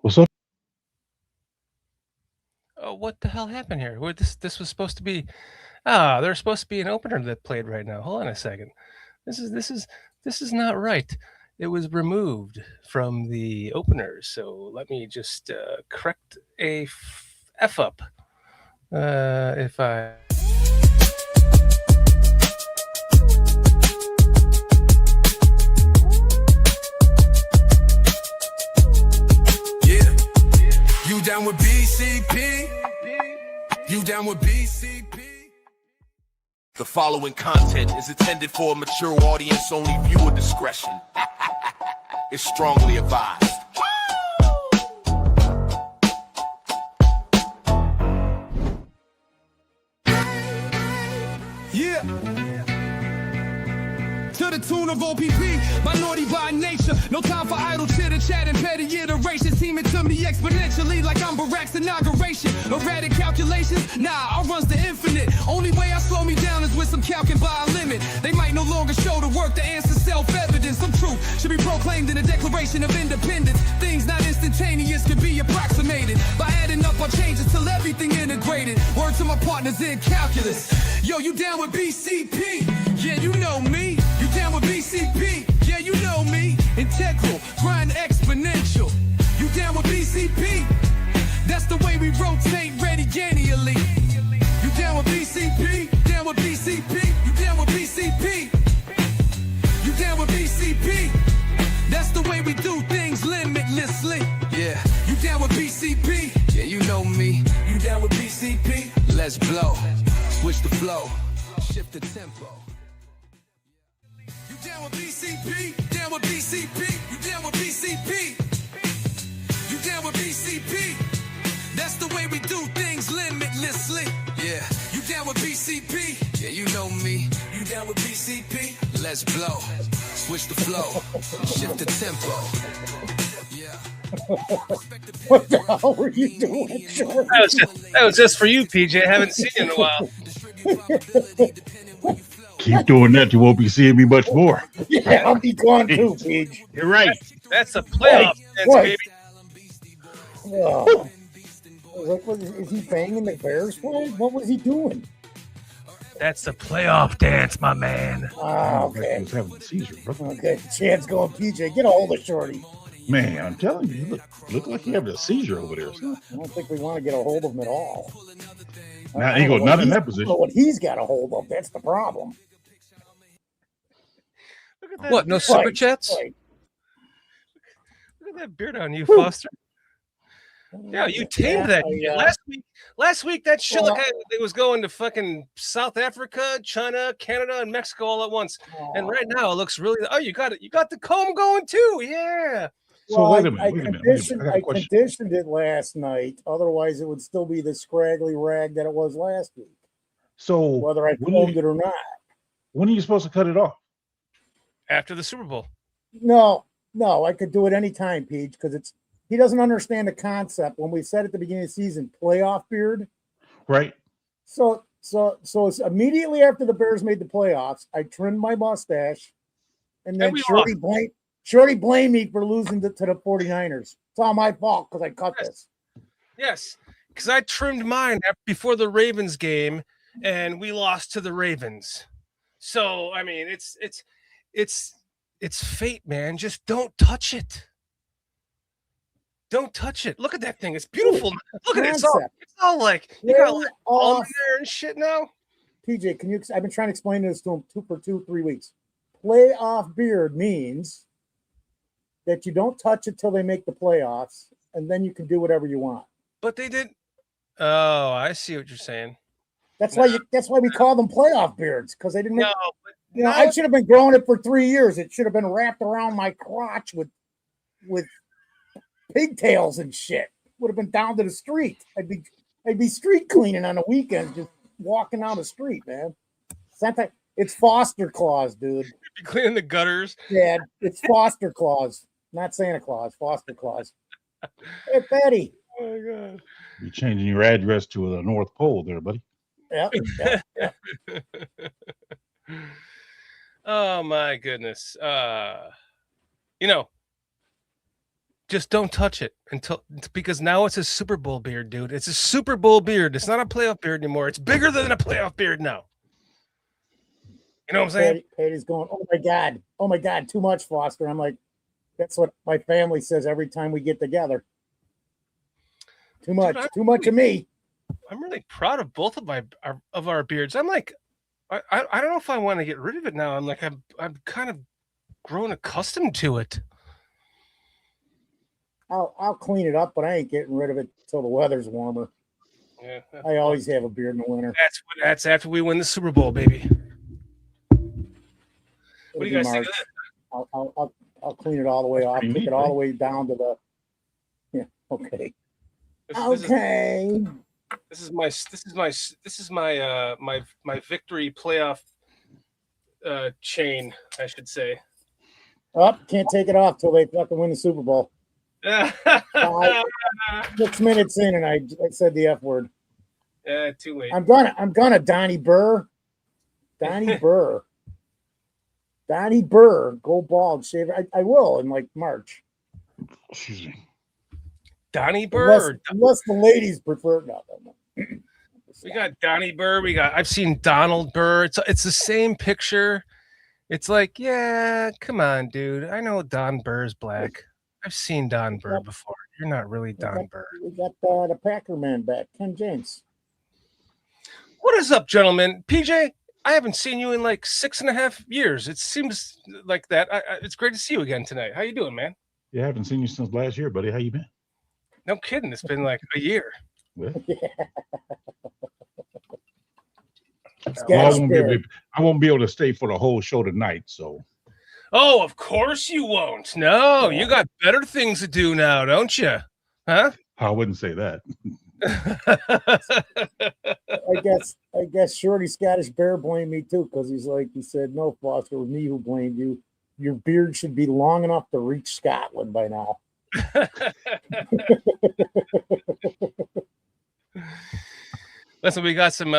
What's up? Oh, what the hell happened here? This was supposed to be there's supposed to be an opener that played right now. Hold on a second. This is not right. It was removed from the openers. So let me just correct a f up. If I Yeah. You down with BCP? You down with BCP? The following content is intended for a mature audience, only viewer discretion is strongly advised. Yeah. To the tune of OPP, minority by nature. No time for idle chitter chat and petty iterations. Teaming to me exponentially like I'm Barack's inauguration. Erratic calculations, nah, I runs the infinite. Only way I slow me down is with some calc and by a limit. They might no longer show the work to answer self-evidence. Some truth should be proclaimed in the Declaration of Independence. Things not instantaneous can be approximated by adding up our changes till everything integrated. Word to my partners in calculus. Yo, you down with BCP? Yeah, you know me. You down with BCP? Yeah, you know me. Integral, grind exponential. You down with BCP? That's the way we rotate radiannually. You down with BCP? Down with BCP? You down with BCP? You down with BCP? That's the way we do things limitlessly. Yeah. You down with BCP? Yeah, you know me. You down with BCP? Let's blow. Switch the flow. Shift the tempo. You down with BCP? Down with BCP? You down with BCP? You down with BCP? That's the way we do things limitlessly. Yeah. You down with BCP? Yeah, you know me. You down with BCP? Let's blow. Switch the flow. Shift the tempo. Yeah. What the hell were you doing, Short? that was just for you, PJ. Haven't seen you in a while. Keep doing that. You won't be seeing me much more. Yeah, I'll be gone too, Paige. You're right. That's a playoff dance, What? baby. Oh. Like, is he banging the Bears play? What was he doing? That's a playoff dance, my man. Ah, He okay. was having a seizure, bro. Okay, Chad's going, PJ, get a hold of Shorty. Man, I'm telling you, look like you having a seizure over there. Son. I don't think we want to get a hold of him at all. Now, he goes not in that position. But what he's got a hold of, that's the problem. Look at that. What? No beard. super chats? Right. Look at that beard on you, Foster. Yeah, you tamed that. I, Last week that shit well, it was going to fucking South Africa, China, Canada, and Mexico all at once. And right now it looks really. Oh, you got it. You got the comb going too. Yeah. So well, wait a minute. I Wait a minute. conditioned, I got a I question. conditioned it last night. Otherwise, it would still be the scraggly rag that it was last week, So whether I when combed you- it or not. when are you supposed to cut it off? After the Super Bowl. No, I could do it anytime, Peach, because he doesn't understand the concept. When we said at the beginning of the season, playoff beard. Right. So it's immediately after the Bears made the playoffs, I trimmed my mustache, and then we Shorty blamed me for losing to the 49ers. It's all my fault because I cut this. Yes, because I trimmed mine before the Ravens game, and we lost to the Ravens. So I mean, it's fate, man. Just don't touch it. Don't touch it. Look at that thing. It's beautiful. Look at it. It's all like you got like almond there and shit now. PJ, can you? I've been trying to explain this to him for 3 weeks. Playoff beard means that you don't touch it till they make the playoffs, and then you can do whatever you want. But they did. Oh, I see what you're saying. That's why we call them playoff beards, because they didn't. No, I should have been growing it for 3 years. It should have been wrapped around my crotch with pigtails and shit. Would have been down to the street. I'd be street cleaning on the weekends, just walking down the street, man. It's Foster Claus, dude. You're cleaning the gutters. Yeah, it's Foster Claus, not Santa Claus. Foster Claus. Hey, Betty. Oh my god. You're changing your address to the North Pole there, buddy. Yeah. Oh my goodness. Just don't touch it because now it's a Super Bowl beard, dude. It's a Super Bowl beard. It's not a playoff beard anymore. It's bigger than a playoff beard now. You know what I'm saying? Patty's going, oh my God, too much, Foster. I'm like, that's what my family says every time we get together. Too much, dude, too much of me. I'm really proud of both of our beards. I'm like, I don't know if I want to get rid of it now. I'm like, I'm kind of grown accustomed to it. I'll clean it up, but I ain't getting rid of it until the weather's warmer. Yeah, I always have a beard in the winter. That's after we win the Super Bowl, baby. What do you guys think of that? I'll clean it all the way off. Take it all the way down to the. Yeah. Okay. This is my victory playoff chain, I should say. Oh, can't take it off till they fucking win the Super Bowl. 6 minutes in, and I said the F word. Yeah, too late. I'm gonna Donnie Burr. Donnie Burr. Donnie Burr, go bald, shave. I will in like March. Excuse me. Donnie Burr. Unless the ladies prefer nothing. We got Donnie Burr. I've seen Donald Burr. It's the same picture. It's like, yeah, come on, dude. I know Don Burr's black. I've seen Don Burr before. You're not really Don Burr. We got the Packer man back, Ken James. What is up, gentlemen? PJ, I haven't seen you in like 6.5 years. It seems like that. It's great to see you again tonight. How you doing, man? Yeah, I haven't seen you since last year, buddy. How you been? No kidding. It's been like a year. Well, Yeah. I won't be able to stay for the whole show tonight, so. Oh, of course you won't. No, you got better things to do now, don't you? Huh? I wouldn't say that. I guess Shorty Scottish Bear blamed me too, because he said, no, Foster, it was me who blamed you. Your beard should be long enough to reach Scotland by now. Listen, we got some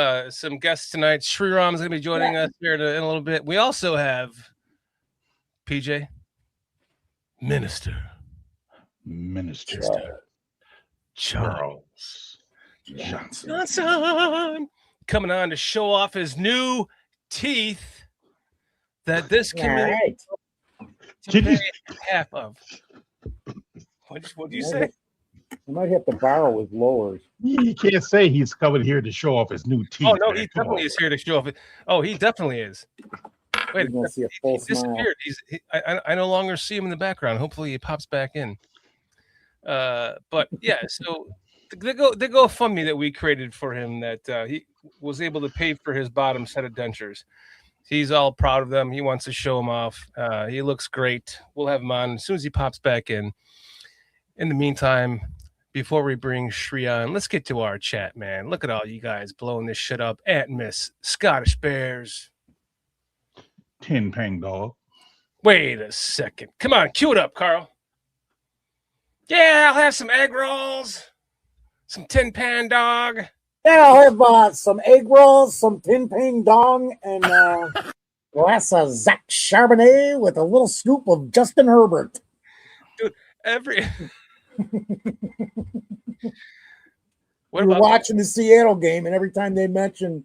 guests tonight. Sriram's going to be joining us here in a little bit. We also have PJ, Minister Charles Johnson coming on to show off his new teeth that this community pay half of. What did you say? I might have to borrow his lowers. You can't say he's coming here to show off his new teeth. Oh no, he definitely is here to show off it. Oh, he definitely is. Wait, he disappeared. I no longer see him in the background. Hopefully, he pops back in. But yeah, so the GoFundMe that we created for him that he was able to pay for his bottom set of dentures. He's all proud of them. He wants to show them off. He looks great. We'll have him on as soon as he pops back in. In the meantime, before we bring Shri on, let's get to our chat, man. Look at all you guys blowing this shit up. At Miss Scottish Bears. Tin Pang Dog. Wait a second. Come on, cue it up, Carl. Yeah, I'll have some egg rolls, some Tin Pan Dog. Yeah, I'll have some egg rolls, some Tin Pang Dong, and a glass of Zach Charbonnet with a little scoop of Justin Herbert. Dude, What about watching the Seattle game, and every time they mention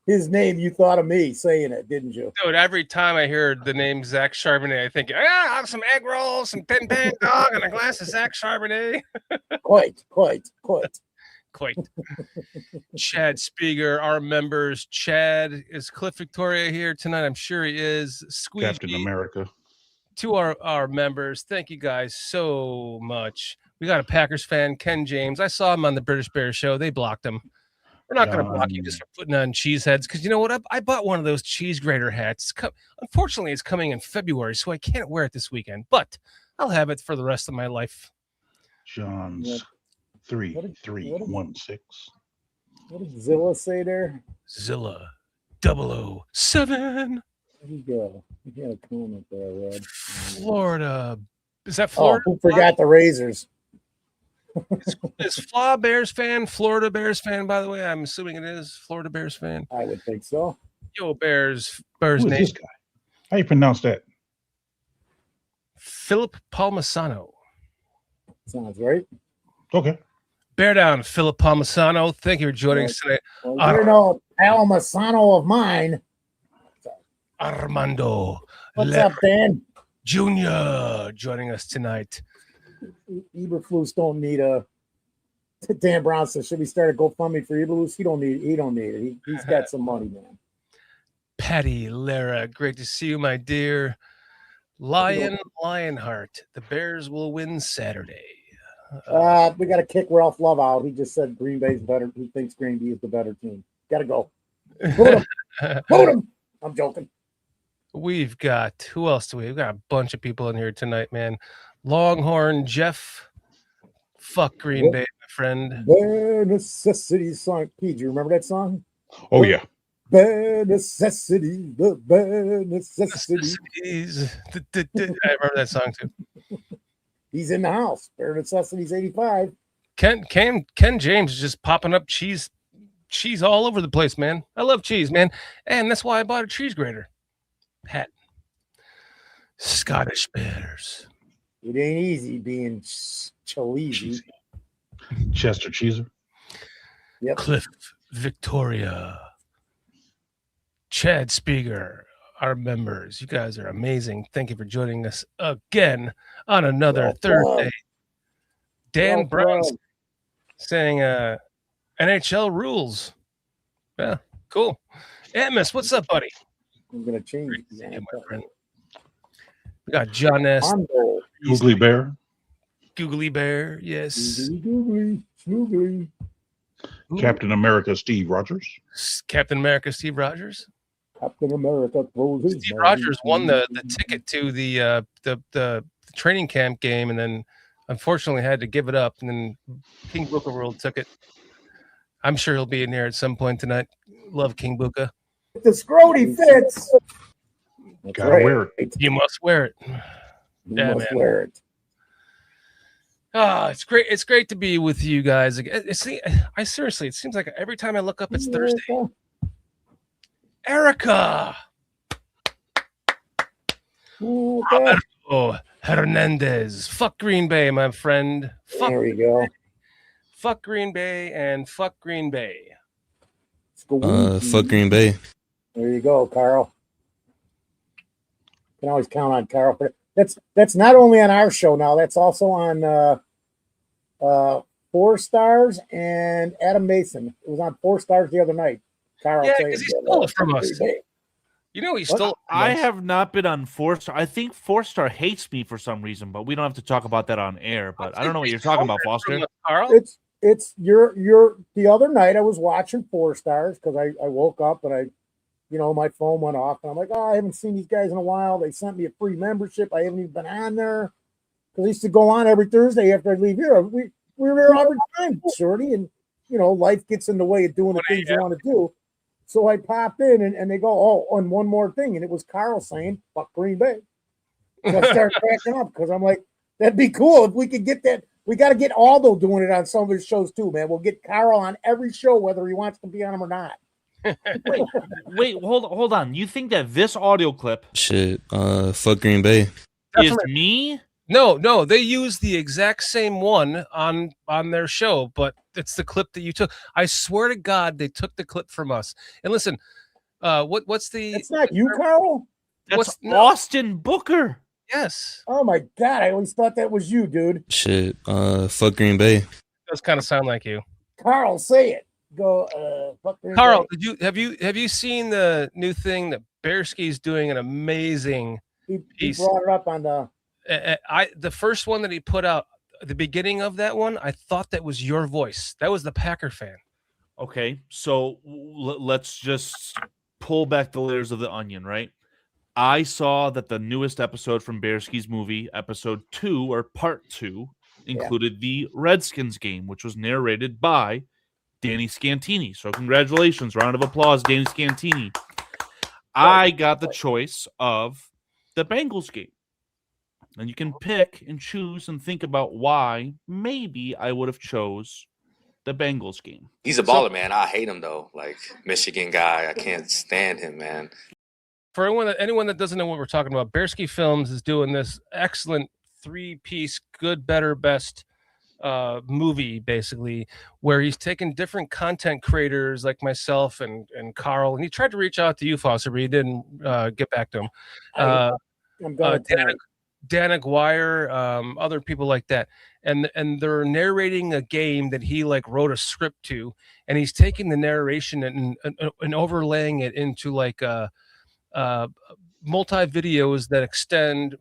his name, you thought of me saying it, didn't you? Dude, every time I hear the name Zach Charbonnet, I think, I'll have some egg rolls, some Tin Pan Dog, and a glass of Zach Charbonnet. Quite. Chad Spieger, our members. Chad, is Cliff Victoria here tonight? I'm sure he is. Squeegee, Captain America. To our members, thank you guys so much. We got a Packers fan, Ken James. I saw him on the British Bears show. They blocked him. We're not going to block you just for putting on cheese heads, because you know what? I bought one of those cheese grater hats. Unfortunately, it's coming in February, so I can't wear it this weekend, but I'll have it for the rest of my life. John's 3316. What did Zilla say there? Zilla 007. There you go. You got a comment there, I read. Florida. Is that Florida? Oh, who forgot the razors? Is Flaw Bears fan, Florida Bears fan, by the way? I'm assuming it is Florida Bears fan. I would think so. Yo, Bears Who is name. this guy? How you pronounce that? Philip Palmisano. Sounds right. Okay. Bear down, Philip Palmisano. Thank you for joining us today. Well, you're no Palmasano of mine. Armando What's up, Dan? Jr. joining us tonight. Eberflus don't need a. Dan Brown says, should we start a GoFundMe for Eberflus? He don't need it. He's got some money, man. Patty Lara, great to see you, my dear. Lionheart, the Bears will win Saturday. We got to kick Ralph Love out. He just said Green Bay's better. He thinks Green Bay is the better team. Got to go. Vote him. Vote him. I'm joking. We've got, who else do we? We've got a bunch of people in here tonight, man. Longhorn Jeff. Fuck Green Bay, my friend. Bare necessities song. Pete, do you remember that song? Oh, yeah. Bare necessities, the bare necessities. I remember that song too. He's in the house. Bare necessities 85. Ken James is just popping up cheese all over the place, man. I love cheese, man. And that's why I bought a cheese grater. Hat. Scottish Bears. It ain't easy being cheesy. Chester Cheeser. Yep. Cliff Victoria. Chad Spieger, our members. You guys are amazing. Thank you for joining us again on another Thursday. Dan Brown saying NHL rules. Yeah, cool. Amos, what's up, buddy? I'm going to change. My friend. We got John S. Googly Bear. Googly Bear, yes. Googly. Captain America Steve Rogers. Captain America Steve Rogers. Captain America throws his Steve Rogers won the ticket to the training camp game, and then unfortunately had to give it up. And then King Booker World took it. I'm sure he'll be in here at some point tonight. Love King Booker. The scroty fits. Gotta wear it. You must wear it. You must wear it. It's great. It's great to be with you guys. It seems like every time I look up, it's Thursday. Erica. Roberto Hernandez. Fuck Green Bay, my friend. There we go. Fuck Green Bay and fuck Green Bay. Fuck Green Bay. There you go, Carl. You can always count on Carl. That's not only on our show now. That's also on 4 Stars and Adam Mason. It was on 4 Stars the other night. Carl, yeah, because he stole it from us. You know, he stole. I have not been on 4 Star. I think 4 Star hates me for some reason, but we don't have to talk about that on air. But I don't know what you're talking about, Foster. Carl, it's you're the other night I was watching 4 Stars because I woke up and my phone went off and I'm like, I haven't seen these guys in a while. They sent me a free membership. I haven't even been on there because I used to go on every Thursday after I leave here. We were there every time, Shorty, and life gets in the way of doing the things you want to do. So I popped in and they go, and one more thing, and it was Carl saying, "Fuck Green Bay." So I started cracking up because I'm like, that'd be cool if we could get that. We got to get Aldo doing it on some of his shows too, man. We'll get Carl on every show, whether he wants to be on them or not. Wait, hold on. You think that this audio clip fuck Green Bay is me? No, they use the exact same one on their show, but it's the clip that you took. I swear to God, they took the clip from us. And listen, what's the? It's not you, Carl. That's Austin Booker. Yes. Oh my God, I always thought that was you, dude. Fuck Green Bay. It does kind of sound like you. Carl, say it. Go, fuck Green Carl, Bay. have you seen the new thing that Bearski's doing? An amazing He brought it up on the. The first one that he put out, the beginning of that one, I thought that was your voice. That was the Packer fan. Okay, so let's just pull back the layers of the onion, right? I saw that the newest episode from Bearski's movie, episode 2 or part 2, included the Redskins game, which was narrated by Danny Scantini. So congratulations, round of applause, Danny Scantini. I got the choice of the Bengals game. And you can pick and choose and think about why maybe I would have chose the Bengals game. He's a baller, man. I hate him, though. Like, Michigan guy. I can't stand him, man. For anyone that doesn't know what we're talking about, Bearski Films is doing this excellent 3-piece good, better, best movie basically, where he's taken different content creators like myself and Carl, and he tried to reach out to you, Foster, but he didn't get back to him. I'm going to Dan Aguirre, other people like that, and they're narrating a game that he like wrote a script to, and he's taking the narration and overlaying it into like multi videos that extend,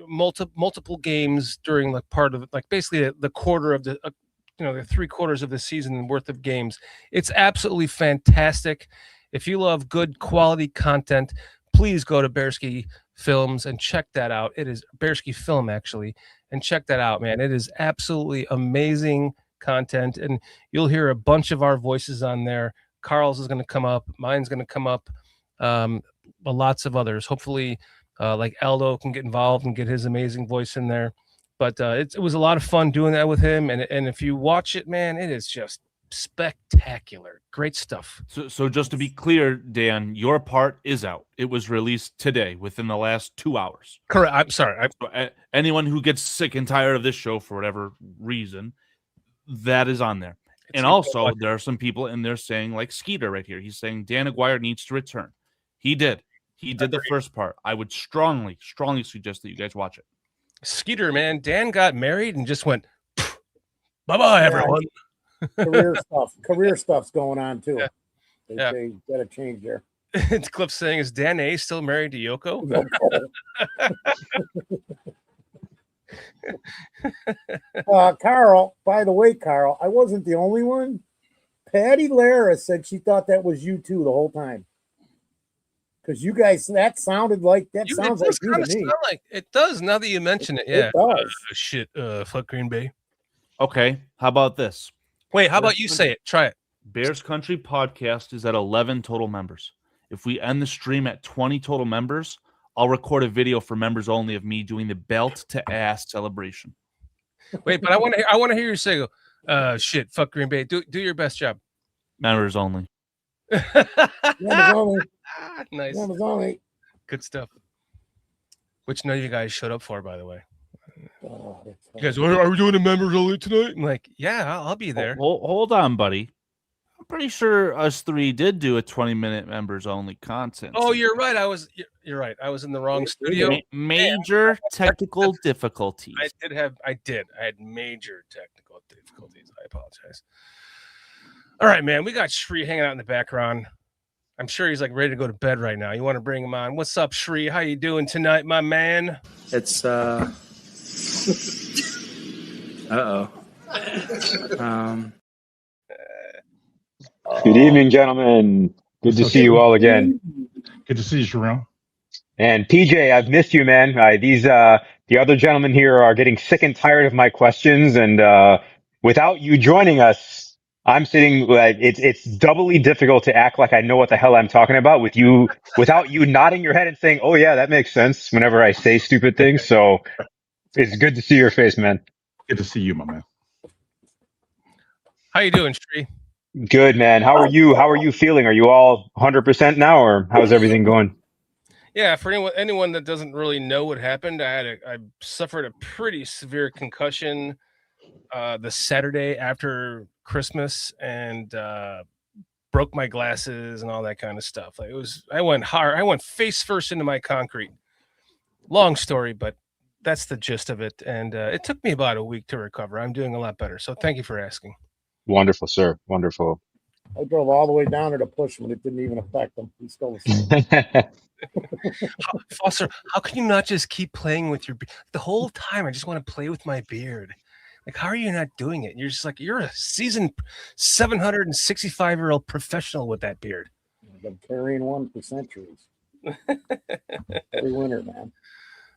multiple games during like part of like basically the quarter of the the 3/4 of the season worth of games. It's absolutely fantastic. If you love good quality content, please go to Bearsky Films and check that out. It is Bearsky Film actually, and check that out, man. It is absolutely amazing content, and you'll hear a bunch of our voices on there. Carl's is going to come up, mine's going to come up, lots of others. Hopefully, like Aldo can get involved and get his amazing voice in there. But it was a lot of fun doing that with him, and if you watch it, man, it is just spectacular. Great stuff. So just to be clear, Dan, your part is out. It was released today within the last 2 hours. Correct. I'm sorry. Anyone who gets sick and tired of this show for whatever reason, that is on there. And also, there are some people in there saying, like Skeeter right here, he's saying Dan Aguirre needs to return. He did. He did the first part. I would strongly suggest that you guys watch it. Skeeter, man, Dan got married and just went, bye-bye, everyone. Career stuff's going on too. Yeah. They got to change there. Cliff saying, is Dan A still married to Yoko? Carl, by the way, Carl, I wasn't the only one. Patty Lara said she thought that was you too the whole time. Because you guys, that sounded like sounds like you to me. It does now that you mention it. Yeah. It does. Fuck Green Bay. Okay. How about this? Wait, how about you say it? Try it. Bears Country Podcast is at 11 total members. If we end the stream at 20 total members, I'll record a video for members only of me doing the belt to ass celebration. Wait, but I want to hear you say, fuck Green Bay. Do your best job. Members only. Nice. Good stuff. Which none of you guys showed up for, by the way. You guys, are we doing a members only tonight? I'm like, yeah, I'll be there. Hold on, buddy. I'm pretty sure us three did do a 20-minute members only content. Oh, you're right. You're right. I was in the wrong studio. Major technical difficulties. I had major technical difficulties. I apologize. All right, man. We got Shri hanging out in the background. I'm sure he's like ready to go to bed right now. You want to bring him on? What's up, Shri? How you doing tonight, my man? It's Good evening, gentlemen. Good to see you all again. Good to see you, Sharon. And PJ, I've missed you, man. The other gentlemen here are getting sick and tired of my questions, and without you joining us, I'm sitting like it's doubly difficult to act like I know what the hell I'm talking about without you nodding your head and saying, "Oh yeah, that makes sense." Whenever I say stupid things, so it's good to see your face, man. Good to see you, my man. How you doing, Shri? Good, man. How are you? How are you feeling? Are you all 100% now, or how's everything going? Yeah, for anyone that doesn't really know what happened, I suffered a pretty severe concussion the Saturday after Christmas, and broke my glasses and all that kind of stuff. Like I went hard. I went face first into my concrete. Long story, but that's the gist of it. And it took me about a week to recover. I'm doing a lot better. So thank you for asking. Wonderful, sir. Wonderful. I drove all the way down there to push him, and it didn't even affect him. He's still the same. Foster, how can you not just keep playing with your beard? The whole time I just want to play with my beard. Like, how are you not doing it? You're just like, you're a seasoned 765-year-old professional with that beard. I've been carrying one for centuries. Every winter, man.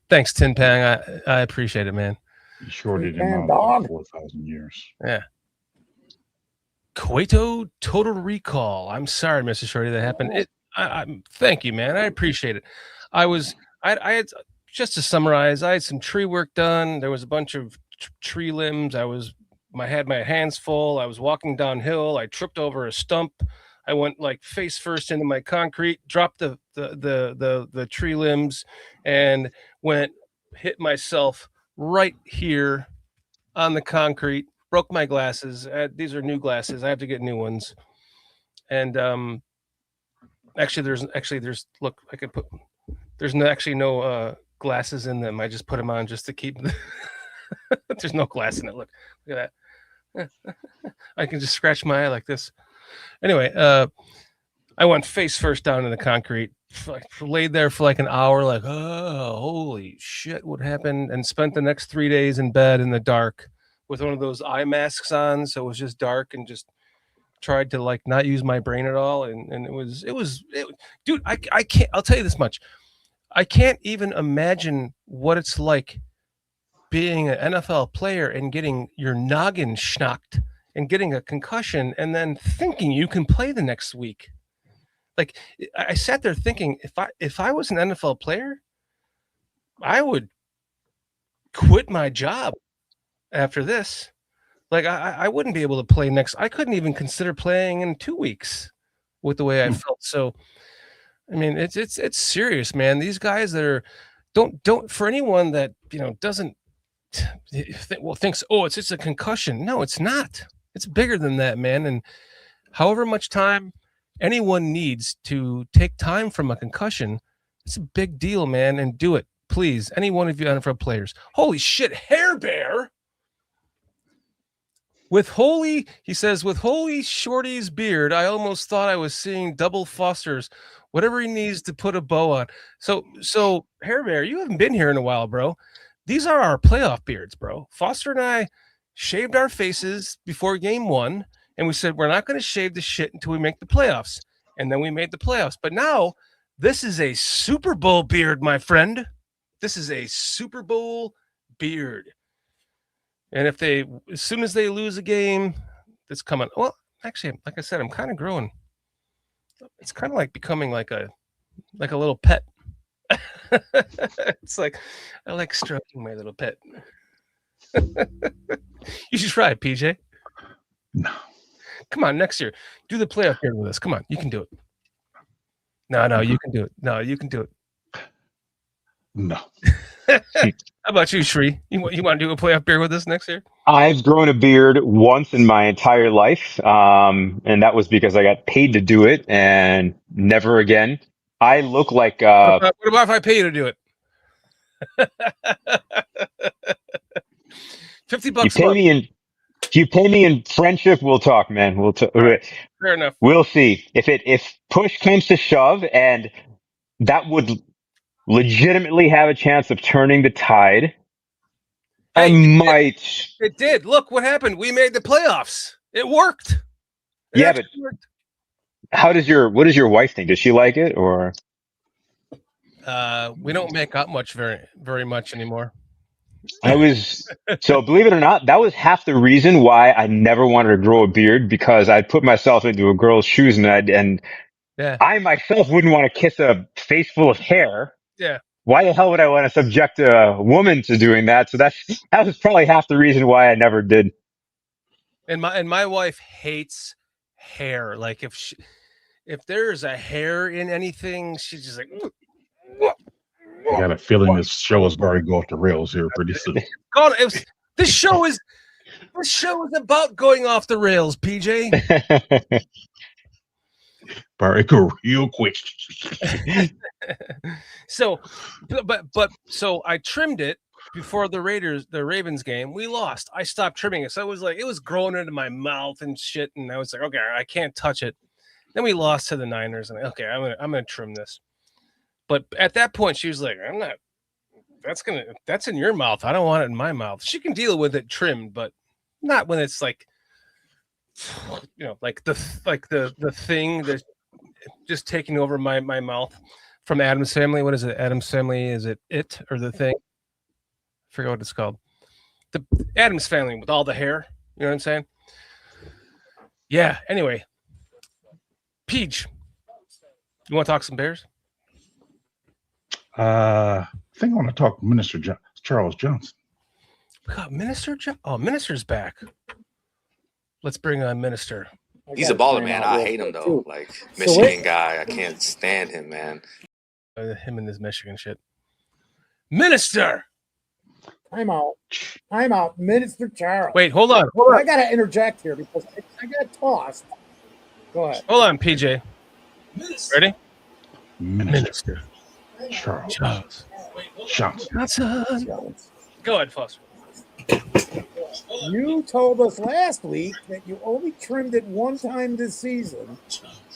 Thanks, Tin Pang. I appreciate it, man. You shorted Tin him Pan out 4,000 years. Yeah. Cueto Total Recall. I'm sorry, Mr. Shorty, that happened. Thank you, man. I appreciate it. I had, just to summarize, I had some tree work done. There was a bunch of tree limbs. I had my hands full. I was walking downhill. I tripped over a stump. I went like face first into my concrete, dropped the tree limbs, and hit myself right here on the concrete, broke my glasses. These are new glasses. I have to get new ones. And actually there's look, I could put there's no glasses in them. I just put them on just to keep there's no glass in it. Look at that. I can just scratch my eye like this. Anyway, I went face first down in the concrete, laid there for like an hour, like, oh, holy shit, what happened? And spent the next 3 days in bed in the dark with one of those eye masks on. So it was just dark, and just tried to like not use my brain at all. And it was dude, I can't, I'll tell you this much. I can't even imagine what it's like being an NFL player and getting your noggin schnocked and getting a concussion and then thinking you can play the next week. Like, I sat there thinking, if I was an NFL player, I would quit my job after this. Like, I wouldn't be able to play next. I couldn't even consider playing in 2 weeks with the way I felt. So, I mean, it's serious, man. These guys that are don't for anyone that doesn't thinks, oh, it's just a concussion. No, it's not. It's bigger than that, man. And however much time anyone needs to take time from a concussion, it's a big deal, man. And do it, please. Any one of you NFL players. Holy shit, Hair Bear. He says, with Holy Shorty's beard, I almost thought I was seeing double Foster's, whatever he needs to put a bow on. So Hair Bear, you haven't been here in a while, bro. These are our playoff beards, bro. Foster and I shaved our faces before game 1, and we said, we're not going to shave the shit until we make the playoffs. And then we made the playoffs. But now, this is a Super Bowl beard, my friend. This is a Super Bowl beard. And as soon as they lose a game, it's coming. Well, actually, like I said, I'm kind of growing. It's kind of like becoming like a little pet. It's like, I like stroking my little pet. You should try it, PJ. No. Come on, next year. Do the playoff beard with us. Come on, you can do it. No, you can do it. No, you can do it. No. How about you, Shri? You want to do a playoff beard with us next year? I've grown a beard once in my entire life, and that was because I got paid to do it, and never again. I look like. What about if I pay you to do it? $50 you pay me in. If you pay me in friendship, we'll talk, man. We'll talk. Right. Fair enough. We'll see if push comes to shove, and that would legitimately have a chance of turning the tide. I might. It did. Look what happened. We made the playoffs. It worked. But worked. What does your wife think? Does she like it, or? We don't make up much very much anymore. So believe it or not, that was half the reason why I never wanted to grow a beard, because I'd put myself into a girl's shoes and I myself wouldn't want to kiss a face full of hair. Yeah. Why the hell would I want to subject a woman to doing that? So that was probably half the reason why I never did. And my wife hates hair. Like if there's a hair in anything, she's just like. I got a feeling this show is going to go off the rails here pretty soon. This show is about going off the rails, PJ. Barry, go real quick. So I trimmed it before the Ravens game. We lost. I stopped trimming it. So it was growing into my mouth and shit. And I was like, okay, I can't touch it. Then we lost to the Niners. And okay, I'm gonna trim this. But at that point, she was like, I'm not. That's in your mouth. I don't want it in my mouth. She can deal with it trimmed, but not when it's like, like the thing that's just taking over my mouth from Addams Family. What is it? Addams Family? Is it or the thing? I forget what it's called. The Addams Family with all the hair. You know what I'm saying? Yeah. Anyway, Peach, you want to talk some Bears? I think I want to talk Minister Charles Johnson. We got Minister Minister's back. Let's bring on Minister. He's a baller, man. I hate him though. Like Michigan guy, I can't stand him, man. Him and his Michigan shit. Minister. Time out. Time out. Minister Charles. Wait, hold on. I got to interject here because I got tossed. Go ahead. Hold on, PJ. Ready? Minister Charles Johnson. Go ahead, Foster. You told us last week that you only trimmed it one time this season.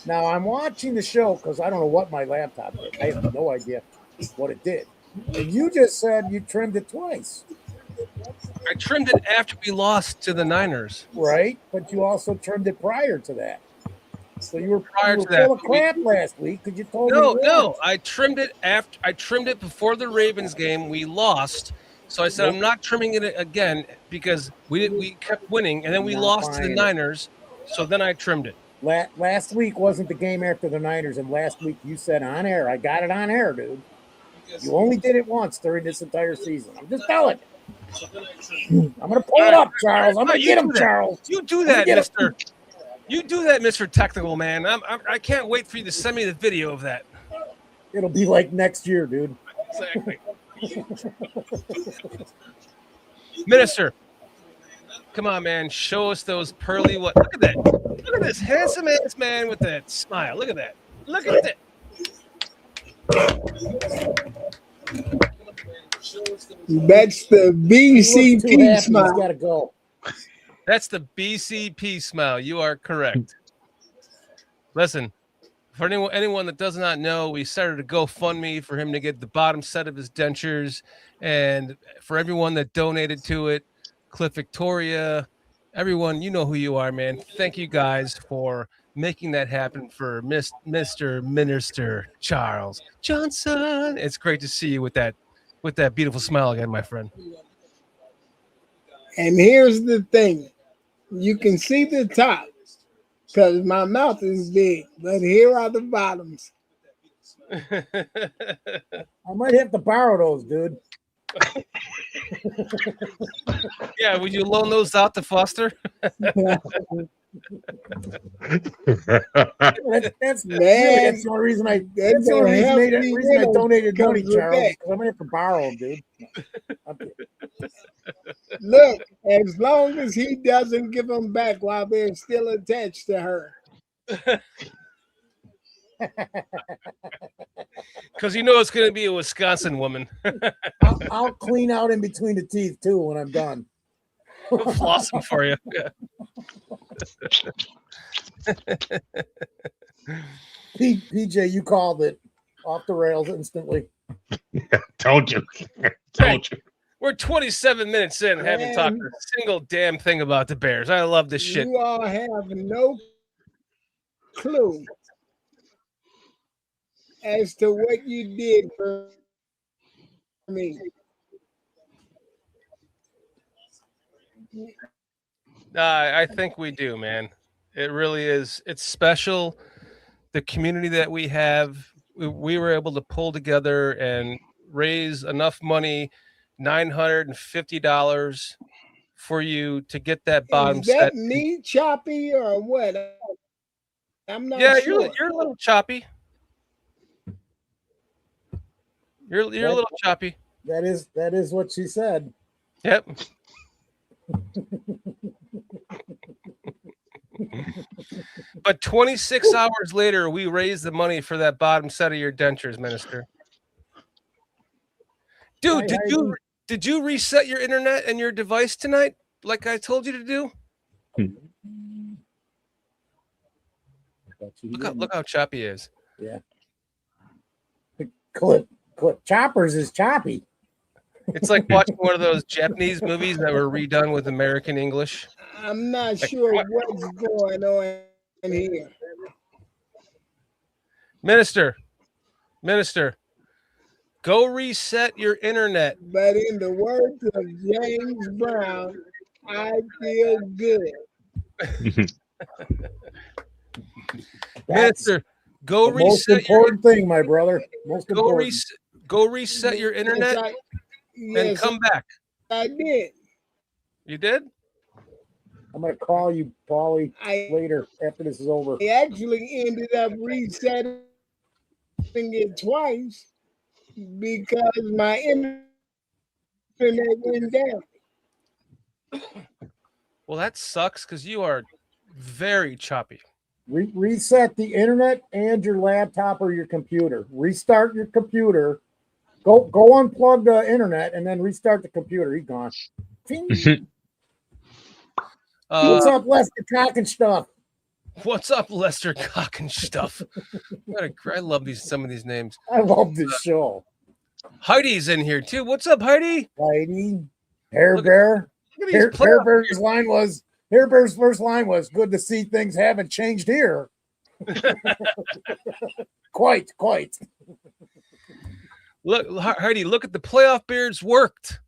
Now I'm watching the show because I don't know what my laptop did. I have no idea what it did. And you just said you trimmed it twice. I trimmed it after we lost to the Niners. Right, but you also trimmed it prior to that. So you were Prior full to that, of crap last week because you told me. No. I trimmed it after. I trimmed it before the Ravens game. We lost, so I said I'm not trimming it again because we kept winning, and then we lost to the Niners. So then I trimmed it. Last week wasn't the game after the Niners, and last week you said on air. I got it on air, dude. You only did it once during this entire season. I'm just telling you. I'm going to pull it up, Charles. I'm going to get him, Charles. You do that, Mister. You do that, Mr. Technical Man. I can't wait for you to send me the video of that. It'll be like next year, dude. Exactly. Minister, come on, man. Show us those pearly what? Look at that. Look at this handsome ass man with that smile. Look at that. Look at that. That's the BCP smile. He's got to go. That's the BCP smile. You are correct. Listen, for anyone that does not know, we started a GoFundMe for him to get the bottom set of his dentures, and for everyone that donated to it, Cliff Victoria, everyone, you know who you are, man. Thank you guys for making that happen for Mr. Minister Charles Johnson. It's great to see you with that beautiful smile again, my friend. And here's the thing. You can see the top because my mouth is big, but here are the bottoms. I might have to borrow those, dude. Yeah, would you loan those out to Foster? That's Man, the only reason I donated money, Charles, because I'm gonna have to borrow them, dude. Look, as long as he doesn't give them back while they're still attached to her. Because you know it's going to be a Wisconsin woman. I'll clean out in between the teeth too when I'm done. We'll floss them for you. PJ, you called it off the rails instantly. Told you. Told you. We're 27 minutes in and haven't talked a single damn thing about the Bears. I love this shit. You all have no clue as to what you did for me. I think we do, man. It really is. It's special. The community that we have, we were able to pull together and raise enough money, $950 for you to get that bottom Is that set. me choppy or what? I'm not sure. You're a little choppy. You're a little choppy. That is what she said. Yep. But 26 hours later, we raised the money for that bottom set of your dentures, Minister. Dude, did you reset your internet and your device tonight, like I told you to do? Look how choppy he is. Yeah. Clip Choppers is choppy. It's like watching one of those Japanese movies that were redone with American English. I'm not sure what's going on here. Minister, go reset your internet. But in the words of James Brown, I feel good. Minister, go reset. Most important thing, my brother. Most important. Go reset your internet and come back. I did. You did? I'm going to call you, Paulie, later after this is over. I actually ended up resetting it twice because my internet Then they went down. Well, that sucks because you are very choppy. Reset the internet and your laptop or your computer. Restart your computer. Go unplug the internet and then restart the computer. He's gone. What's up, Lester Cock and stuff? What's up, Lester Cock and stuff? I love some of these names. I love this show. Heidi's in here too. What's up, Heidi? Heidi, Hair Bear. Hair Bear's line was Hair Bear's first line was good to see things haven't changed here. Quite. Look, Heidi, look at the playoff beards worked.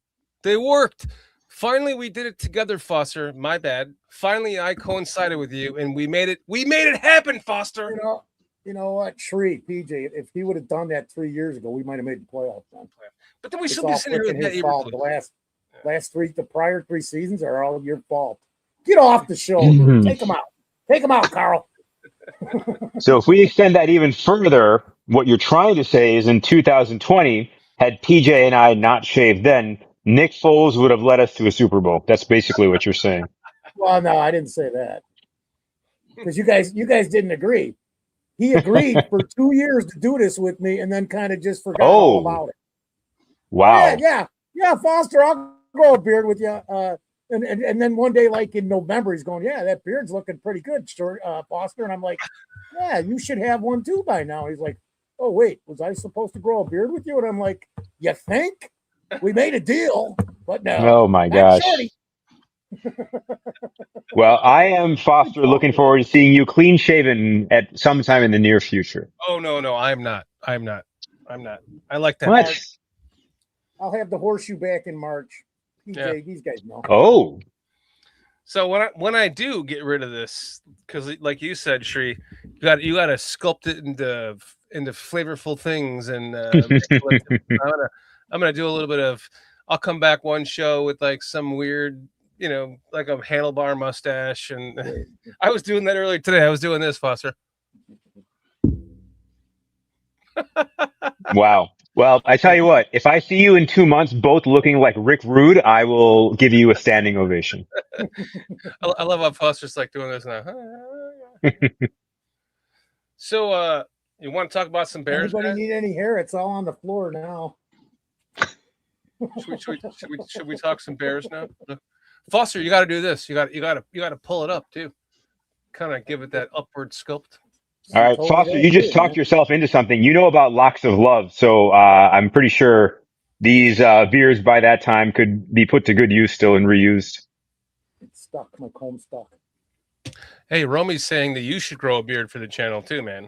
They worked. Finally, we did it together, Foster. My bad. Finally, I coincided with you, and we made it. We made it happen, Foster. You know what, Shree, PJ? If he would have done that 3 years ago, we might have made the playoffs. Then. But then we should be sitting here with that. The prior 3 seasons are all your fault. Get off the show. Take them out. Take them out, Carl. So if we extend that even further, what you're trying to say is in 2020, had PJ and I not shaved then, Nick Foles would have led us to a Super Bowl. That's basically what you're saying. Well, no, I didn't say that. Because you guys didn't agree. He agreed for 2 years to do this with me and then kind of just forgot all about it. Wow. Yeah, Foster, I'll grow a beard with you. And then one day, like in November, he's going, yeah, that beard's looking pretty good, Foster. And I'm like, yeah, you should have one too by now. He's like, oh, wait, was I supposed to grow a beard with you? And I'm like, you think? We made a deal, but no. Oh, my gosh. Well, I am, Foster, looking forward to seeing you clean shaven at some time in the near future. Oh, no, I'm not. I like that. What? I'll have the horseshoe back in March. PJ, these guys know. Oh. So when I do get rid of this, because like you said, Shree, you got to sculpt it into flavorful things, and I'm gonna do a little bit of. I'll come back one show with like some weird, like a handlebar mustache, and I was doing that earlier today. I was doing this, Foster. Wow. Well, I tell you what, if I see you in 2 months both looking like Rick Rude, I will give you a standing ovation. I love how Foster's like doing this now. So, you want to talk about some Bears? Anybody need any hair? It's all on the floor now. Should we talk some Bears now? Foster, you got to do this. You got to pull it up too. Kind of give it that upward sculpt. All right, Foster, you just talked yourself into something. You know about locks of love, so I'm pretty sure these beers by that time could be put to good use still and reused. It's stuck. My comb's stuck. Hey, Romy's saying that you should grow a beard for the channel too, man.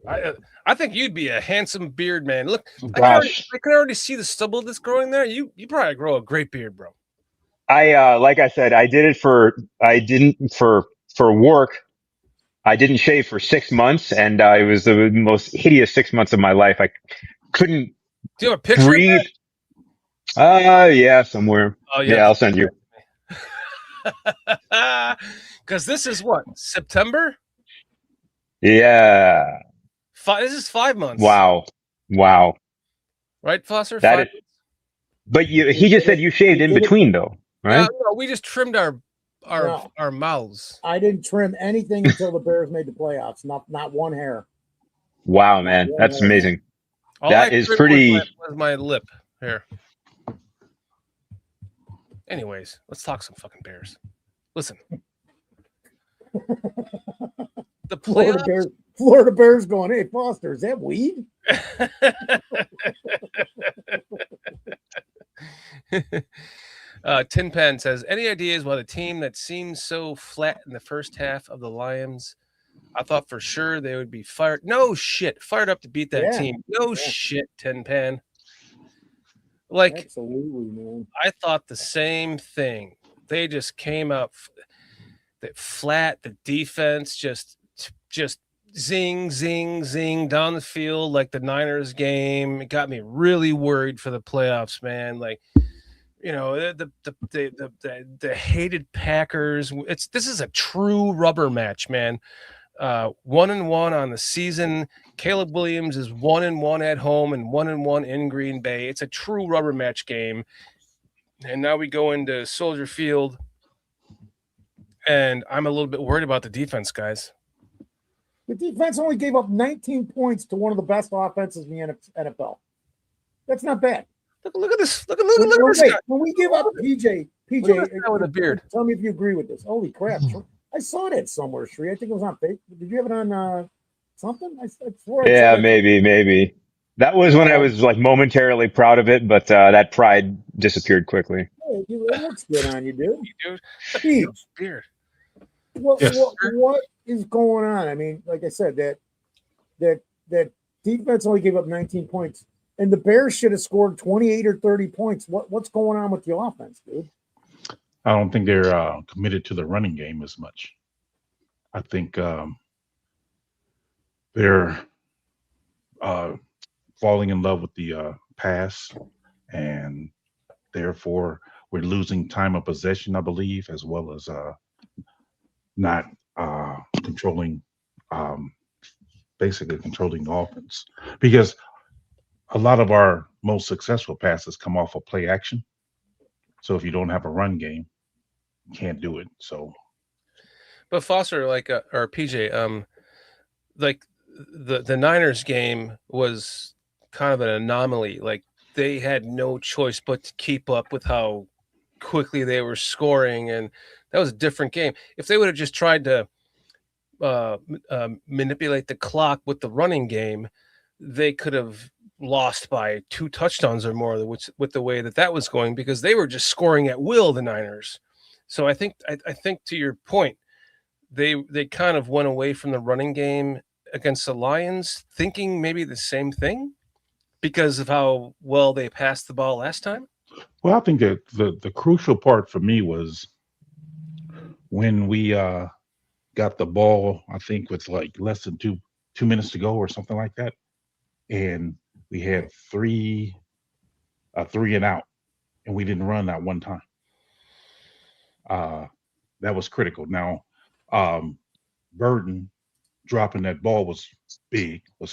I think you'd be a handsome beard man. Look, I can already see the stubble that's growing there. You probably grow a great beard, bro. Like I said, I didn't for work. I didn't shave for 6 months, and it was the most hideous 6 months of my life. I couldn't Do you have a picture breathe. Yeah, somewhere. Oh, yeah, I'll send you. Because this is what, September? Yeah. This is 5 months. Wow. Right, Foster? But he just said you shaved in between, though, right? No, we just trimmed our mouths. I didn't trim anything until the Bears made the playoffs. Not one hair. Wow, man, that's amazing. That is pretty. Was my lip here. Anyways, let's talk some fucking Bears. Listen, the Florida Bears going, hey Foster, is that weed? Tin Pan says, any ideas why the team that seems so flat in the first half of the Lions, I thought for sure they would be fired. No shit. Fired up to beat that team. No shit, Tin Pan. Like, absolutely, man. I thought the same thing. They just came out flat. The defense just zing, zing, zing down the field like the Niners game. It got me really worried for the playoffs, man. Like, the hated Packers. This is a true rubber match, man. 1-1 on the season. Caleb Williams is 1-1 at home and 1-1 in Green Bay. It's a true rubber match game. And now we go into Soldier Field, and I'm a little bit worried about the defense, guys. The defense only gave up 19 points to one of the best offenses in the NFL. That's not bad. Look at this. Look at this guy. When we give up PJ, Look at this guy with a beard. Tell me if you agree with this. Holy crap. I saw that somewhere, Shree. I think it was on Facebook. Did you have it on something? I swore Yeah, maybe. That was when I was like momentarily proud of it, but that pride disappeared quickly. Hey, it looks good on you, dude. Dude, Steve, beard. what is going on? I mean, like I said, that defense only gave up 19 points, and the Bears should have scored 28 or 30 points. What's going on with the offense, dude? I don't think they're committed to the running game as much. I think they're falling in love with the pass, and therefore we're losing time of possession, I believe, as well as not controlling, basically controlling the offense. Because a lot of our most successful passes come off of play action. So if you don't have a run game, you can't do it. So, but Foster, like or PJ, like the Niners game was kind of an anomaly. Like they had no choice but to keep up with how quickly they were scoring, and that was a different game. If they would have just tried to manipulate the clock with the running game, they could have lost by 2 touchdowns or more with the way that was going, because they were just scoring at will, the Niners. So I think to your point, they kind of went away from the running game against the Lions, thinking maybe the same thing because of how well they passed the ball last time. Well, I think that the crucial part for me was when we got the ball, I think with like less than two minutes to go or something like that, and we had three and out, and we didn't run that one time. That was critical. Now, Burden dropping that ball was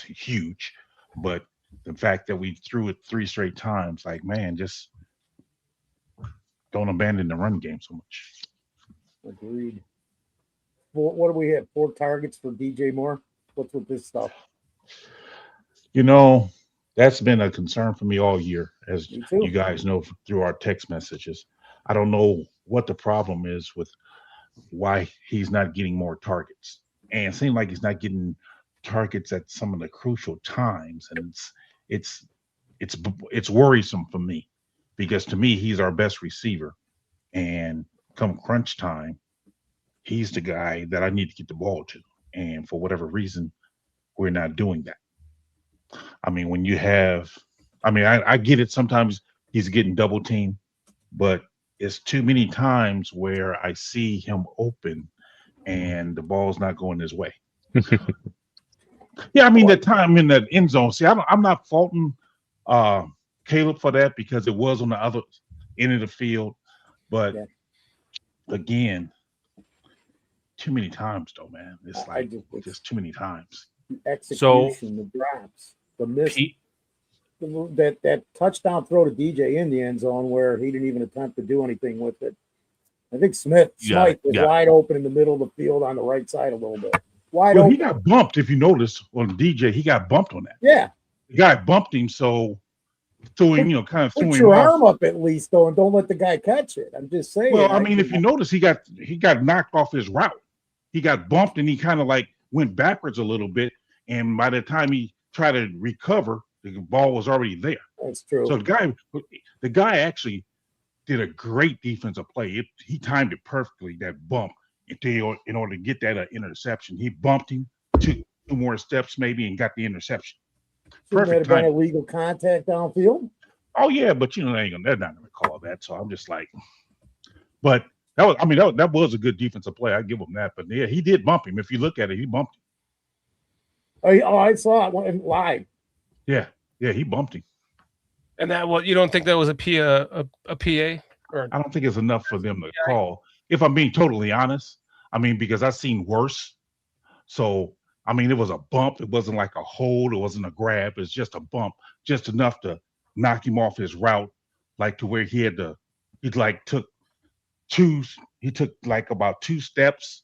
huge, but the fact that we threw it 3 straight times, like, man, just don't abandon the run game so much. Agreed. What do we have? 4 targets for DJ Moore? What's with this stuff? You know, that's been a concern for me all year, as you guys know through our text messages. I don't know what the problem is with why he's not getting more targets. And it seems like he's not getting targets at some of the crucial times. And it's worrisome for me, because to me, he's our best receiver. And come crunch time, he's the guy that I need to get the ball to. And for whatever reason, we're not doing that. I mean, when you have, I get it. Sometimes he's getting double teamed, but it's too many times where I see him open and the ball's not going his way. Yeah, I mean, the time in the end zone. See, I'm not faulting Caleb for that, because it was on the other end of the field. But again, too many times, though, man. It's like just too many times. The execution, the drops, the miss, that touchdown throw to DJ in the end zone where he didn't even attempt to do anything with it. I think Smith was wide open in the middle of the field on the right side a little bit. Wide open. He got bumped, if you notice, on DJ. He got bumped on that. Yeah. The guy bumped him, so threw him, kind of threw him off. Put your arm up at least, though, and don't let the guy catch it. I'm just saying. Well, I mean, if you notice, he got knocked off his route. He got bumped, and he kind of like went backwards a little bit. And by the time he tried to recover, the ball was already there. That's true. So the guy actually did a great defensive play. He timed it perfectly, that bump, in order to get that interception. He bumped him 2 more steps maybe and got the interception. Perfect time. Illegal contact downfield. Oh yeah, but they're not going to call that. So I'm just like, but that was a good defensive play. I give him that. But yeah, he did bump him. If you look at it, he bumped him. Oh, I saw it live. Yeah, he bumped him. And you don't think that was a PA? Or I don't think it's enough for them to call. If I'm being totally honest, because I've seen worse. So, it was a bump. It wasn't like a hold. It wasn't a grab. It's just a bump, just enough to knock him off his route, like to where he had to he like took two. He took like about 2 steps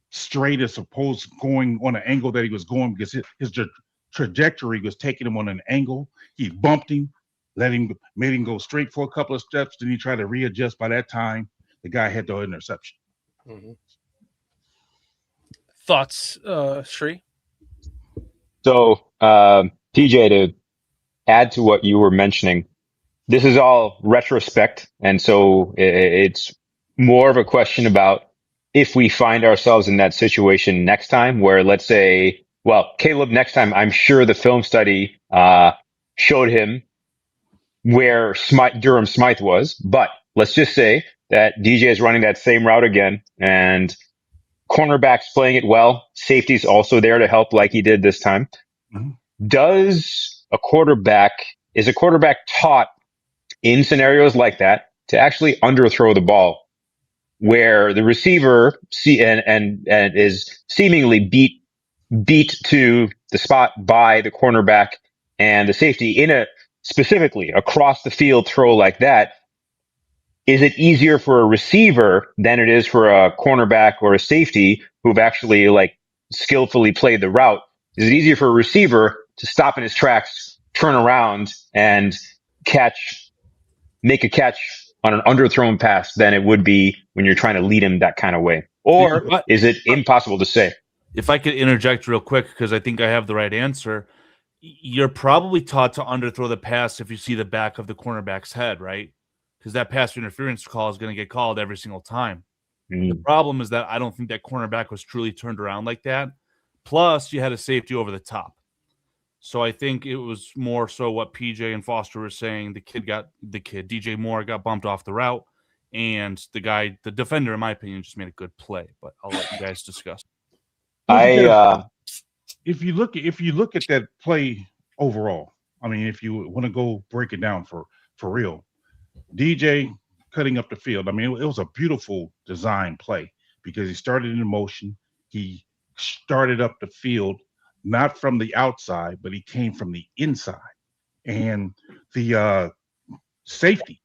straight as opposed to going on an angle that he was going because his trajectory was taking him on an angle. He bumped him, made him go straight for a couple of steps. Then he tried to readjust. By that time, the guy had the interception. Mm-hmm. Thoughts, Sri? So, TJ, to add to what you were mentioning, this is all retrospect. And so it's more of a question about if we find ourselves in that situation next time where, let's say, well, Caleb, next time, I'm sure the film study, showed him where Durham Smythe was, but let's just say that DJ is running that same route again and cornerback's playing it well. Safety's also there to help like he did this time. Mm-hmm. Is a quarterback taught in scenarios like that to actually underthrow the ball where the receiver and is seemingly beat to the spot by the cornerback and the safety in a specifically across the field throw like that? Is it easier for a receiver than it is for a cornerback or a safety who've actually like skillfully played the route? Is it easier for a receiver to stop in his tracks, turn around and make a catch on an underthrown pass than it would be when you're trying to lead him that kind of way? Or is it impossible to say? If I could interject real quick, because I think I have the right answer. You're probably taught to underthrow the pass if you see the back of the cornerback's head, right? Because that pass interference call is going to get called every single time. The problem is that I don't think that cornerback was truly turned around like that. Plus, you had a safety over the top. So I think it was more so what PJ and Foster were saying. DJ Moore got bumped off the route, and the defender, in my opinion, just made a good play. But I'll let you guys discuss. If you look at that play overall, I mean, if you want to go break it down for real, DJ cutting up the field. I mean, it was a beautiful design play because he started in motion. He started up the field, not from the outside, but he came from the inside. And the safety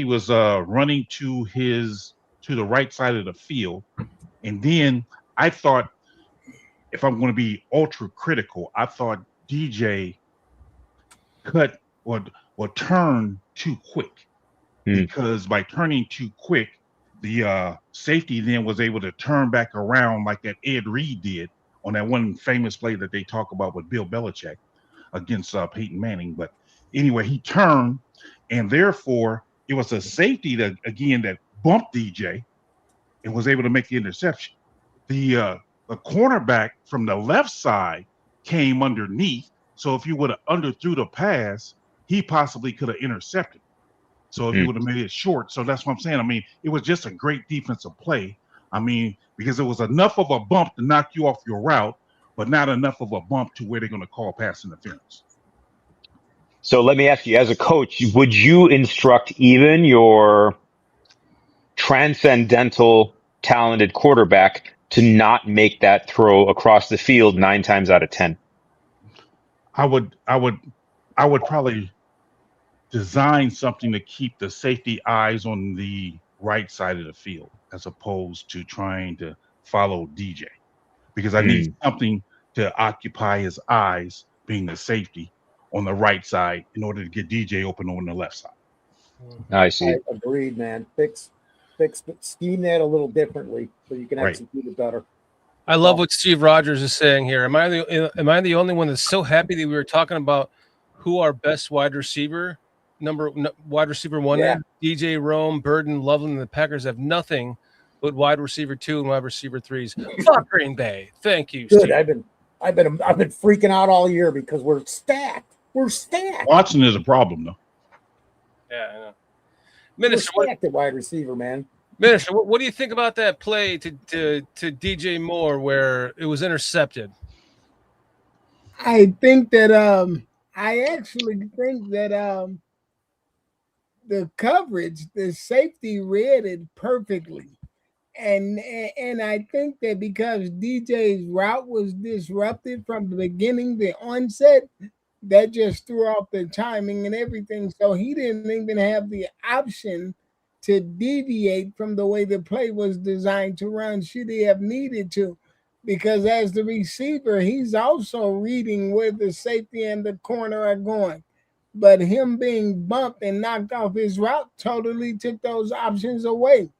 was running to the right side of the field. And then I thought, if I'm going to be ultra critical, I thought DJ cut or turned too quick because by turning too quick, the safety then was able to turn back around like that Ed Reed did on that one famous play that they talk about with Bill Belichick against Peyton Manning. But anyway, he turned, and therefore it was a safety that bumped DJ and was able to make the interception. The cornerback from the left side came underneath. So if you would have underthrew the pass, he possibly could have intercepted. So if you would have made it short. So that's what I'm saying. I mean, it was just a great defensive play. I mean, because it was enough of a bump to knock you off your route, but not enough of a bump to where they're going to call pass interference. So let me ask you, as a coach, would you instruct even your transcendental talented quarterback to not make that throw across the field 9 times out of 10? I would probably design something to keep the safety eyes on the right side of the field as opposed to trying to follow DJ, because I need something to occupy his eyes, being the safety on the right side, in order to get DJ open on the left side. I see. Agreed, man. Scheme that a little differently so you can execute it better. I love what Steve Rogers is saying here. Am I the only one that's so happy that we were talking about who our best wide receiver one is? DJ Rome, Burden, Loveland, and the Packers have nothing but wide receiver 2 and wide receiver 3s. Fuck Green Bay. Thank you, Good. Steve. I've been freaking out all year because we're stacked. We're stacked. Watson is a problem, though. Yeah, I know. Minister, we're stacked at wide receiver, man. Minister, what do you think about that play to DJ Moore where it was intercepted? I think that the coverage, the safety read it perfectly. And I think that because DJ's route was disrupted from the beginning, the onset, That just threw off the timing and everything. So he didn't even have the option to deviate from the way the play was designed to run, should he have needed to. Because as the receiver, he's also reading where the safety and the corner are going. But him being bumped and knocked off his route totally took those options away.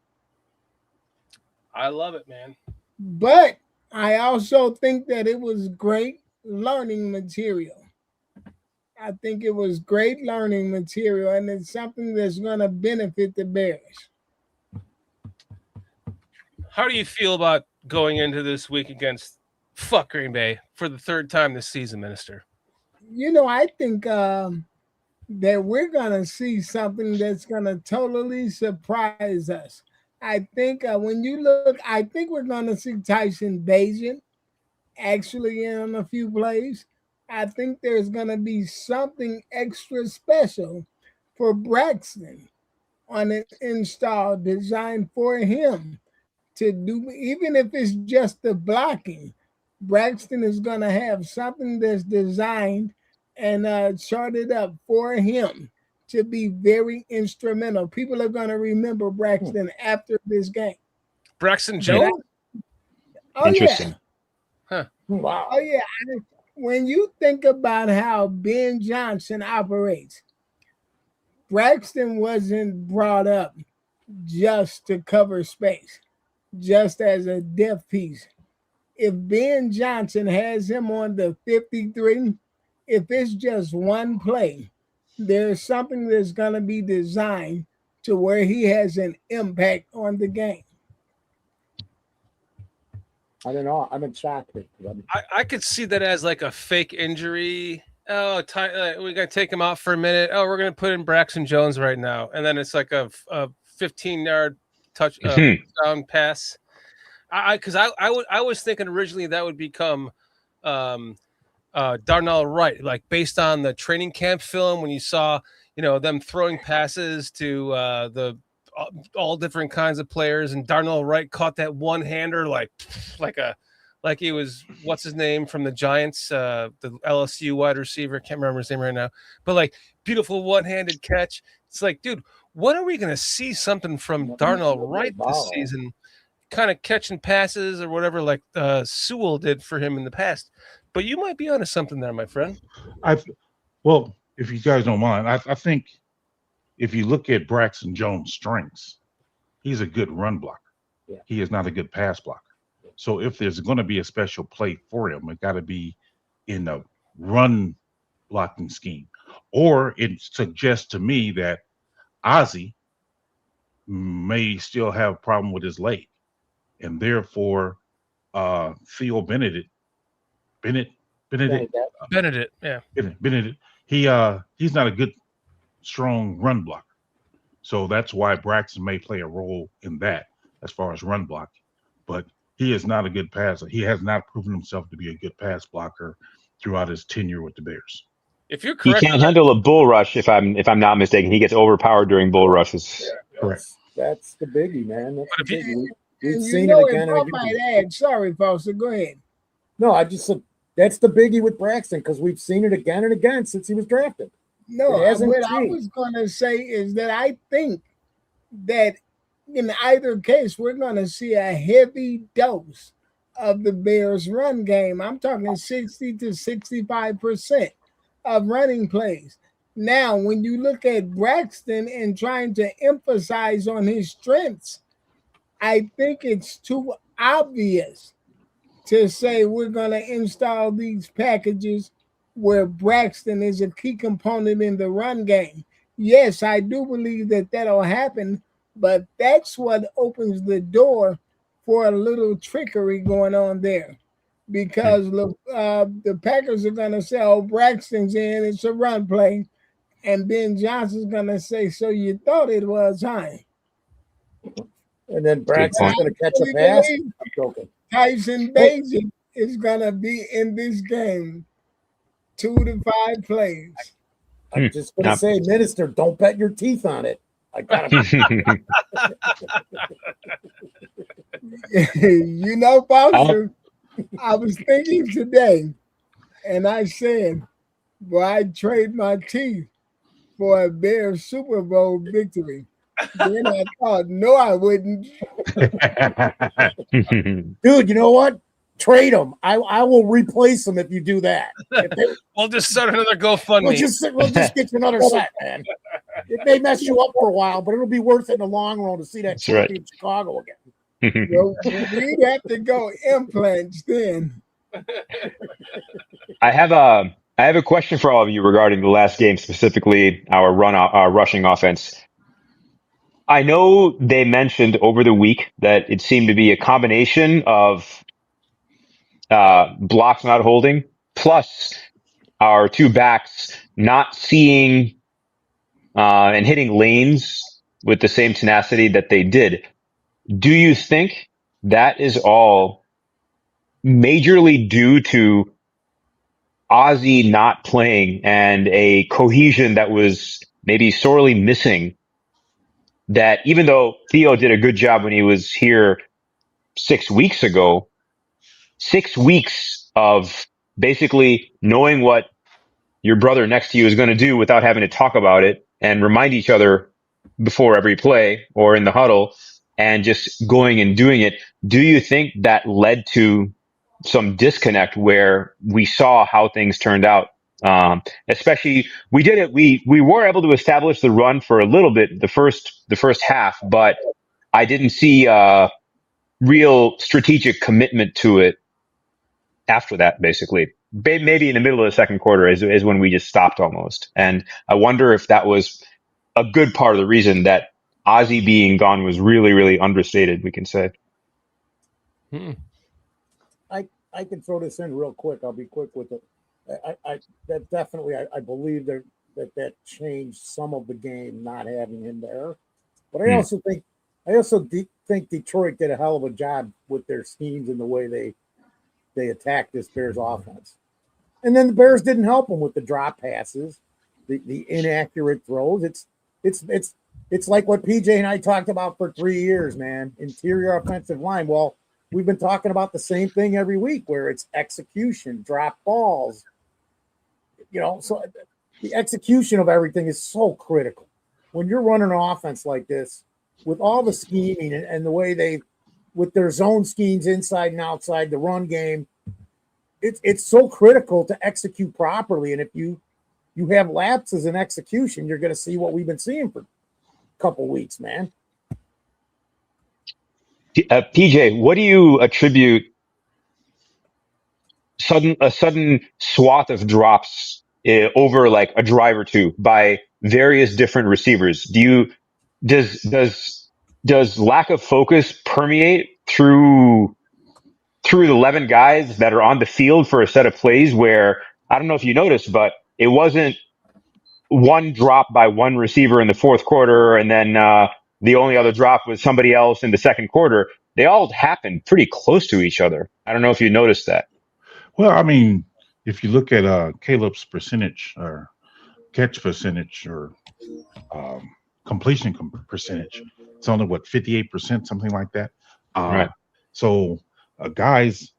I love it, man. But I also think that it was great learning material. I think it was great learning material, and it's something that's going to benefit the Bears. How do you feel about going into this week against Green Bay for the third time this season, Minister? I think that we're going to see something that's going to totally surprise us. I think when you look, I think we're going to see Tyson Bagent actually in a few plays. I think there's going to be something extra special for Braxton on an install designed for him to do, even if it's just the blocking. Braxton is going to have something that's designed and charted up for him to be very instrumental. People are going to remember Braxton after this game. Braxton Jones? Oh, Interesting. Yeah. Huh. Wow. Oh, yeah. When you think about how Ben Johnson operates, Braxton wasn't brought up just to cover space, just as a depth piece. If Ben Johnson has him on the 53, if it's just one play, there's something that's going to be designed to where he has an impact on the game. I don't know. I'm in shock. I could see that as like a fake injury. Oh, we got to take him out for a minute. Oh, we're going to put in Braxton Jones right now. And then it's like a 15-yard touchdown pass. I was thinking originally that would become Darnell Wright, like based on the training camp film when you saw, them throwing passes to the all different kinds of players, and Darnell Wright caught that one-hander like he was, what's his name from the Giants, the LSU wide receiver, can't remember his name right now, but like beautiful one-handed catch. It's like, dude, when are we going to see something from Darnell Wright this season, kind of catching passes or whatever like Sewell did for him in the past? But you might be onto something there, my friend. Well, if you guys don't mind, I think if you look at Braxton Jones' strengths, he's a good run blocker. Yeah. He is not a good pass blocker. So if there's going to be a special play for him, it got to be in the run blocking scheme. Or it suggests to me that Ozzie may still have a problem with his leg, and therefore Theo Benedict, yeah. Benedict, he's not a good strong run blocker. So that's why Braxton may play a role in that as far as run blocking. But he is not a good passer. He has not proven himself to be a good pass blocker throughout his tenure with the Bears. If you're He correct, can't handle a bull rush, if I'm not mistaken. He gets overpowered during bull rushes. Yeah, Correct. That's the biggie, man. That's the biggie. We've And seen it again and I again. might add, sorry, Foster, go ahead. No, I just said that's the biggie with Braxton because we've seen it again and again since he was drafted. No, It hasn't what I changed. was going to say is that I think that in either case, we're going to see a heavy dose of the Bears' run game. I'm talking 60 to 65% of running plays. Now, when you look at Braxton and trying to emphasize on his strengths, I think it's too obvious to say we're going to install these packages where Braxton is a key component in the run game. Yes, I do believe that that'll happen, but that's what opens the door for a little trickery going on there. Because the Packers are going to say, oh, Braxton's in, it's a run play. And Ben Johnson's going to say, so you thought it was, huh? And then Braxton's going to catch a pass. I'm joking. Tyson Bagent is going to be in this game 2 to 5 plays. I'm just going to say, Minister, don't bet your teeth on it. I got to. Foster, I was thinking today, and I said, Well, I'd trade my teeth for a Bears Super Bowl victory. Then I thought, no, I wouldn't. Dude, you know what? Trade them. I will replace them if you do that. We'll just start another GoFundMe. We'll just get you another set, man. It may mess you up for a while, but it'll be worth it in the long run to see that trophy in Chicago again. Well, we'd have to go implants then. I have a question for all of you regarding the last game, specifically our rushing offense. I know they mentioned over the week that it seemed to be a combination of blocks not holding, plus our two backs not seeing and hitting lanes with the same tenacity that they did. Do you think that is all majorly due to Ozzy not playing and a cohesion that was maybe sorely missing? That even though Theo did a good job when he was here 6 weeks ago, 6 weeks of basically knowing what your brother next to you is going to do without having to talk about it and remind each other before every play or in the huddle and just going and doing it. Do you think that led to some disconnect where we saw how things turned out? Especially we did it. We were able to establish the run for a little bit the first half, but I didn't see real strategic commitment to it after that. Basically, maybe in the middle of the second quarter is when we just stopped almost. And I wonder if that was a good part of the reason that Ozzy being gone was really, really understated, we can say. I can throw this in real quick. I'll be quick with it. That definitely, I believe that changed some of the game not having him there. But I also think Detroit did a hell of a job with their schemes and the way they attacked this Bears offense. And then the Bears didn't help them with the drop passes, the inaccurate throws. It's like what PJ and I talked about for 3 years, man. Interior offensive line. Well, we've been talking about the same thing every week, where it's execution, drop balls. So the execution of everything is so critical. When you're running an offense like this, with all the scheming and the way with their zone schemes inside and outside the run game, it's so critical to execute properly. And if you have lapses in execution, you're going to see what we've been seeing for a couple weeks, man. PJ, what do you attribute a sudden swath of drops over like a drive or two by various different receivers? Does lack of focus permeate through the 11 guys that are on the field for a set of plays where, I don't know if you noticed, but it wasn't one drop by one receiver in the fourth quarter and then the only other drop was somebody else in the second quarter. They all happened pretty close to each other. I don't know if you noticed that. Well, I mean, if you look at Caleb's percentage or catch percentage or completion percentage, it's only 58%, something like that. Right. So guys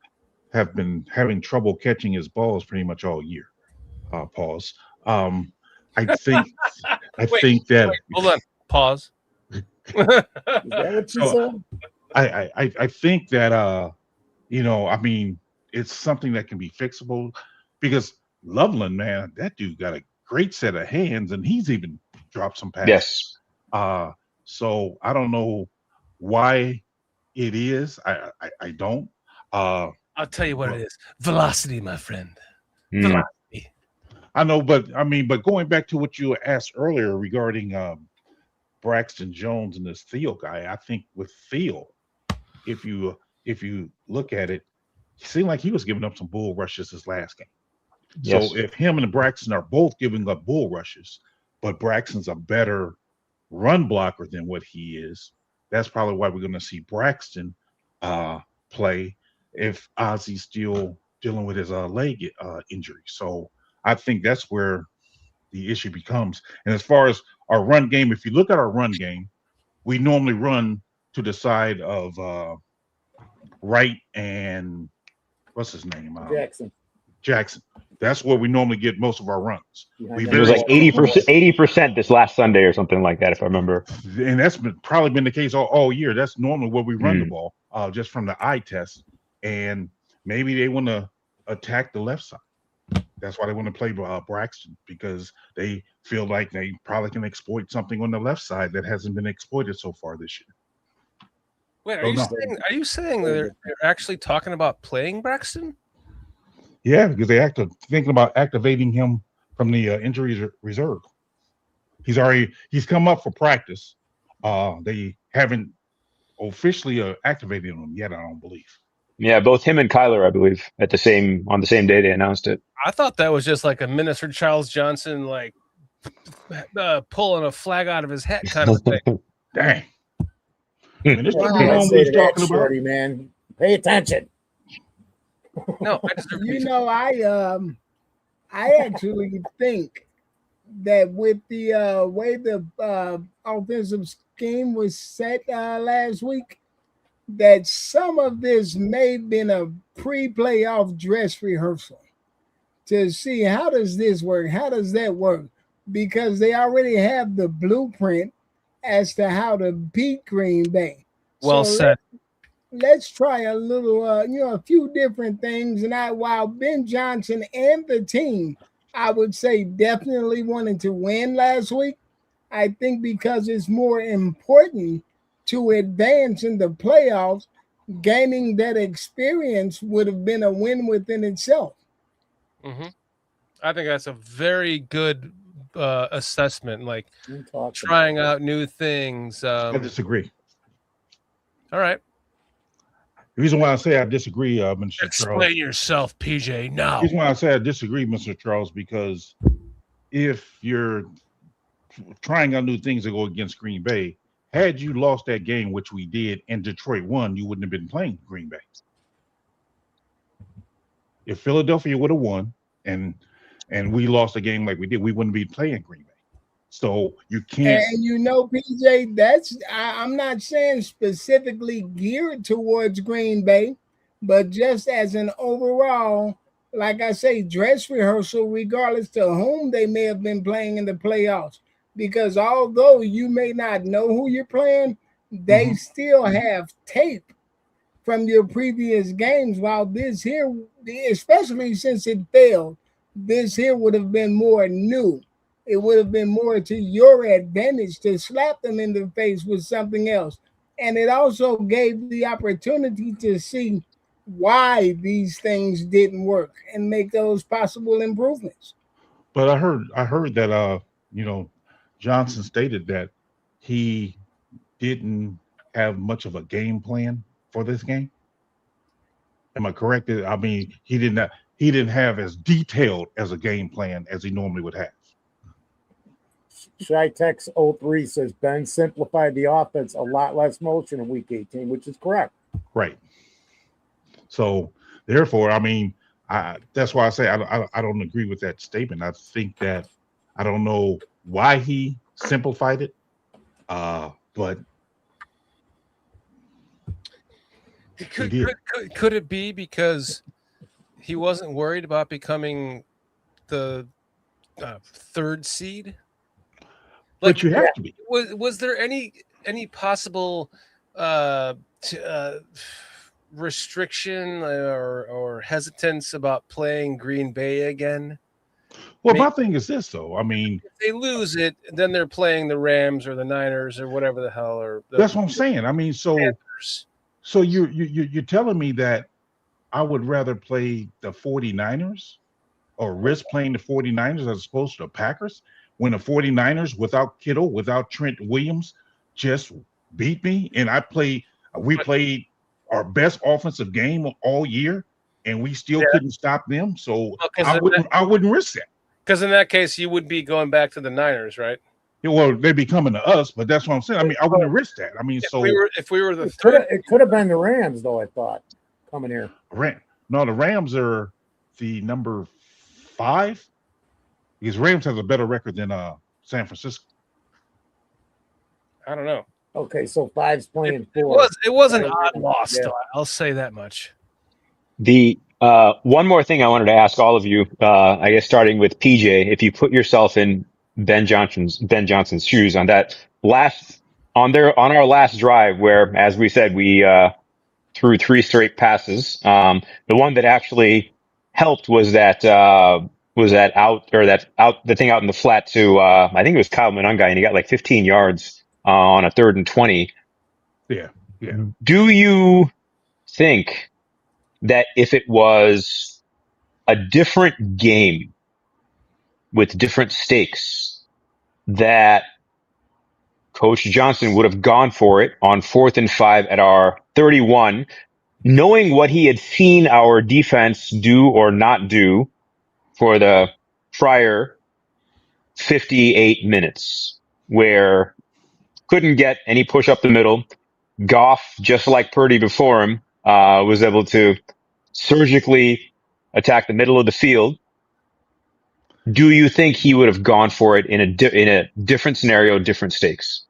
have been having trouble catching his balls pretty much all year. Pause. I think that. Hold on. Pause. Is that what you said? I think that I mean, it's something that can be fixable because Loveland, man, that dude got a great set of hands and he's even dropped some passes. Yes. So I don't know why it is. I don't. I'll tell you what it is. Velocity, my friend. Mm. Velocity. I know, but going back to what you asked earlier regarding Braxton Jones and this Theo guy, I think with Theo, if you look at it, it seemed like he was giving up some bull rushes his last game. Yes. So if him and Braxton are both giving up bull rushes, but Braxton's a better run blocker than what he is, that's probably why we're going to see Braxton play if Ozzy's still dealing with his leg injury. So I think that's where the issue becomes. And as far as our run game, if you look at our run game, we normally run to the side of Wright and what's his name? Jackson. Jackson. That's where we normally get most of our runs. We It was like 80% this last Sunday or something like that, if I remember. And that's probably been the case all year. That's normally where we run the ball, just from the eye test. And maybe they want to attack the left side. That's why they want to play Braxton, because they feel like they probably can exploit something on the left side that hasn't been exploited so far this year. Wait, are you saying that they're actually talking about playing Braxton? Yeah, because they thinking about activating him from the injury reserve. He's come up for practice. They haven't officially activated him yet, I don't believe. Yeah, both him and Kyler, I believe, on the same day they announced it. I thought that was just like a Minister Charles Johnson, like pulling a flag out of his hat kind of thing. Dang. Minister Johnson talking about, man. Pay attention. No, I actually think that with the way the offensive scheme was set last week, that some of this may have been a pre-playoff dress rehearsal to see how does this work, how does that work, because they already have the blueprint as to how to beat Green Bay. Well said. Let's try a little, a few different things. And while Ben Johnson and the team, I would say definitely wanted to win last week, I think because it's more important to advance in the playoffs, gaining that experience would have been a win within itself. Mm-hmm. I think that's a very good assessment, like trying out new things. I disagree. All right. The reason why I say I disagree, Mr. Charles. Explain yourself, PJ, now. The reason why I say I disagree, Mr. Charles, because if you're trying out new things to go against Green Bay, had you lost that game, which we did, and Detroit won, you wouldn't have been playing Green Bay. If Philadelphia would have won and we lost a game like we did, we wouldn't be playing Green Bay. So you can't. And PJ, I'm not saying specifically geared towards Green Bay, but just as an overall, like I say, dress rehearsal, regardless to whom they may have been playing in the playoffs. Because although you may not know who you're playing, they still have tape from your previous games. While this here, especially since it failed, this here would have been more new. It would have been more to your advantage to slap them in the face with something else. And it also gave the opportunity to see why these things didn't work and make those possible improvements. But I heard that Johnson stated that he didn't have much of a game plan for this game. Am I correct? I mean, he didn't have as detailed as a game plan as he normally would have. Shytex 03 says Ben simplified the offense, a lot less motion in week 18, which is correct. Right. So therefore, I mean, that's why I say I don't agree with that statement. I think that I don't know why he simplified it, but could it be because he wasn't worried about becoming the third seed? Like, but you have to be. Was there any possible restriction or hesitance about playing Green Bay again? Well, my thing is this, though. I mean, if they lose it, then they're playing the Rams or the Niners or whatever the hell. Or that's what I'm saying. I mean, so you're telling me that I would rather play the 49ers or risk playing the 49ers as opposed to the Packers when the 49ers without Kittle, without Trent Williams, just beat me, and we played our best offensive game all year, and we still couldn't stop them. So I wouldn't risk that. Because in that case, you would be going back to the Niners, right? Yeah, well, they'd be coming to us, but that's what I'm saying. I mean, I wouldn't risk that. I mean, if we were the third, it could have been the Rams, though. I thought coming here. No, the Rams are the number 5 because Rams has a better record than San Francisco. I don't know. Okay, so 5's playing 4. It was an odd loss, though. I'll say that much. One more thing I wanted to ask all of you, I guess starting with PJ, if you put yourself in Ben Johnson's shoes on that on our last drive where, as we said, we threw 3 straight passes. The one that actually helped was that the thing out in the flat to I think it was Kyle Monangai, and he got like 15 yards on a 3rd and 20. Yeah. Do you think that if it was a different game with different stakes, that Coach Johnson would have gone for it on 4th and 5 at our 31, knowing what he had seen our defense do or not do for the prior 58 minutes, where couldn't get any push up the middle. Goff, just like Purdy before him, was able to surgically attack the middle of the field. Do you think he would have gone for it in a different scenario, different stakes?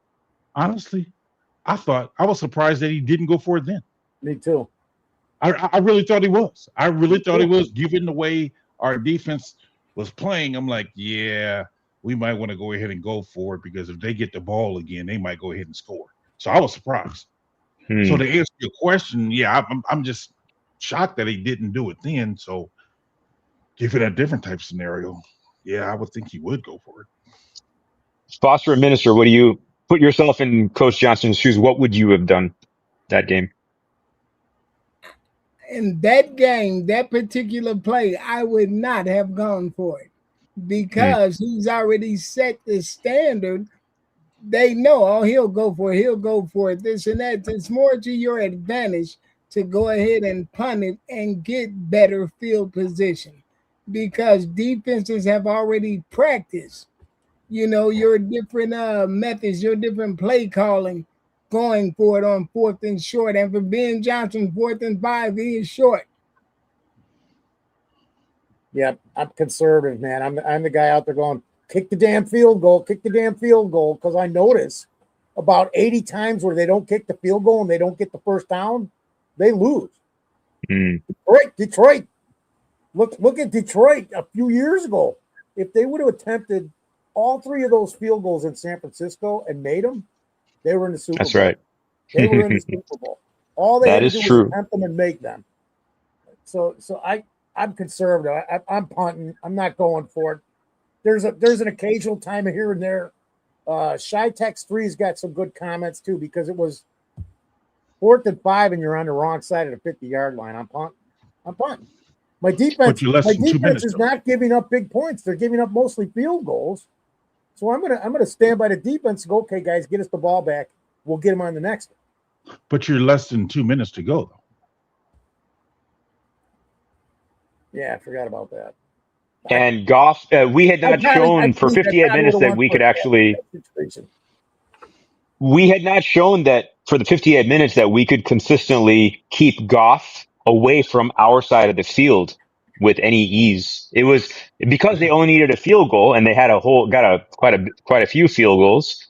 Honestly, I was surprised that he didn't go for it then. Me too. I really thought he was. I really thought he was, given the way our defense was playing. I'm like, yeah, we might want to go ahead and go for it, because if they get the ball again, they might go ahead and score. So I was surprised. So to answer your question, yeah, I'm just shocked that he didn't do it then. So given a different type scenario, yeah, I would think he would go for it. Foster and Minister, what do you put yourself in Coach Johnson's shoes? What would you have done that game? In that game, that particular play, I would not have gone for it, because he's already set the standard. They know, oh, he'll go for it, this and that. It's more to your advantage to go ahead and punt it and get better field position, because defenses have already practiced, your different methods, your different play calling, going for it on 4th and short. And for Ben Johnson, 4th and 5, he is short. Yeah, I'm conservative, man. I'm the guy out there going, kick the damn field goal, because I notice about 80 times where they don't kick the field goal and they don't get the first down, they lose. Detroit. Look at Detroit a few years ago. If they would have attempted all 3 of those field goals in San Francisco and made them, they were in the Super Bowl. That's right. They were in the Super Bowl. All they had to do true. was attempt them and make them. So I'm conservative. I'm punting. I'm not going for it. There's an occasional time here and there. Shytex 3's got some good comments too, because it was 4th and 5 and you're on the wrong side of the 50-yard line. I'm punting. My defense is not giving up big points. They're giving up mostly field goals. So I'm gonna stand by the defense and go, okay, guys, get us the ball back. We'll get them on the next one. But you're less than 2 minutes to go, though. Yeah, I forgot about that. And Goff, we had not shown for 58 minutes that we could actually. We had not shown that for the 58 minutes that we could consistently keep Goff away from our side of the field with any ease. It was because they only needed a field goal, and they had quite a few field goals.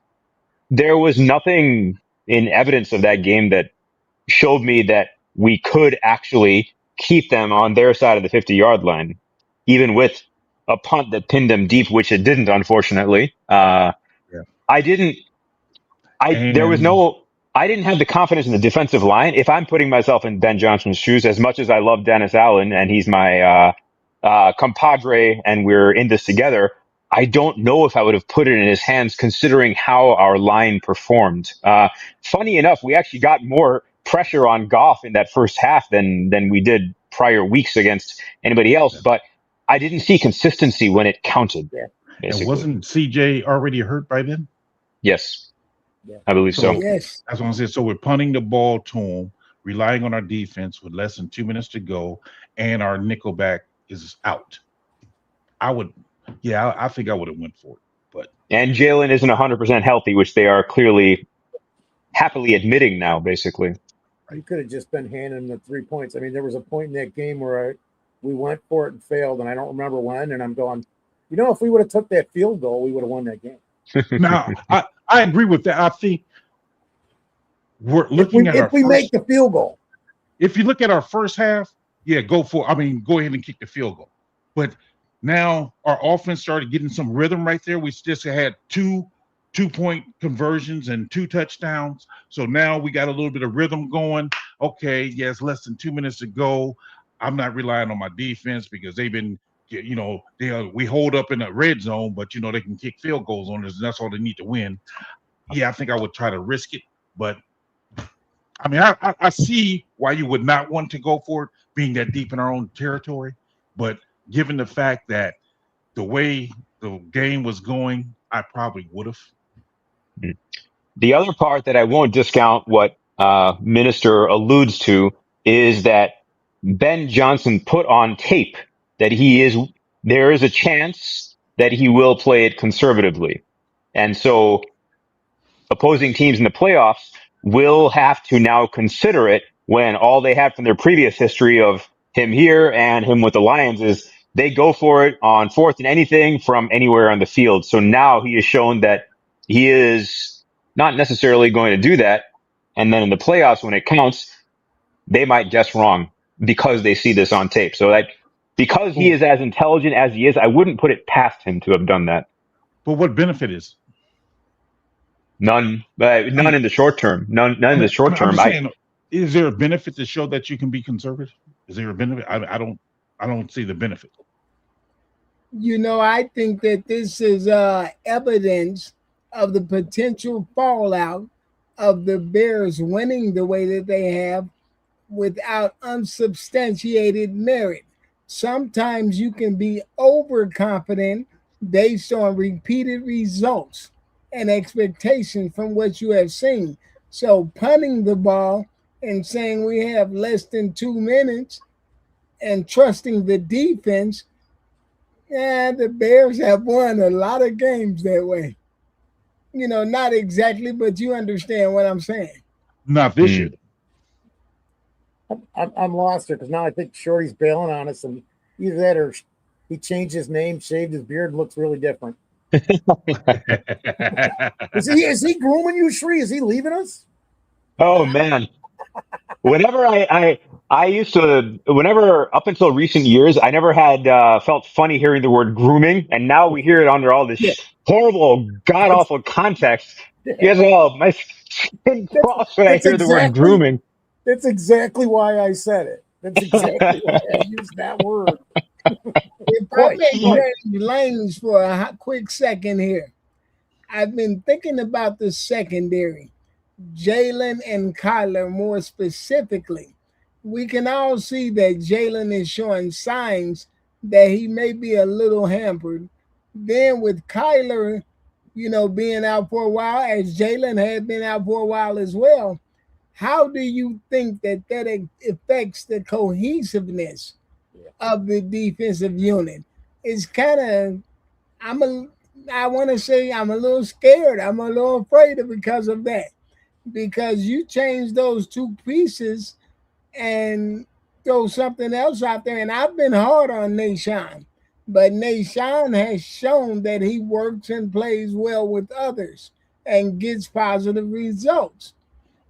There was nothing in evidence of that game that showed me that we could actually keep them on their side of the 50-yard line, even with a punt that pinned them deep, which it didn't, unfortunately. I didn't have the confidence in the defensive line. If I'm putting myself in Ben Johnson's shoes, as much as I love Dennis Allen and he's my compadre and we're in this together, I don't know if I would have put it in his hands, considering how our line performed. Funny enough, we actually got more pressure on Goff in that first half than we did prior weeks against anybody else, but I didn't see consistency when it counted. And wasn't CJ already hurt by then? Yes. I believe so. Yes. That's what I'm saying. So we're punting the ball to him, relying on our defense with less than 2 minutes to go, and our nickelback is out. I think I would have went for it. And Jalen isn't 100% healthy, which they are clearly happily admitting now, basically. You could have just been handing them the 3 points. I mean, there was a point in that game where we went for it and failed, and I don't remember when, and I'm going, if we would have took that field goal, we would have won that game. Now, I agree with that. I think we're looking at if we make the field goal. If you look at our first half, yeah, go for. I mean, go ahead and kick the field goal. But now our offense started getting some rhythm right there. We just had 2 2-point conversions and 2 touchdowns. So now we got a little bit of rhythm going. Okay, yes, less than 2 minutes to go. I'm not relying on my defense because they've been, we hold up in the red zone, but they can kick field goals on us, and that's all they need to win. Yeah, I think I would try to risk it, but I mean, I see why you would not want to go for it, being that deep in our own territory. But given the fact that the way the game was going, I probably would have. The other part that I won't discount what Minister alludes to is that Ben Johnson put on tape that there is a chance that he will play it conservatively. And so opposing teams in the playoffs will have to now consider it when all they had from their previous history of him here and him with the Lions is they go for it on fourth and anything from anywhere on the field. So now he has shown that he is not necessarily going to do that. And then in the playoffs, when it counts, they might guess wrong because they see this on tape. So that because he is as intelligent as he is, I wouldn't put it past him to have done that. But what benefit is? None in the short term. None in the short term. Is there a benefit to show that you can be conservative? Is there a benefit? I don't see the benefit. I think that this is evidence of the potential fallout of the Bears winning the way that they have without unsubstantiated merit. Sometimes you can be overconfident based on repeated results and expectations from what you have seen. So punting the ball and saying we have less than 2 minutes and trusting the defense, the Bears have won a lot of games that way. Not exactly, but you understand what I'm saying. Not this year. I'm lost here because now I think Shorty's bailing on us, and either that or he changed his name, shaved his beard, and looks really different. Is he grooming you, Shree? Is he leaving us? Oh man. Whenever I used to, whenever up until recent years, I never had felt funny hearing the word grooming, and now we hear it under all this horrible, god awful context. Yes, my skin crawls when I hear the word grooming. That's exactly why I said it. That's exactly why I used that word. If I may change lanes for a quick second here, I've been thinking about the secondary, Jalen and Kyler more specifically. We can all see that Jalen is showing signs that he may be a little hampered. Then with Kyler, being out for a while, as Jalen had been out for a while as well, how do you think that affects the cohesiveness of the defensive unit? It's kind of, I want to say I'm a little scared. I'm a little afraid because of that. Because you change those two pieces and throw something else out there. And I've been hard on Nashawn, but Nashawn has shown that he works and plays well with others and gets positive results.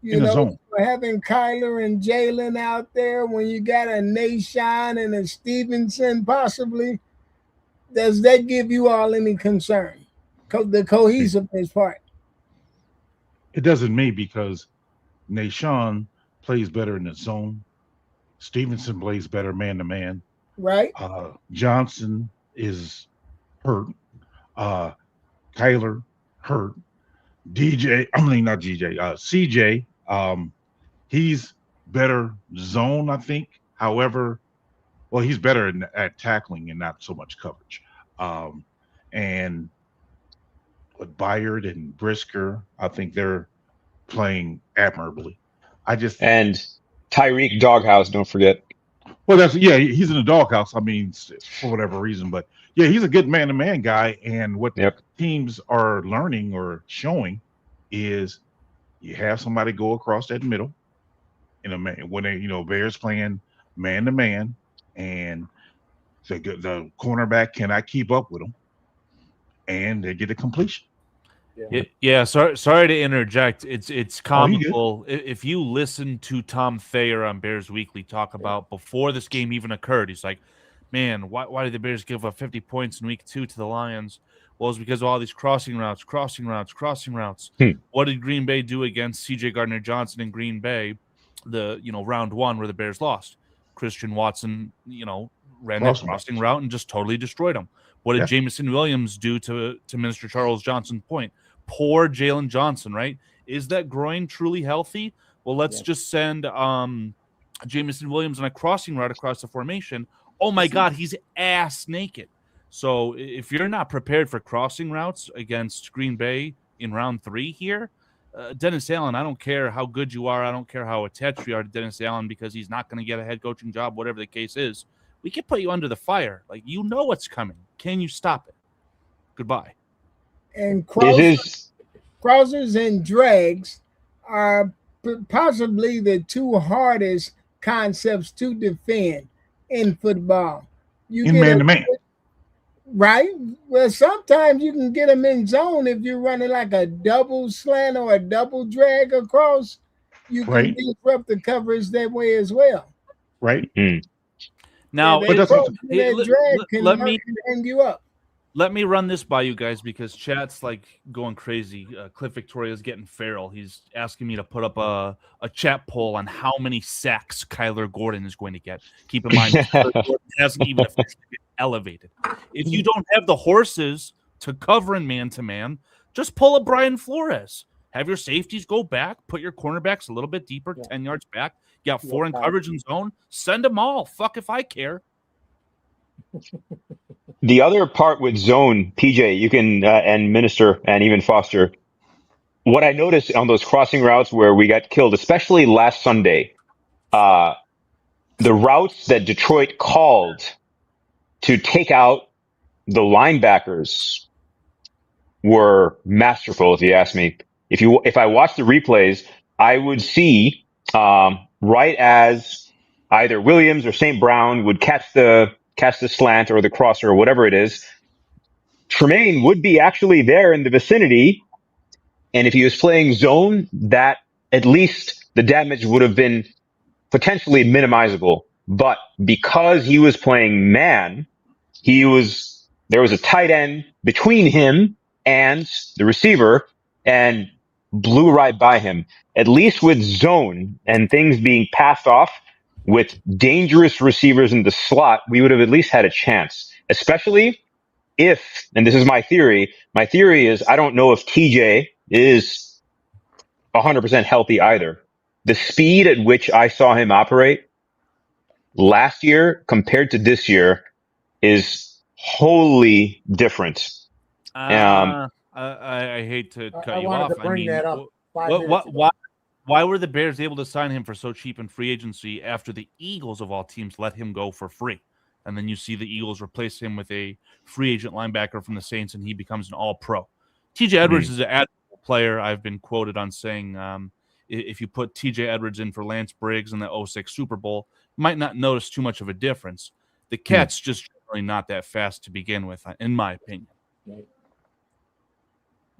Having Kyler and Jalen out there when you got a Nashawn and a Stevenson possibly, does that give you all any concern? The cohesiveness part. It doesn't me because Nashawn plays better in the zone. Stevenson plays better man to man. Right. Johnson is hurt. Kyler hurt. CJ. He's better zone, I think. However, he's better at tackling and not so much coverage. And with Byard and Brisker, I think they're playing admirably. And Tyreek Doghouse, don't forget. Well, he's in the doghouse. I mean, for whatever reason, but yeah, he's a good man-to-man guy. And what teams are learning or showing is you have somebody go across that middle when Bears playing man-to-man, and the cornerback cannot keep up with them, and they get a completion. Yeah, sorry to interject. It's Oh, you good. comical. If you listen to Tom Thayer on Bears Weekly talk about before this game even occurred, he's like, man, why did the Bears give up 50 points in week 2 to the Lions? Well, it's because of all these crossing routes. What did Green Bay do against CJ Gardner-Johnson in Green Bay, round 1 where the Bears lost? Christian Watson, ran that crossing route and just totally destroyed him. What did Jameson Williams do to Minister Charles Johnson's point? Poor Jalen Johnson, right? Is that groin truly healthy? Well, let's just send Jameson Williams on a crossing route across the formation. Oh my God, he's ass naked. So if you're not prepared for crossing routes against Green Bay in round 3 here, Dennis Allen, I don't care how good you are. I don't care how attached you are to Dennis Allen because he's not going to get a head coaching job, whatever the case is. We can put you under the fire. Like, you know what's coming. Can you stop it? Goodbye. And crossers and drags are possibly the 2 hardest concepts to defend in football. You in man-to-man. Right? Well, sometimes you can get them in zone if you're running like a double slant or a double drag across. You can disrupt the coverage that way as well. Right. Now, let me hang you up. Let me run this by you guys because chat's like going crazy. Cliff Victoria's getting feral. He's asking me to put up a chat poll on how many sacks Kyler Gordon is going to get. Keep in mind, Kyler Gordon hasn't even officially been elevated. If you don't have the horses to cover in man-to-man, just pull up Brian Flores. Have your safeties go back. Put your cornerbacks a little bit deeper, 10 yards back. You got 4 in coverage and zone. Send them all. Fuck if I care. The other part with zone, PJ, you can, and Minister and even Foster, what I noticed on those crossing routes where we got killed, especially last Sunday, the routes that Detroit called to take out the linebackers were masterful, if you ask me. If I watched the replays, I would see, right as either Williams or St. Brown would catch the slant or the crosser or whatever it is, Tremaine would be actually there in the vicinity. And if he was playing zone, that at least the damage would have been potentially minimizable. But because he was playing man, there was a tight end between him and the receiver and blew right by him. At least with zone and things being passed off, with dangerous receivers in the slot, we would have at least had a chance, especially if, and this is my theory is I don't know if TJ is 100% healthy either. The speed at which I saw him operate last year compared to this year is wholly different. I hate to cut you off. To bring that up. Why were the Bears able to sign him for so cheap in free agency after the Eagles of all teams let him go for free? And then you see the Eagles replace him with a free agent linebacker from the Saints, and he becomes an all-pro. TJ Edwards is an admirable player. I've been quoted on saying if you put TJ Edwards in for Lance Briggs in the 2006 Super Bowl, you might not notice too much of a difference. The cat's just generally not that fast to begin with, in my opinion.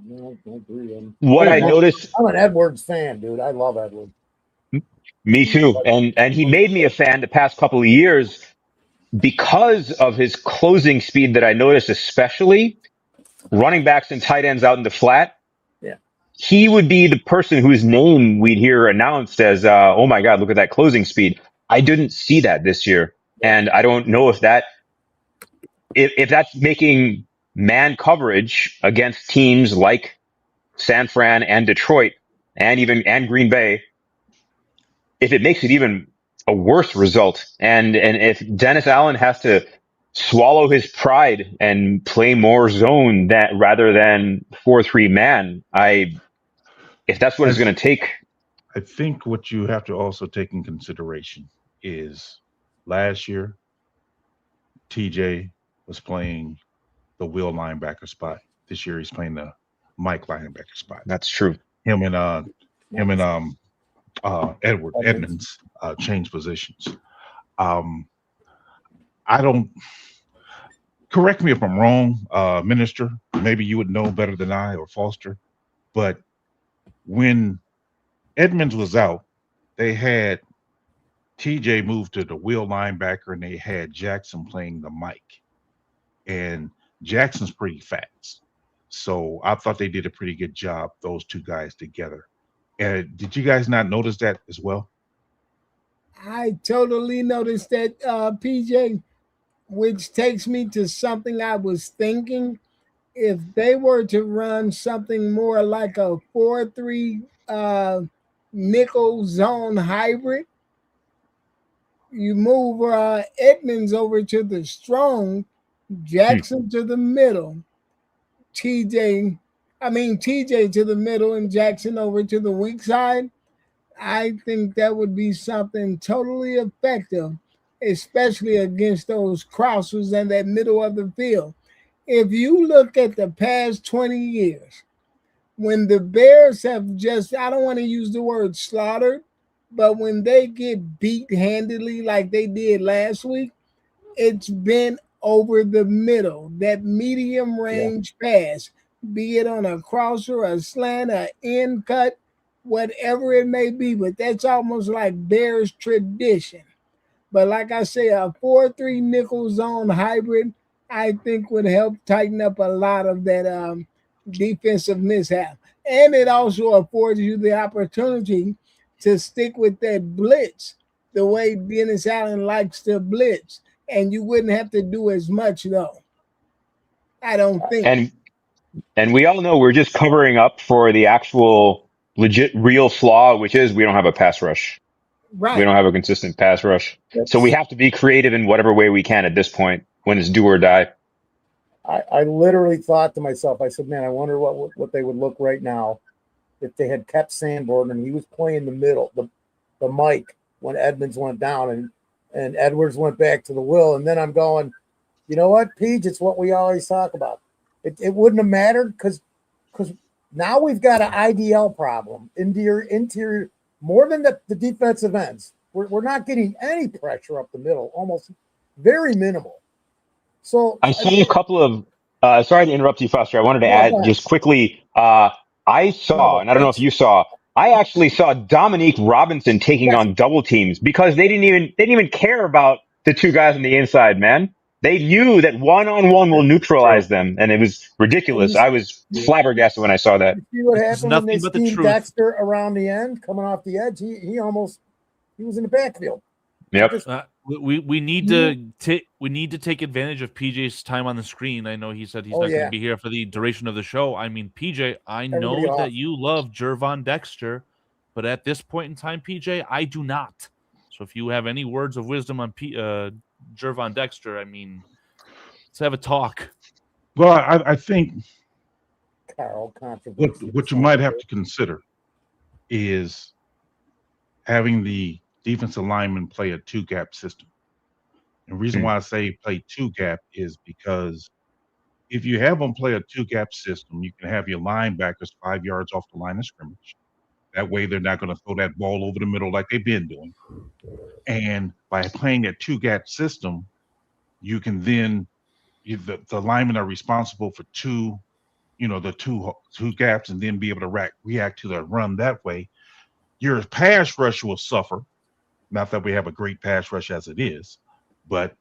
No, I agree. What I noticed, I'm an Edwards fan, dude. I love Edwards. Me too. And he made me a fan the past couple of years because of his closing speed that I noticed, especially running backs and tight ends out in the flat. Yeah. He would be the person whose name we'd hear announced as, oh my God, look at that closing speed. I didn't see that this year. And I don't know if that's making man coverage against teams like San Fran and Detroit and Green Bay, if it makes it even a worse result. And if Dennis Allen has to swallow his pride and play more zone rather than 4-3 man, if that's what it's going to take. I think what you have to also take in consideration is last year, TJ was playing the Will linebacker spot. This year he's playing the Mike linebacker spot. That's true. Him and Edmonds changed positions. correct me if I'm wrong, Minister. Maybe you would know better than I or Foster. But when Edmonds was out, they had TJ moved to the wheel linebacker, and they had Jackson playing the Mike. And Jackson's pretty fast, so I thought they did a pretty good job, those two guys together. And did you guys not notice that as well? I totally noticed that, PJ, which takes me to something I was thinking. If they were to run something more like a 4-3 nickel zone hybrid, you move Edmonds over to the strong, Jackson to the middle, TJ to the middle, and Jackson over to the weak side. I think that would be something totally effective, especially against those crossers in that middle of the field. If you look at the past 20 years, when the Bears have just, I don't want to use the word slaughtered, but when they get beat handedly like they did last week, it's been over the middle, that medium range pass, be it on a crosser, a slant, a end cut, whatever it may be. But that's almost like Bears tradition. But like I say, a 4-3 nickel zone hybrid, I think would help tighten up a lot of that defensive mishap. And it also affords you the opportunity to stick with that blitz the way Dennis Allen likes to blitz. And you wouldn't have to do as much, though. I don't think. And we all know we're just covering up for the actual legit real flaw, which is we don't have a pass rush. Right. We don't have a consistent pass rush. So we have to be creative in whatever way we can at this point when it's do or die. I literally thought to myself, I said, man, I wonder what they would look right now if they had kept Sanborn and he was playing the middle, the Mike, when Edmonds went down and Edwards went back to the will. And then I'm going, you know what, Peach, it's what we always talk about. It wouldn't have mattered because now we've got an IDL problem, interior more than the defensive ends. We're not getting any pressure up the middle, almost very minimal. So I saw a couple of, sorry to interrupt you, Foster. I wanted to add just quickly. I saw, and I don't know if you saw, I actually saw Dominique Robinson taking on double teams because they didn't even care about the two guys on the inside, man. They knew that one-on-one will neutralize them, and it was ridiculous. I was flabbergasted when I saw that. You see what happened when they schemed Dexter around the end, coming off the edge? He was in the backfield. Yep. We need to take advantage of PJ's time on the screen. I know he said he's not going to be here for the duration of the show. I mean, PJ, I know that you love Jervon Dexter, but at this point in time, PJ, I do not. So if you have any words of wisdom on Jervon Dexter, I mean, let's have a talk. Well, I think Carl, what you might have to consider is having the defensive lineman play a two-gap system. And the reason why I say play two-gap is because if you have them play a two-gap system, you can have your linebackers 5 yards off the line of scrimmage. That way they're not going to throw that ball over the middle like they've been doing. And by playing that two-gap system, you can then the linemen are responsible for two gaps and then be able to react to the run that way. Your pass rush will suffer. Not that we have a great pass rush as it is, but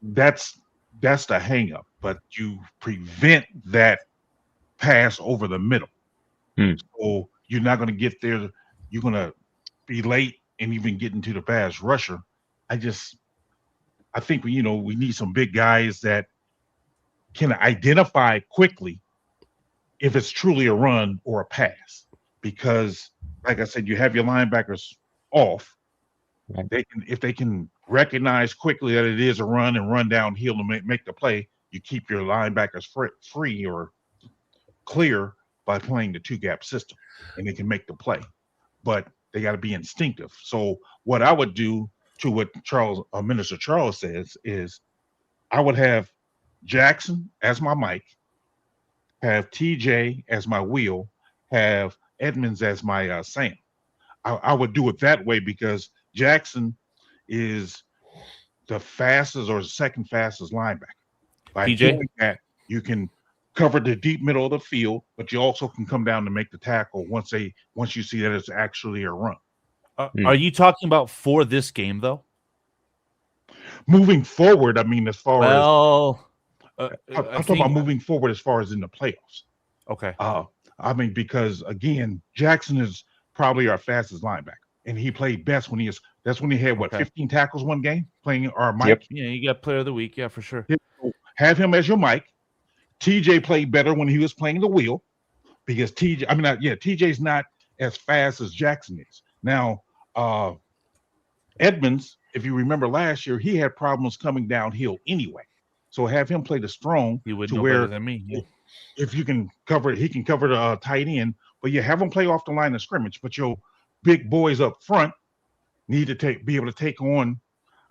that's the hang up. But you prevent that pass over the middle. So you're not going to get there. You're going to be late and even get into the pass rusher. I think we need some big guys that can identify quickly if it's truly a run or a pass. Because, like I said, you have your linebackers off. If they can recognize quickly that it is a run and run downhill and make the play, you keep your linebackers free or clear by playing the two-gap system, and they can make the play. But they got to be instinctive. So what I would do to what Minister Charles says is I would have Jackson as my Mike, have TJ as my wheel, have Edmonds as my Sam. I would do it that way because Jackson is the fastest or the second fastest linebacker. By PJ? doing that, you can cover the deep middle of the field, but you also can come down to make the tackle once you see that it's actually a run. Are you talking about for this game though? Moving forward, I mean, as far as Well, I'm I talking about think moving forward as far as in the playoffs. okay. I mean, because again, Jackson is probably our fastest linebacker, and he played best when that's when he had what, Okay. 15 tackles one game playing our Mike. Yep. Yeah, you got player of the week, yeah, for sure. Have him as your Mike. TJ played better when he was playing the wheel because TJ's not as fast as Jackson is. Now, Edmonds, if you remember last year, he had problems coming downhill anyway. So have him play the strong He would to know where better than me. Yeah. if you can cover it, he can cover the tight end, but you have him play off the line of scrimmage. But your big boys up front need to be able to take on.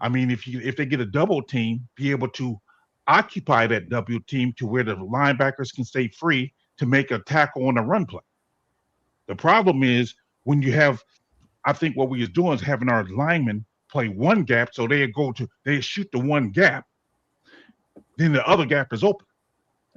I mean, if they get a double team, be able to occupy that double team to where the linebackers can stay free to make a tackle on a run play. The problem is when you have, I think what we was doing is having our linemen play one gap, so they shoot the one gap, then the other gap is open,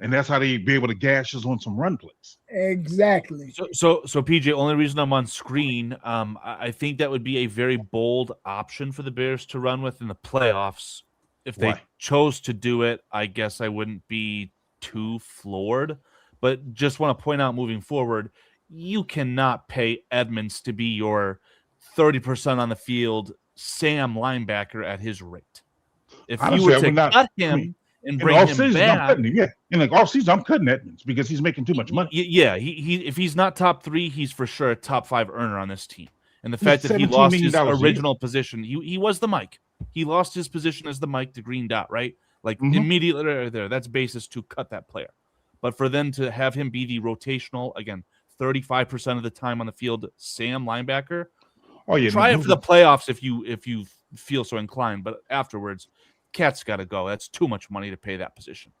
and that's how they be able to gash us on some run plays. Exactly. So PJ, only reason I'm on screen, I think that would be a very bold option for the Bears to run with in the playoffs. If they chose to do it, I guess I wouldn't be too floored. But just want to point out moving forward, you cannot pay Edmonds to be your 30% on the field Sam linebacker at his rate. If you were to cut him and bring him back, in the offseason, I'm cutting Edmonds because he's making too much money. Yeah, he if he's not top 3, he's for sure a top 5 earner on this team. And the fact that he lost his original position, he was the Mike. He lost his position as the Mike to Green Dot, right? Like immediately there. That's basis to cut that player. But for them to have him be the rotational, again, 35% of the time on the field, Sam linebacker. Try it for the playoffs if you feel so inclined. But afterwards, Cat's got to go. That's too much money to pay that position.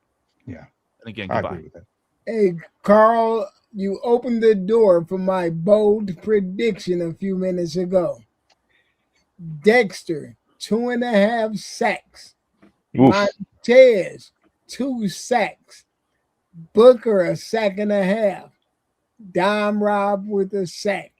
Yeah. And again, I goodbye. agree with that. Hey, Carl, you opened the door for my bold prediction a few minutes ago. Dexter, 2.5 sacks. Montez, 2 sacks. Booker, a sack and a half. Dom Rob with a sack.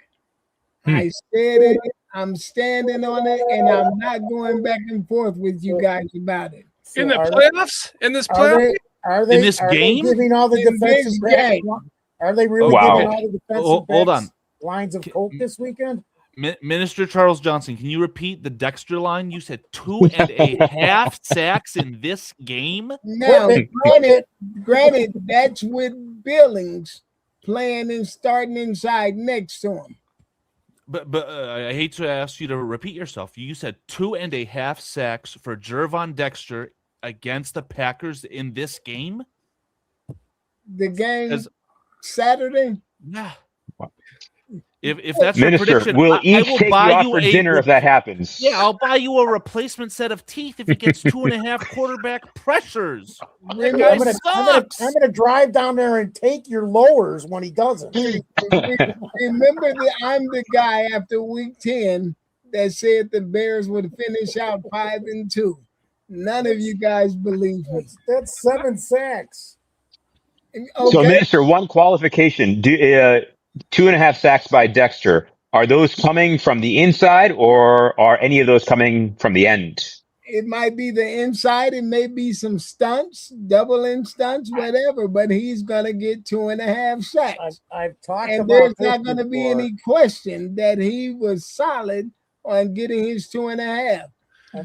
I said it. I'm standing on it, and I'm not going back and forth with you guys about it. In the playoffs? In this playoff? Are they giving all the defensive backs? Are they really giving all the defensive backs lines of coke this weekend? Minister Charles Johnson, can you repeat the Dexter line? You said 2.5 sacks in this game. Now, granted, that's with Billings playing and starting inside next to him. But I hate to ask you to repeat yourself. You said 2.5 sacks for Jervon Dexter against the Packers in this game. The game Saturday. Yeah. If that's Minister, your prediction, we'll I each will take you buy out you for dinner if that happens. Yeah, I'll buy you a replacement set of teeth if he gets 2.5 quarterback pressures. That guy sucks. I'm gonna drive down there and take your lowers when he doesn't. Remember that I'm the guy after week 10 that said the Bears would finish out 5-2. None of you guys believe me. That's 7 sacks. Okay. So, Minister, one qualification: 2.5 sacks by Dexter. Are those coming from the inside, or are any of those coming from the end? It might be the inside. It may be some stunts, double in stunts, whatever. But he's gonna get 2.5 sacks. I've talked and about there's this not gonna be before. any question that he was solid on getting his 2.5.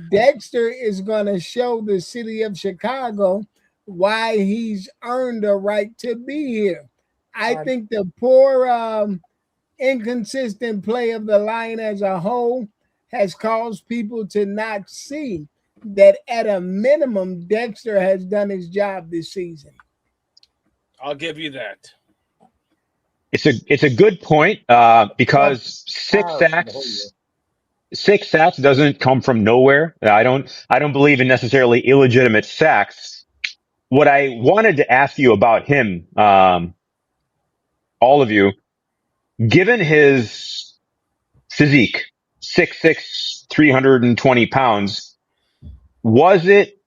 Dexter is gonna show the city of Chicago why he's earned a right to be here. I think the poor, inconsistent play of the line as a whole has caused people to not see that at a minimum, Dexter has done his job this season. I'll give you that. It's a good point because 6 sacks doesn't come from nowhere. I don't believe in necessarily illegitimate sacks. What I wanted to ask you about him, all of you, given his physique, 6'6", 320 pounds, was it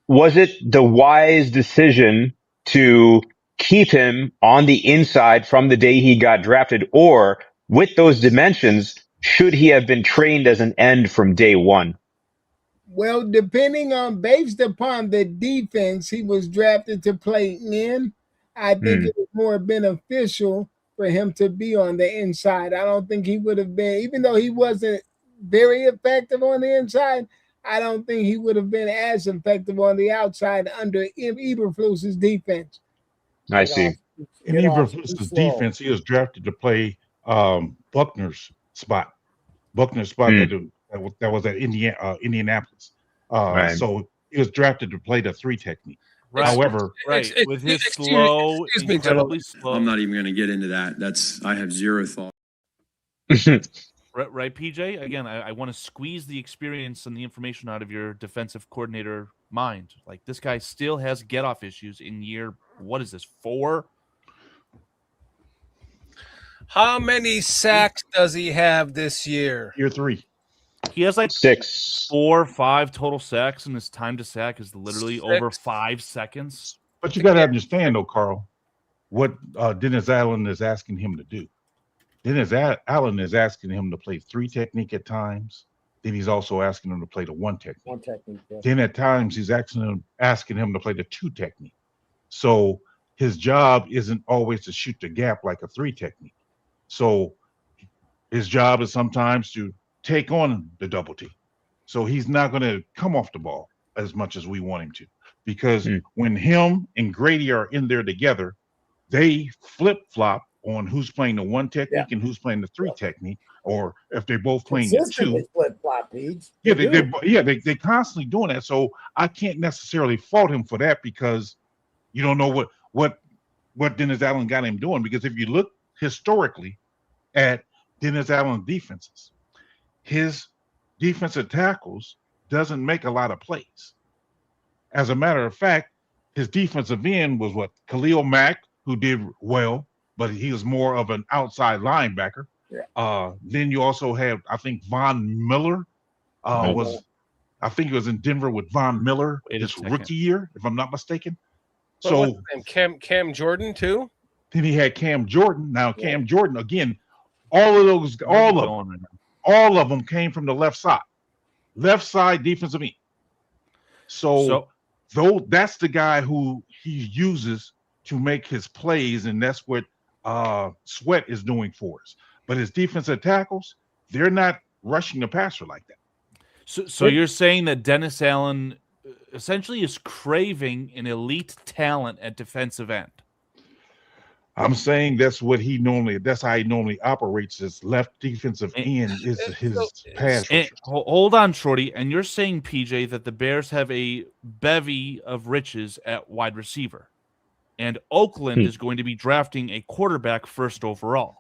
was it the wise decision to keep him on the inside from the day he got drafted, or with those dimensions, should he have been trained as an end from day one? Well, based upon the defense he was drafted to play in, I think it was more beneficial for him to be on the inside. I don't think he would have been, even though he wasn't very effective on the inside, I don't think he would have been as effective on the outside under Eberflus's defense. I see. In Eberflus's defense, he was drafted to play Buckner's spot. Buckner's spot that was at Indianapolis. Right. So he was drafted to play the 3 technique. Right. However, with his slow, incredibly slow. I'm not even going to get into that. I have zero thought. Right, PJ? Again, I want to squeeze the experience and the information out of your defensive coordinator mind. Like, this guy still has get-off issues in year, what is this, 4? How many sacks does he have this year? Year 3. He has like 6, 4 or 5 total sacks, and his time to sack is literally over 5 seconds. But you got to understand, though, Carl, what Dennis Allen is asking him to do. Dennis Allen is asking him to play 3 technique at times. Then he's also asking him to play the 1 technique. 1 technique. Yeah. Then at times he's asking him to play the 2 technique. So his job isn't always to shoot the gap like a 3 technique. So his job is sometimes to take on the double T. So he's not going to come off the ball as much as we want him to, because when him and Grady are in there together, they flip-flop on who's playing the 1 technique and who's playing the 3 technique, or if they're both playing the 2. Flip-flop, Pete. They constantly doing that. So I can't necessarily fault him for that, because you don't know what Dennis Allen got him doing. Because if you look historically at Dennis Allen's defenses, his defensive tackles doesn't make a lot of plays. As a matter of fact, his defensive end was Khalil Mack, who did well, but he was more of an outside linebacker. Yeah. Then you also have, I think, Von Miller I think he was in Denver with Von Miller his rookie year, if I'm not mistaken. So and Cam Jordan too. Then he had Cam Jordan. Now Cam Jordan again. All of them came from the left side defensive end. So though that's the guy who he uses to make his plays, and that's what Sweat is doing for us. But his defensive tackles, they're not rushing the passer like that. So you're saying that Dennis Allen essentially is craving an elite talent at defensive end? I'm saying that's how he normally operates. His left defensive end is his pass rusher. Hold on, Shorty. And you're saying, PJ, that the Bears have a bevy of riches at wide receiver, and Oakland is going to be drafting a quarterback first overall.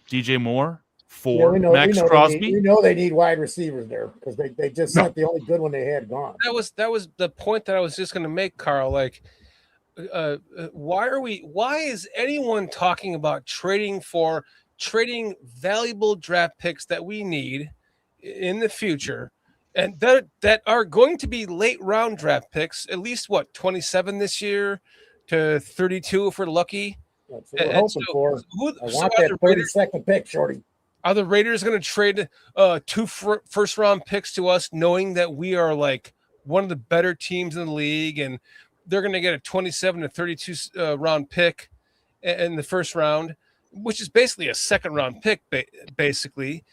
DJ Moore, Max Crosby. We know they need wide receivers there, because they just sent the only good one they had gone. That was the point that I was just going to make, Carl. Like, why is anyone talking about trading valuable draft picks that we need in the future, and that are going to be late round draft picks, at least 27 this year to 32 if we're lucky. That's what we're hoping for. I want that 32nd pick, Shorty. Are the Raiders going to trade 2 first round picks to us, knowing that we are like one of the better teams in the league, and they're going to get a 27 to 32 round pick in the first round, which is basically a second round pick, basically.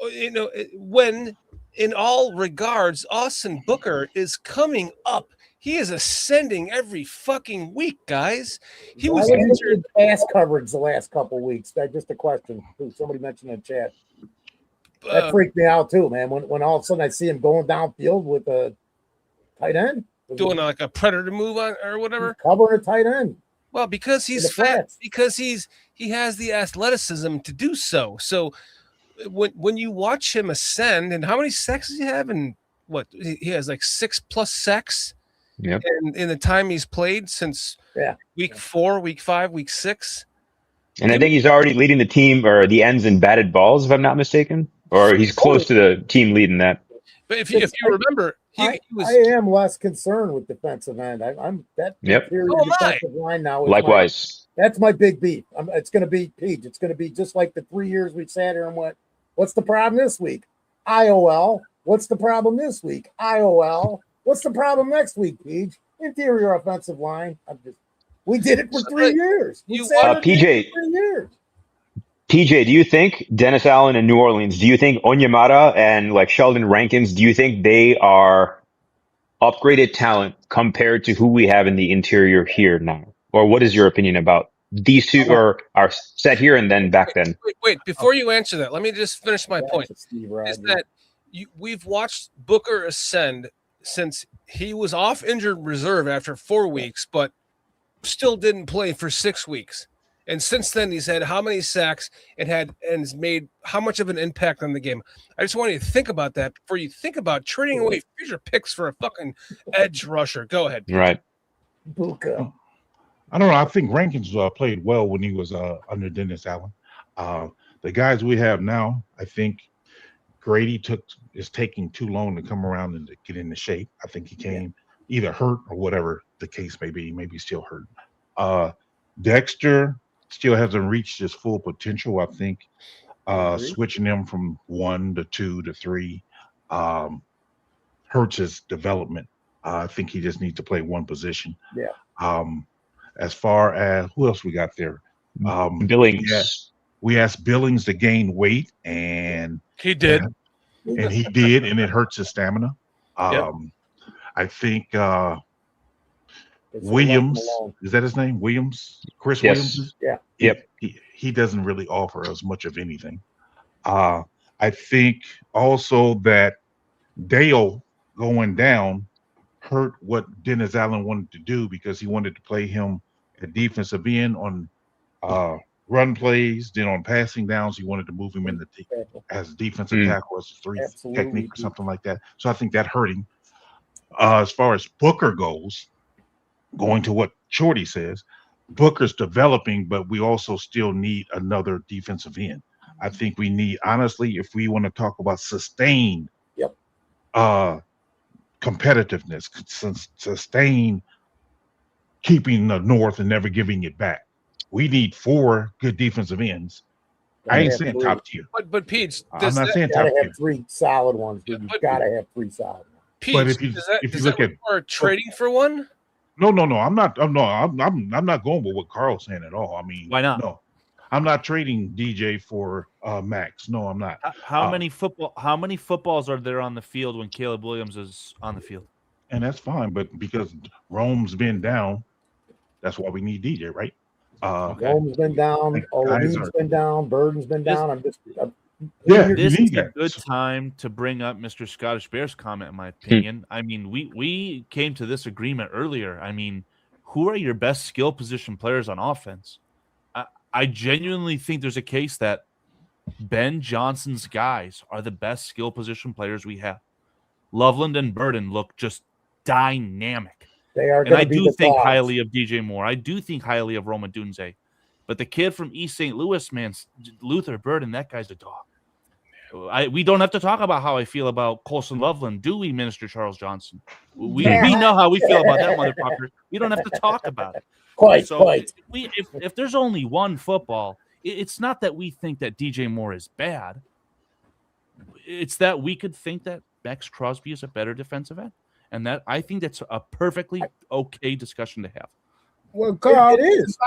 You know, when in all regards, Austin Booker is coming up. He is ascending every fucking week, guys. He was injured pass coverage the last couple of weeks. That's just a question. Somebody mentioned in the chat. That freaked me out too, man. When all of a sudden I see him going downfield with a tight end. Doing like a predator move on or whatever. Covering a tight end. Well, because he's fat, because he has the athleticism to do so. So when you watch him ascend, and how many sacks does he have? And what he has like 6+ sacks. Yep. In the time he's played since week 4, week 5, week 6. And I think he's already leading the team or the ends in batted balls, if I'm not mistaken, or he's close to the team leading that. But if you remember, He was. I am less concerned with defensive end. I'm that Yep. interior So am I. defensive line now. Is Likewise. that's my big beef. It's going to be Pete. It's going to be just like the 3 years we sat here and went, what's the problem this week? IOL. What's the problem this week? IOL. What's the problem next week, Pete? Interior offensive line. We did it for 3 years. We sat here PJ, for 3 years. PJ, do you think Dennis Allen in New Orleans, do you think Onyemata and like Sheldon Rankins, do you think they are upgraded talent compared to who we have in the interior here now? Or what is your opinion about these two or are set here and then back then? Wait, before you answer that, let me just finish my point. Is that we've watched Booker ascend since he was off injured reserve after 4 weeks, but still didn't play for 6 weeks. And since then, he's had how many sacks and has made how much of an impact on the game. I just want you to think about that before you think about trading away future picks for a fucking edge rusher. Go ahead. Right. Buka. I don't know. I think Rankins played well when he was under Dennis Allen. The guys we have now, I think Grady is taking too long to come around and to get into shape. I think he came either hurt or whatever the case may be. Maybe still hurt. Dexter still hasn't reached his full potential. I think switching him from 1 to 2 to 3 hurts his development. I think he just needs to play one position. Yeah. As far as who else we got there? Billings. We asked Billings to gain weight, and he did. And he did, and it hurts his stamina. I think Williams, is that his name? Williams? Chris Williams? Yeah. Yep. He doesn't really offer us much of anything. I think also that Dale going down hurt what Dennis Allen wanted to do because he wanted to play him at defensive end on run plays, then on passing downs, he wanted to move him in as defensive tackle, as a 3 technique or something like that. So I think that hurt him. As far as Booker goes, going to what Shorty says, Booker's developing, but we also still need another defensive end. I think we need, honestly, if we want to talk about sustained competitiveness, sustain keeping the North and never giving it back. We need 4 good defensive ends. I ain't saying top tier. But Pete, I'm not saying top top tier. tier. 3 solid ones. Dude. You've got to have 3 solid ones. Pete, But if you look at trading for one, no, I'm not going with what Carl's saying at all. I mean, why not? No, I'm not trading DJ for Max. No, I'm not. How many footballs are there on the field when Caleb Williams is on the field? And that's fine, but because Rome's been down, that's why we need DJ, right? Rome's been down. Olane's been down. Burden's been down. This is a good time to bring up Mr. Scottish Bear's comment, in my opinion. I mean, we came to this agreement earlier. I mean, who are your best skill position players on offense? I genuinely think there's a case that Ben Johnson's guys are the best skill position players we have. Loveland and Burden look just dynamic. They are, and I do think highly of DJ Moore. I do think highly of Roma Dunze. But the kid from East St. Louis, man, Luther Burden, that guy's a dog. We don't have to talk about how I feel about Colson Loveland, do we, Minister Charles Johnson? We know how we feel about that motherfucker. We don't have to talk about it. Quite. If there's only one football, it's not that we think that DJ Moore is bad. It's that we could think that Max Crosby is a better defensive end. And that I think that's a perfectly okay discussion to have. Well, Carl, it is.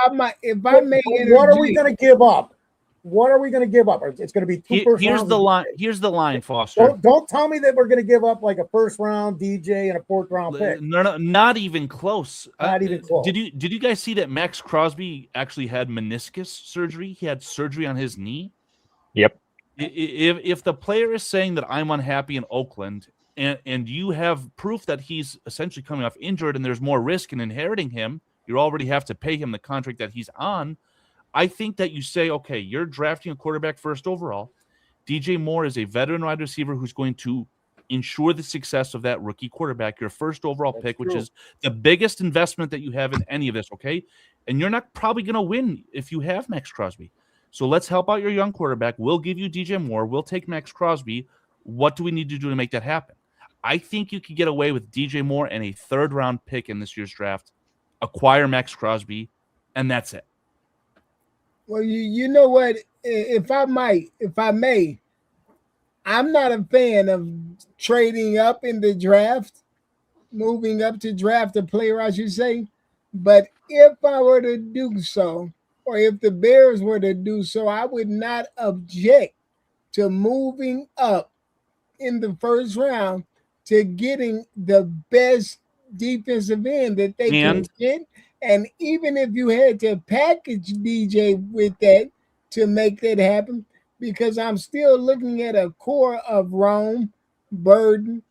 If I may interject, what are we going to give up? What are we going to give up? It's going to be 2 first Here's rounds. the line. Here's the line, Foster. Don't tell me that we're going to give up like a first round DJ and a 4th round pick. No, not even close. Not even close. Did you guys see that Max Crosby actually had meniscus surgery? He had surgery on his knee. Yep. If the player is saying that I'm unhappy in Oakland, and you have proof that he's essentially coming off injured and there's more risk in inheriting him, you already have to pay him the contract that he's on. I think that you say, okay, you're drafting a quarterback first overall. DJ Moore is a veteran wide receiver who's going to ensure the success of that rookie quarterback, your first overall pick, which is the biggest investment that you have in any of this, okay? And you're not probably going to win if you have Max Crosby. So let's help out your young quarterback. We'll give you DJ Moore. We'll take Max Crosby. What do we need to do to make that happen? I think you could get away with DJ Moore and a third-round pick in this year's draft, acquire Max Crosby, and that's it. Well, you know what? If I may, I'm not a fan of trading up in the draft, moving up to draft a player, I should say. But if I were to do so, or if the Bears were to do so, I would not object to moving up in the first round to getting the best defensive end that they can get. And even if you had to package DJ with that to make that happen, because I'm still looking at a core of Rome, Burden,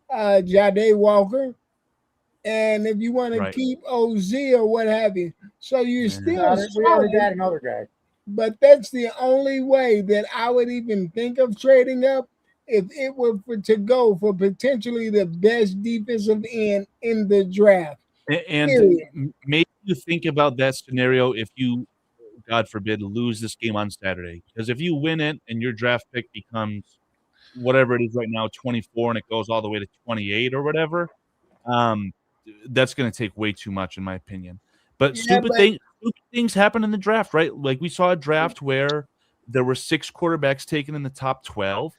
Jade Walker, and if you want to keep OZ or what have you. So you still we already got another guy. But that's the only way that I would even think of trading up, if it were to go for potentially the best defensive end in the draft. And maybe you think about that scenario if you, God forbid, lose this game on Saturday. Because if you win it and your draft pick becomes whatever it is right now, 24, and it goes all the way to 28 or whatever, that's going to take way too much, in my opinion. But stupid things happen in the draft, right? Like we saw a draft where there were 6 quarterbacks taken in the top 12,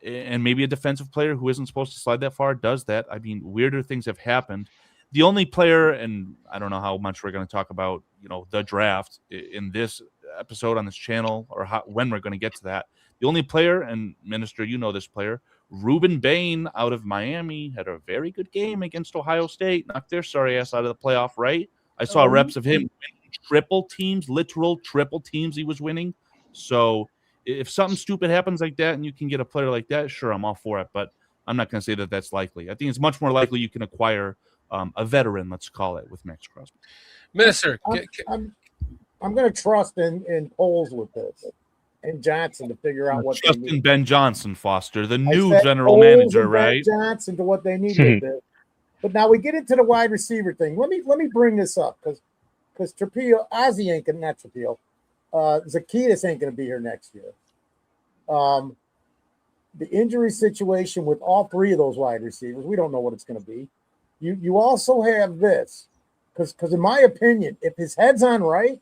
and maybe a defensive player who isn't supposed to slide that far does that. I mean, weirder things have happened. The only player, and I don't know how much we're going to talk about, the draft in this episode on this channel, or when we're going to get to that. The only player, and Minister, you know this player, Ruben Bain out of Miami, had a very good game against Ohio State, knocked their sorry ass out of the playoff, right? I saw reps of him winning literal triple teams he was winning. So if something stupid happens like that and you can get a player like that, sure, I'm all for it. But I'm not going to say that that's likely. I think it's much more likely you can acquire a veteran, let's call it, with Max Crosby. Minister, I'm going to trust in Poles with this and Johnson to figure out what trust they need. in Ben Johnson, Foster, the new general manager, right? Ben Johnson to what they need with this. But now we get into the wide receiver thing. Let me bring this up because Trapillo, Ozzie ain't gonna, not Trapillo, Zacchaeus ain't gonna be here next year. The injury situation with all 3 of those wide receivers, we don't know what it's gonna be. You also have this, because in my opinion, if his head's on right,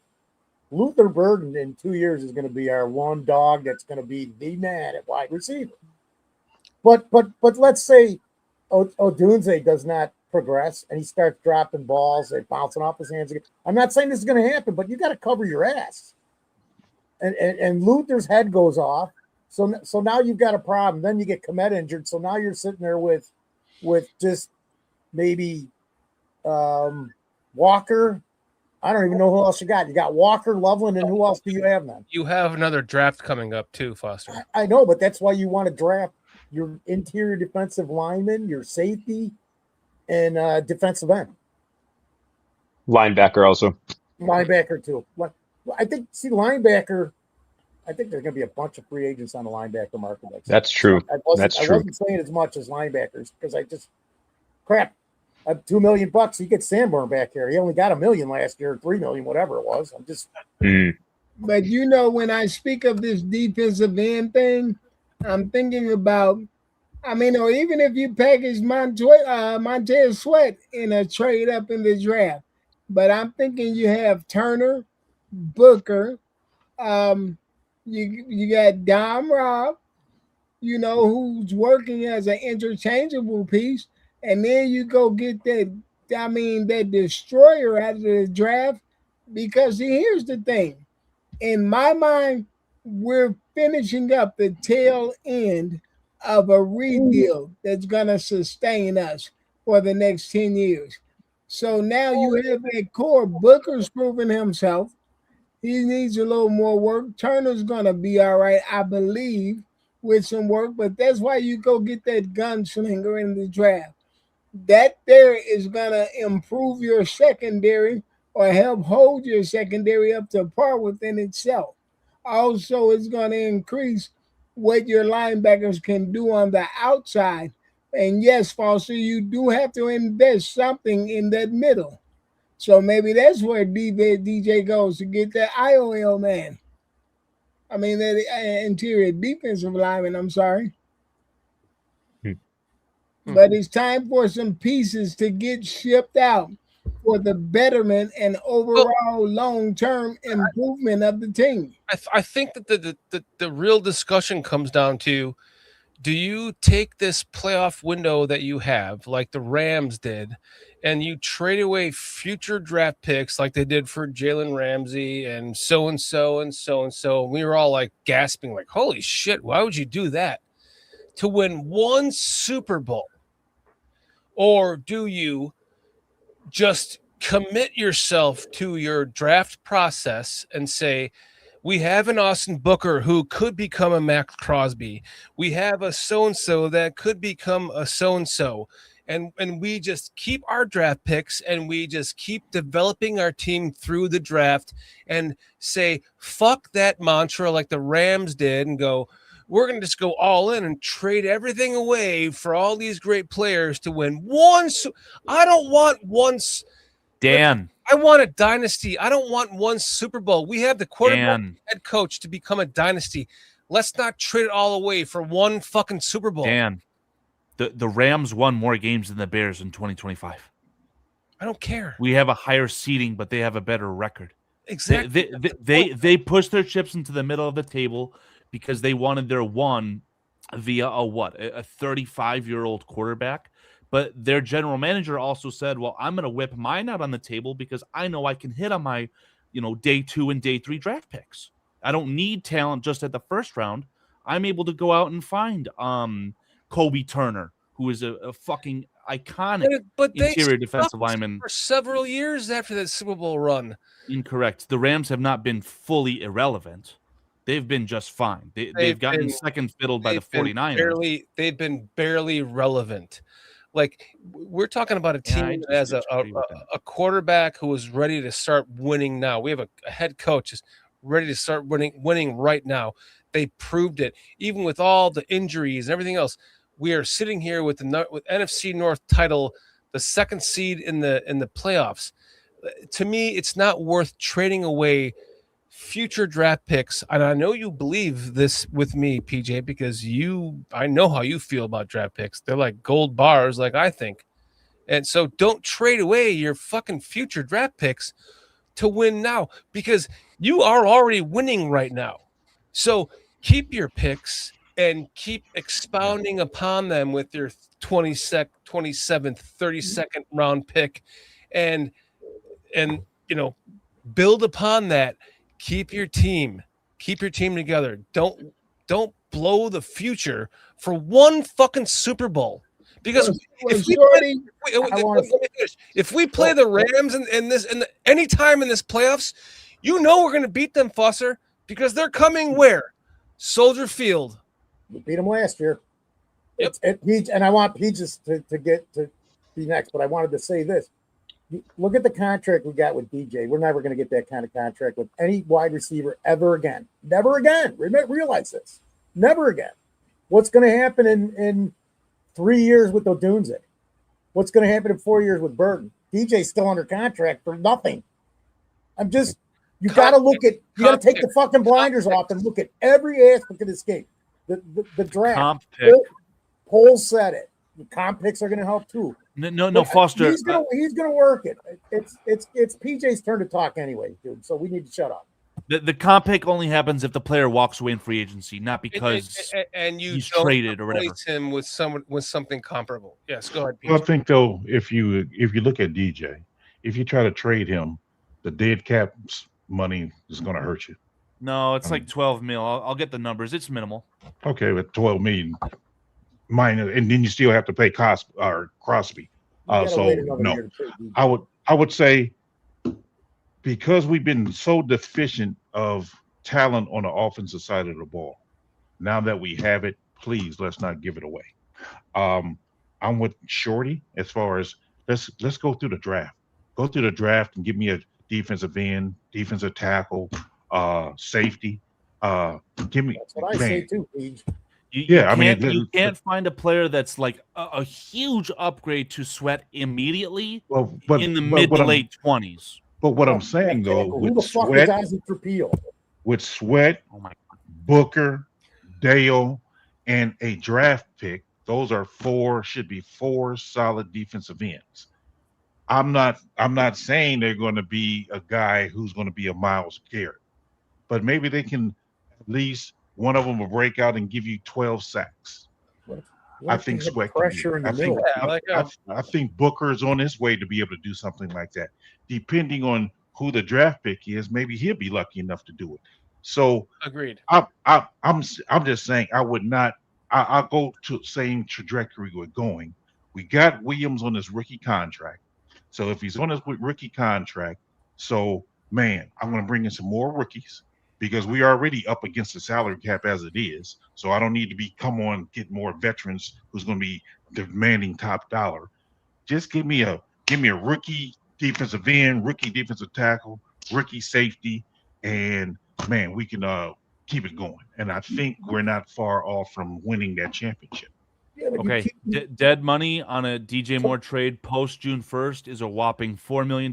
Luther Burden in 2 years is going to be our one dog that's going to be the man at wide receiver. But let's say Odunze does not progress and he starts dropping balls, they're bouncing off his hands again. I'm not saying this is going to happen, but you got to cover your ass. And Luther's head goes off, so now you've got a problem. Then you get Komet injured, so now you're sitting there with just maybe Walker. I don't even know who else you got. You got Walker, Loveland, and who else do you have then? You have another draft coming up too, Foster. I know, but that's why you want to draft your interior defensive lineman, your safety, and defensive end. Linebacker also. Linebacker too. I think, linebacker, I think there's going to be a bunch of free agents on the linebacker market. That's true. I wasn't saying as much as linebackers because crap. $2 million. He gets Sanborn back here. He only got $1 million last year, $3 million, whatever it was. I'm just. But when I speak of this defensive end thing, I'm thinking about. Or even if you package Montez Sweat in a trade up in the draft, but I'm thinking you have Turner, Booker, you got Dom Robb, who's working as an interchangeable piece. And then you go get that destroyer out of the draft, because here's the thing. In my mind, we're finishing up the tail end of a rebuild that's going to sustain us for the next 10 years. So now you have that core. Booker's proven himself. He needs a little more work. Turner's going to be all right, I believe, with some work. But that's why you go get that gunslinger in the draft. That there is going to improve your secondary or help hold your secondary up to par within itself. Also, it's going to increase what your linebackers can do on the outside. And yes, Foster, you do have to invest something in that middle. So maybe that's where DJ goes to get that IOL man. That interior defensive lineman, I'm sorry. but it's time for some pieces to get shipped out for the betterment and overall long-term improvement of the team. I think that the real discussion comes down to, do you take this playoff window that you have, like the Rams did, and you trade away future draft picks like they did for Jalen Ramsey and so and so and so and so? We were all like gasping, like, holy shit, why would you do that? To win one Super Bowl? Or do you just commit yourself to your draft process and say, we have an Austin Booker who could become a Max Crosby. We have a so-and-so that could become a so-and-so. And we just keep our draft picks and we just keep developing our team through the draft and say, fuck that mantra like the Rams did and go, we're going to just go all in and trade everything away for all these great players to win one. I don't want one. Dan. I want a dynasty. I don't want one Super Bowl. We have the quarterback head coach to become a dynasty. Let's not trade it all away for one fucking Super Bowl. Dan, the Rams won more games than the Bears in 2025. I don't care. We have a higher seeding, but they have a better record. Exactly. They pushed their chips into the middle of the table because they wanted their one via a 35-year-old quarterback. But their general manager also said, well, I'm going to whip mine out on the table because I know I can hit on my, day 2 and day 3 draft picks. I don't need talent just at the first round. I'm able to go out and find Kobe Turner, who is a fucking iconic interior defensive lineman. For several years after that Super Bowl run. Incorrect. The Rams have not been fully irrelevant. They've been just fine. They've gotten second fiddled by the 49ers. They've been barely relevant. Like, we're talking about a team that has a quarterback who is ready to start winning now. We have a head coach who's ready to start winning right now. They proved it. Even with all the injuries and everything else, we are sitting here with NFC North title, the second seed in the playoffs. To me, it's not worth trading away future draft picks. And I know you believe this with me, PJ, because I know how you feel about draft picks. They're like gold bars, like I think. And so don't trade away your fucking future draft picks to win now, because you are already winning right now. So keep your picks and keep expounding upon them with your 27th, 32nd round pick, and build upon that. Keep your team together. Don't blow the future for one fucking Super Bowl. Because if we play the Rams in any time in this playoffs, we're going to beat them, Fusser, because they're coming where? Soldier Field. We beat them last year. Yep. And I want Peaches to be next, but I wanted to say this. Look at the contract we got with DJ. We're never going to get that kind of contract with any wide receiver ever again. Never again. Realize this. Never again. What's going to happen in 3 years with Odunze? What's going to happen in 4 years with Burton? DJ's still under contract for nothing. You got to take the fucking blinders off and look at every aspect of this game. The draft. Polls said it. The comp picks are going to help too. No, Foster. He's going to work it. It's PJ's turn to talk anyway, dude. So we need to shut up. The comp pick only happens if the player walks away in free agency, not because he's traded or whatever. Replace him with something comparable. Yes, go ahead, PJ. Well, I think though, if you look at DJ, if you try to trade him, the dead cap's money is going to hurt you. No, it's like 12 mil. I'll get the numbers. It's minimal. Okay, with 12 million. And then you still have to pay Crosby. So no, I would say, because we've been so deficient of talent on the offensive side of the ball, now that we have it, please let's not give it away. I'm with Shorty as far as let's go through the draft. Go through the draft and give me a defensive end, defensive tackle, safety. Give me. That's what I say too, Paige. You can't find a player that's like a huge upgrade to Sweat immediately in the mid to late 20s. But what I'm saying though, with Sweat, oh my God, Booker, Dale, and a draft pick, Those are should be four solid defensive ends. I'm not saying they're going to be a guy who's going to be a Miles Garrett, but maybe they can at least one of them will break out and give you 12 sacks. I think Sweat can do pressure in it. the middle. I think Booker's on his way to be able to do something like that. Depending on who the draft pick is, maybe he'll be lucky enough to do it. So Agreed. I'm just saying I would not. I'll go to the same trajectory we're going. We got Williams on his rookie contract. So if he's on his rookie contract, so man, I'm going to bring in some more rookies because we are already up against the salary cap as it is. So I don't need to get more veterans who's going to be demanding top dollar. Just give me a rookie defensive end, rookie defensive tackle, rookie safety, and man, we can keep it going. And I think we're not far off from winning that championship. Okay, dead money on a DJ Moore trade post June 1st is a whopping $4 million,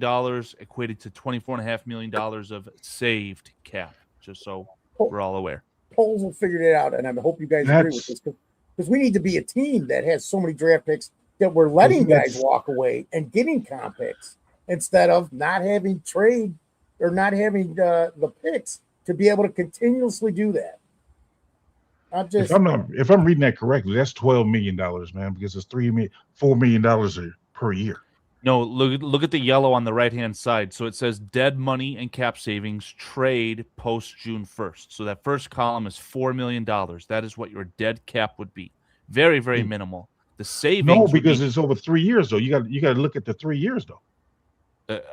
equated to $24.5 million of saved cap. Just so we're all aware. Polls will figure it out, and I hope you guys agree with this because we need to be a team that has so many draft picks that we're letting guys walk away and getting comp picks instead of not having trade or not having the picks to be able to continuously do that. If I'm reading that correctly, that's $12 million, man, because it's $4 million per year. No, look at the yellow on the right-hand side. So it says dead money and cap savings trade post June 1st. So that first column is $4 million. That is what your dead cap would be. Very, very minimal. The savings. No, because it's over 3 years though. You got to look at the 3 years though.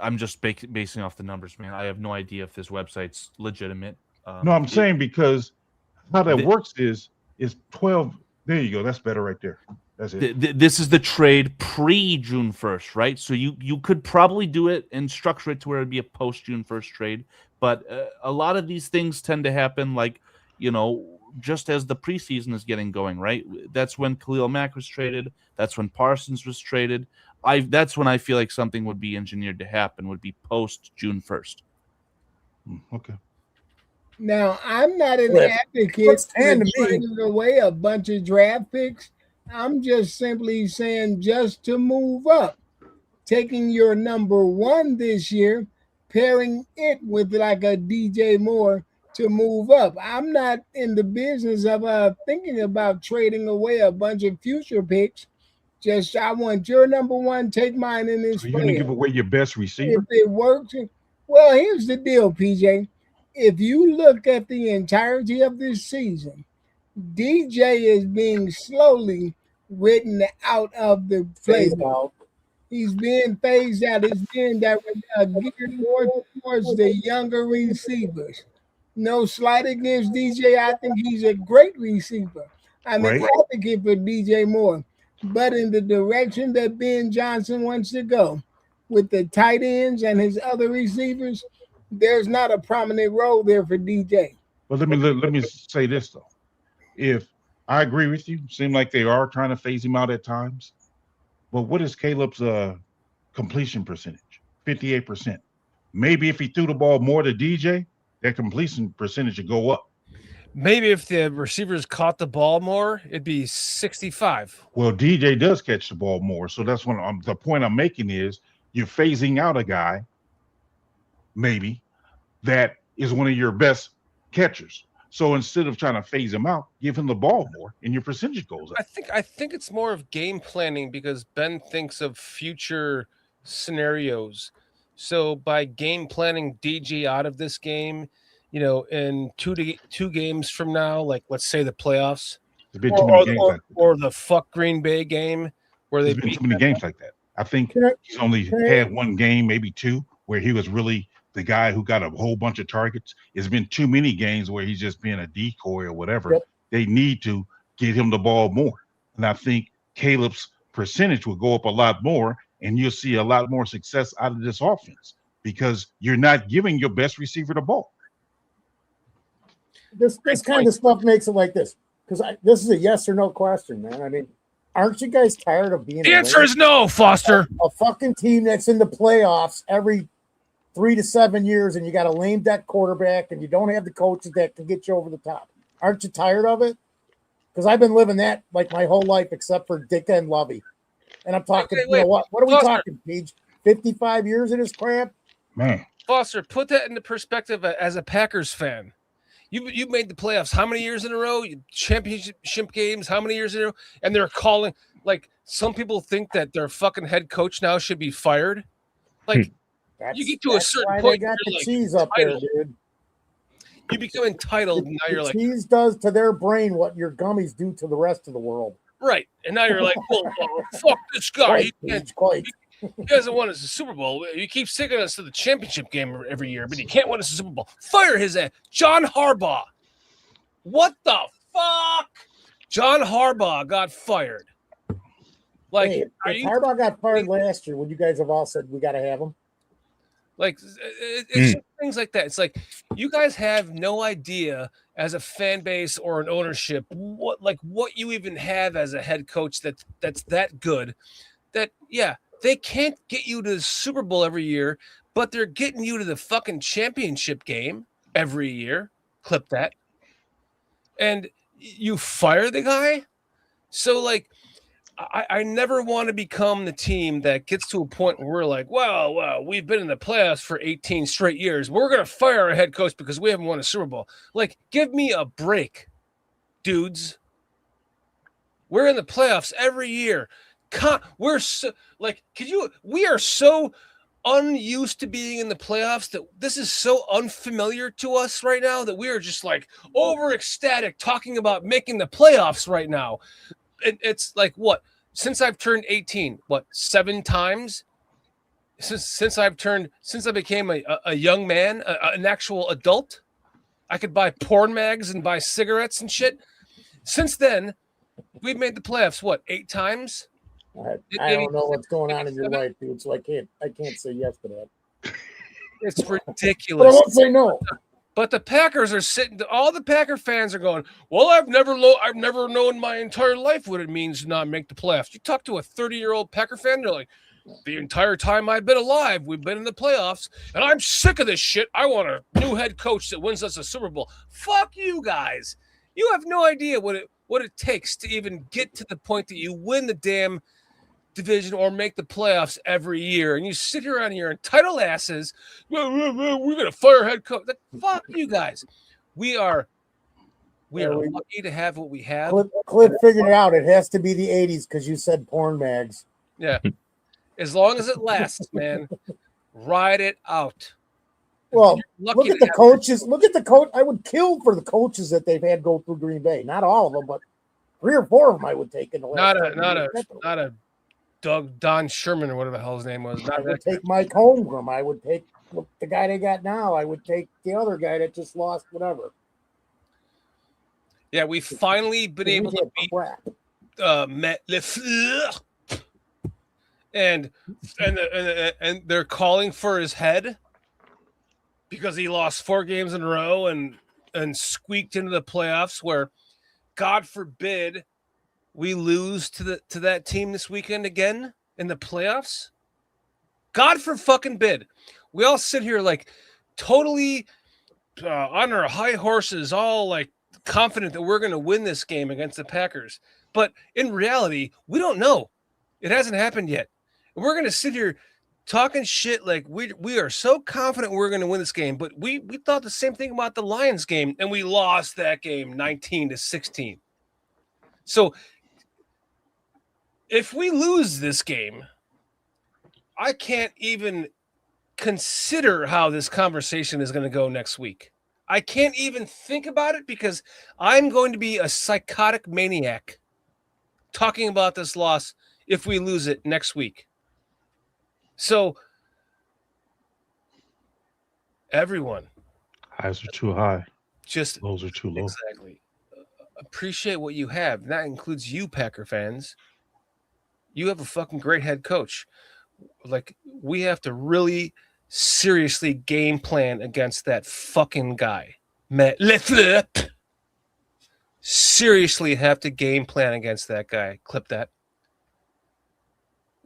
I'm just basing off the numbers, man. I have no idea if this website's legitimate. No, I'm saying because how that works is 12. There you go. That's better right there. That's it. This is the trade pre-June 1st, right? So you could probably do it and structure it to where it'd be a post-June 1st trade. But a lot of these things tend to happen like, just as the preseason is getting going, right? That's when Khalil Mack was traded. That's when Parsons was traded. That's when I feel like something would be engineered to happen, would be post-June 1st. Okay. Now, I'm not an advocate for trading away a bunch of draft picks. I'm just simply saying just to move up, taking your number one this year, pairing it with like a DJ Moore to move up. I'm not in the business of thinking about trading away a bunch of future picks. Just I want your number one, take mine in this. So you're going to give away your best receiver? If it works, well, here's the deal, PJ. If you look at the entirety of this season, DJ is being slowly written out of the playbook. He's being phased out. It's being geared more towards the younger receivers. No slight against DJ. I think he's a great receiver. I'm an advocate for DJ Moore. But in the direction that Ben Johnson wants to go with the tight ends and his other receivers, there's not a prominent role there for DJ. Well, let me say this though. If I agree with you, seem like they are trying to phase him out at times. But what is Caleb's completion percentage? 58%. Maybe if he threw the ball more to DJ, that completion percentage would go up. Maybe if the receivers caught the ball more, it'd be 65. Well, DJ does catch the ball more. So that's what the point I'm making is you're phasing out a guy, maybe, that is one of your best catchers. So instead of trying to phase him out, give him the ball more, and your percentage goes up. I think it's more of game planning because Ben thinks of future scenarios. So by game planning DJ out of this game, in two games from now, like let's say the playoffs, or the fuck Green Bay game where they beat too many games like that. I think he's only had one game, maybe two, where he was really the guy who got a whole bunch of targets. It's been too many games where he's just being a decoy or whatever. Yep. They need to get him the ball more. And I think Caleb's percentage will go up a lot more, and you'll see a lot more success out of this offense because you're not giving your best receiver the ball. This kind of stuff makes it like this because this is a yes or no question, man. I mean, aren't you guys tired of being? The answer is no, Foster. A fucking team that's in the playoffs every 3 to 7 years, and you got a lame duck quarterback, and you don't have the coaches that can get you over the top. Aren't you tired of it? because I've been living that like my whole life except for Dicka and Lovey. And I'm talking, Wait, you know what? What are we Foster. talking, Paige? 55 years of this crap? Man, Foster, put that into perspective as a Packers fan. You've made the playoffs how many years in a row? Championship games, how many years in a row? And they're calling, like, some people think that their fucking head coach now should be fired. Like, you get to a certain point. They got the like, cheese up entitled. there, dude. You become entitled, and now you're like, cheese does to their brain what your gummies do to the rest of the world. Right. And now you're like, well, fuck this guy. Quite. He hasn't won us a Super Bowl. He keeps taking us to the championship game every year, but he can't win us a Super Bowl. Fire his ass. John Harbaugh. What the fuck? John Harbaugh got fired. Like, hey, if Harbaugh got fired last year, would you guys have all said we got to have him? Like, it's just things like that. It's like you guys have no idea as a fan base or an ownership what you even have as a head coach that's that good. That they can't get you to the Super Bowl every year, but they're getting you to the fucking championship game every year. Clip that. And you fire the guy. So like, I never want to become the team that gets to a point where we're like, well, we've been in the playoffs for 18 straight years. We're going to fire our head coach because we haven't won a Super Bowl. Like, give me a break, dudes. We're in the playoffs every year. We're so like, we are so unused to being in the playoffs that this is so unfamiliar to us right now that we are just like over ecstatic talking about making the playoffs right now. It's like, what, since I've turned 18, 7 times since I became a young man, an actual adult, I could buy porn mags and buy cigarettes and shit. Since then, we've made the playoffs 8 times? I don't know what's going on in your life, dude, so I can't say yes to that. It's ridiculous. But I won't say no. But the Packers are sitting. All the Packer fans are going, well, I've never known my entire life what it means to not make the playoffs. You talk to a 30-year-old Packer fan, they're like, the entire time I've been alive, we've been in the playoffs, and I'm sick of this shit. I want a new head coach that wins us a Super Bowl. Fuck you guys. You have no idea what it takes to even get to the point that you win the damn division or make the playoffs every year, and you sit here on your entitled asses. Well, we're gonna fire head coach. Fuck you guys. We are lucky to have what we have. Cliff figured it out. It has to be the 80s because you said porn mags. Yeah, as long as it lasts, man. Ride it out. Well, look at the coaches. Look at the coach. I would kill for the coaches that they've had go through Green Bay. Not all of them, but 3 or 4 of them I would take in the last. Not a Don Sherman or whatever the hell his name was. I would take Mike Holmgren. I would take the guy they got now. I would take the other guy that just lost whatever. Yeah, we've finally been able to beat Matt LeFleur. And they're calling for his head because he lost 4 games in a row and squeaked into the playoffs where, God forbid, we lose to that team this weekend again in the playoffs. God for fucking bid. We all sit here like totally on our high horses, all like confident that we're going to win this game against the Packers. But in reality, we don't know. It hasn't happened yet. We're going to sit here talking shit like we are so confident we're going to win this game. But we thought the same thing about the Lions game, and we lost that game 19-16. So if we lose this game, I can't even consider how this conversation is going to go next week. I can't even think about it because I'm going to be a psychotic maniac talking about this loss if we lose it next week. So, everyone. Highs are too high. Just lows are too low. Exactly. Appreciate what you have. And that includes you, Packer fans. You have a fucking great head coach. Like, we have to really seriously game plan against that fucking guy. Matt LeFleur. Seriously have to game plan against that guy. Clip that.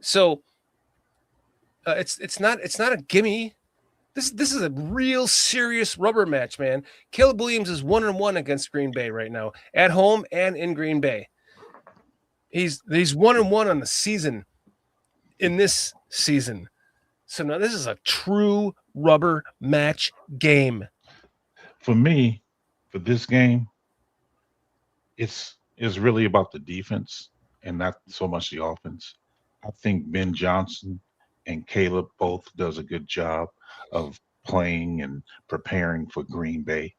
So it's not a gimme. This is a real serious rubber match, man. Caleb Williams is 1-1 against Green Bay right now, at home and in Green Bay. He's 1-1 on the season in this season. So now this is a true rubber match game. For me, for this game, it's really about the defense and not so much the offense. I think Ben Johnson and Caleb both does a good job of playing and preparing for Green Bay,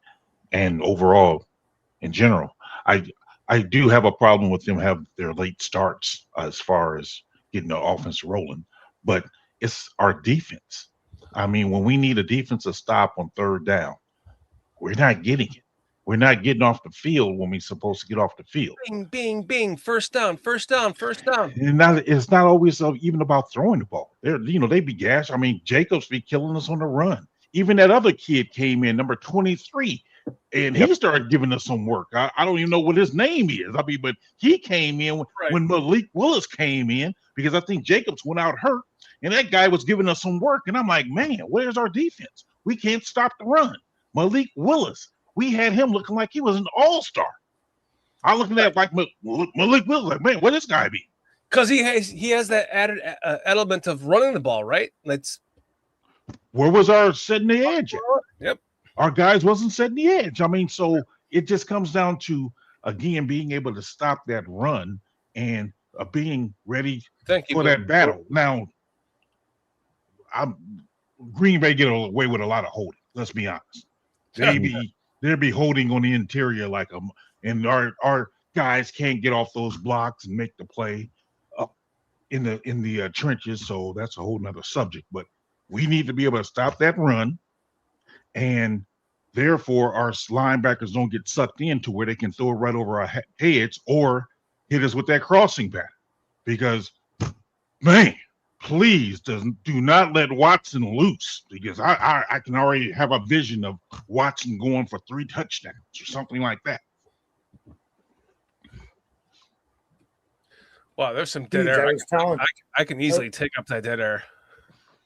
and overall, in general, I do have a problem with them have their late starts as far as getting the offense rolling, but it's our defense. I mean, when we need a defensive stop on third down, we're not getting it. We're not getting off the field when we're supposed to get off the field. Bing, bing, bing. First down, first down, first down. And it's not always even about throwing the ball. They be gash. I mean, Jacobs be killing us on the run. Even that other kid came in, number 23, and he started giving us some work. I don't even know what his name is. I mean, but he came in when Malik Willis came in, because I think Jacobs went out hurt, and that guy was giving us some work. And I'm like, man, where's our defense? We can't stop the run. Malik Willis, we had him looking like he was an all-star. I'm looking at it like Malik Willis, like, man, what this guy be? Because he has that added element of running the ball, right? Where was our setting the edge at? Yep. Our guys wasn't setting the edge. I mean, so it just comes down to, again, being able to stop that run and being ready for that battle. Now, Green Bay get away with a lot of holding. Let's be honest. They'll be holding on the interior and our guys can't get off those blocks and make the play up in the trenches. So that's a whole nother subject. But we need to be able to stop that run, and therefore our linebackers don't get sucked into where they can throw it right over our heads or hit us with that crossing pattern. Because, man, please do not let Watson loose, because I can already have a vision of Watson going for 3 touchdowns or something like that. Wow, there's some dead air. I can easily take up that dead air.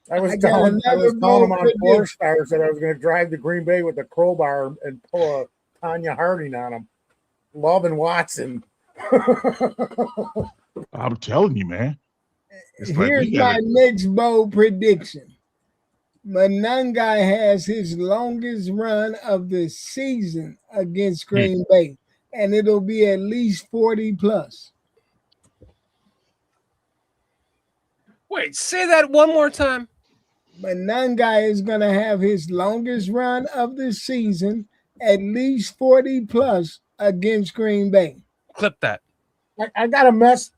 I was telling them on 4 stars that I was going to drive to Green Bay with a crowbar and pull a Tanya Harding on him. Loving Watson. I'm telling you, man. Here's my next bold prediction. Monangai has his longest run of the season against Green Bay, and it'll be at least 40 plus. Wait, say that one more time. Monangai is going to have his longest run of the season, at least 40 plus against Green Bay. Clip that. I got to mess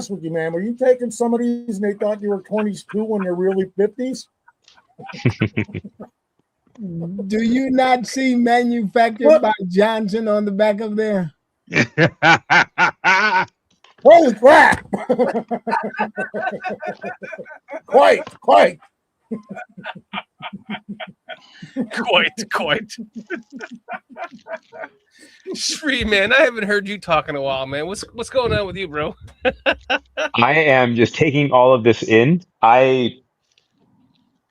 with you, man. Were you taking some of these and they thought you were 22 when they're really 50s? Do you not see manufactured by Johnson on the back of there? Holy crap! Quite. Quite. Shree, man, I haven't heard you talk in a while, man. What's going on with you, bro? I am just taking all of this in. I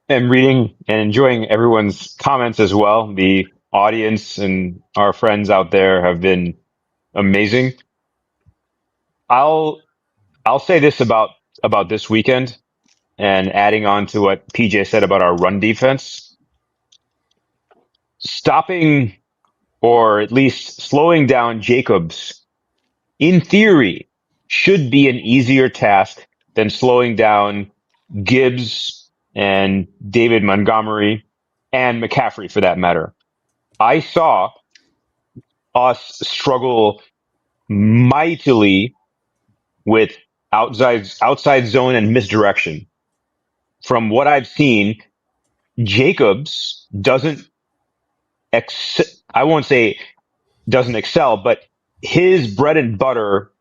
am reading and enjoying everyone's comments as well. The audience and our friends out there have been amazing. I'll say this about this weekend, and adding on to what PJ said about our run defense. Stopping, or at least slowing down Jacobs, in theory, should be an easier task than slowing down Gibbs and David Montgomery and McCaffrey, for that matter. I saw us struggle mightily with outside zone and misdirection. From what I've seen, Jacobs doesn't I won't say doesn't excel, but his bread and butter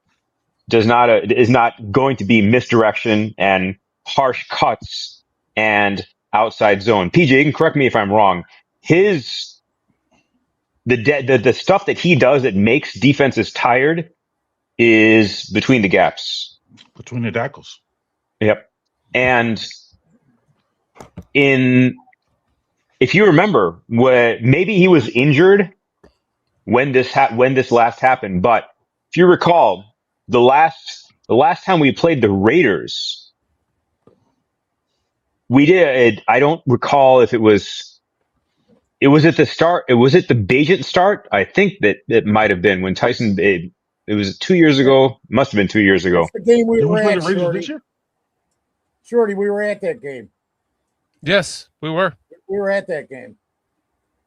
is not going to be misdirection and harsh cuts and outside zone. PJ, you can correct me if I'm wrong. The stuff that he does that makes defenses tired is between the gaps. Between the tackles. Yep. And in if you remember, maybe he was injured when this last happened, but if you recall, the last time we played the Raiders, we did. I don't recall if it was at the start. It was at the Bajent start. I think that it might have been when Tyson. It was 2 years ago. Must have been 2 years ago. That's the game we Didn't were we play at, the Raiders Shorty. this year? Shorty, we were at that game. Yes, we were. We were at that game.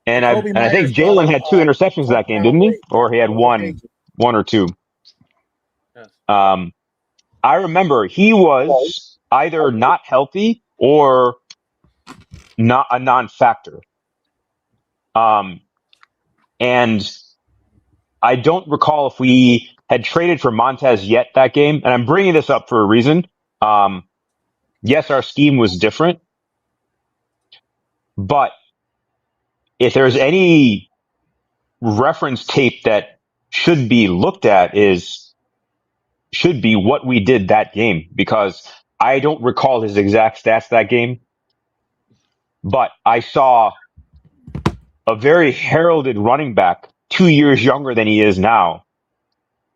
And Kobe I think Myers Jalen called, had 2 interceptions that game, didn't he? Or he had one or two. Yes. I remember he was either not healthy or not a non-factor. And I don't recall if we had traded for Montez yet that game. And I'm bringing this up for a reason. Yes, our scheme was different, but if there's any reference tape that should be looked at should be what we did that game, because I don't recall his exact stats that game, but I saw a very heralded running back 2 years younger than he is now,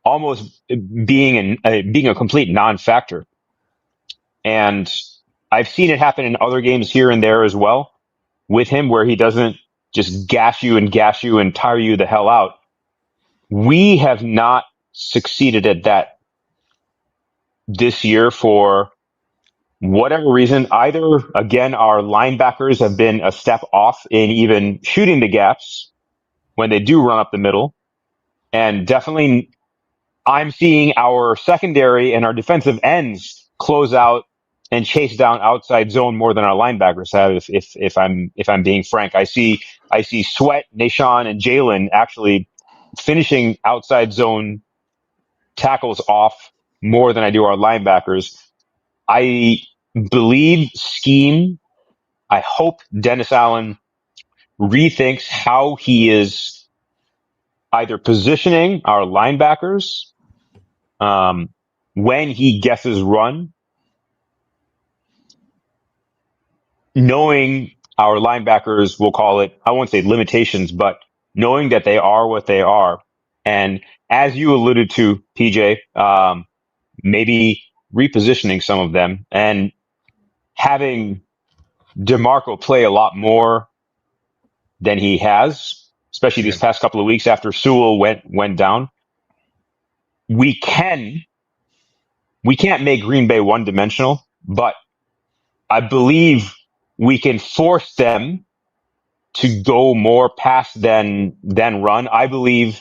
almost being a complete non-factor. And I've seen it happen in other games here and there as well with him, where he doesn't just gash you and tire you the hell out. We have not succeeded at that this year for whatever reason. Either, again, our linebackers have been a step off in even shooting the gaps when they do run up the middle. And definitely I'm seeing our secondary and our defensive ends close out and chase down outside zone more than our linebackers have. If I'm being frank, I see Sweat, Nashawn, and Jalen actually finishing outside zone tackles off more than I do our linebackers. I believe scheme. I hope Dennis Allen rethinks how he is either positioning our linebackers when he guesses run, knowing our linebackers, we'll call it, I won't say limitations, but knowing that they are what they are. And as you alluded to, PJ, maybe repositioning some of them and having DeMarco play a lot more than he has, especially these past couple of weeks after Sewell went down. We can't make Green Bay one dimensional, but I believe we can force them to go more pass than run. I believe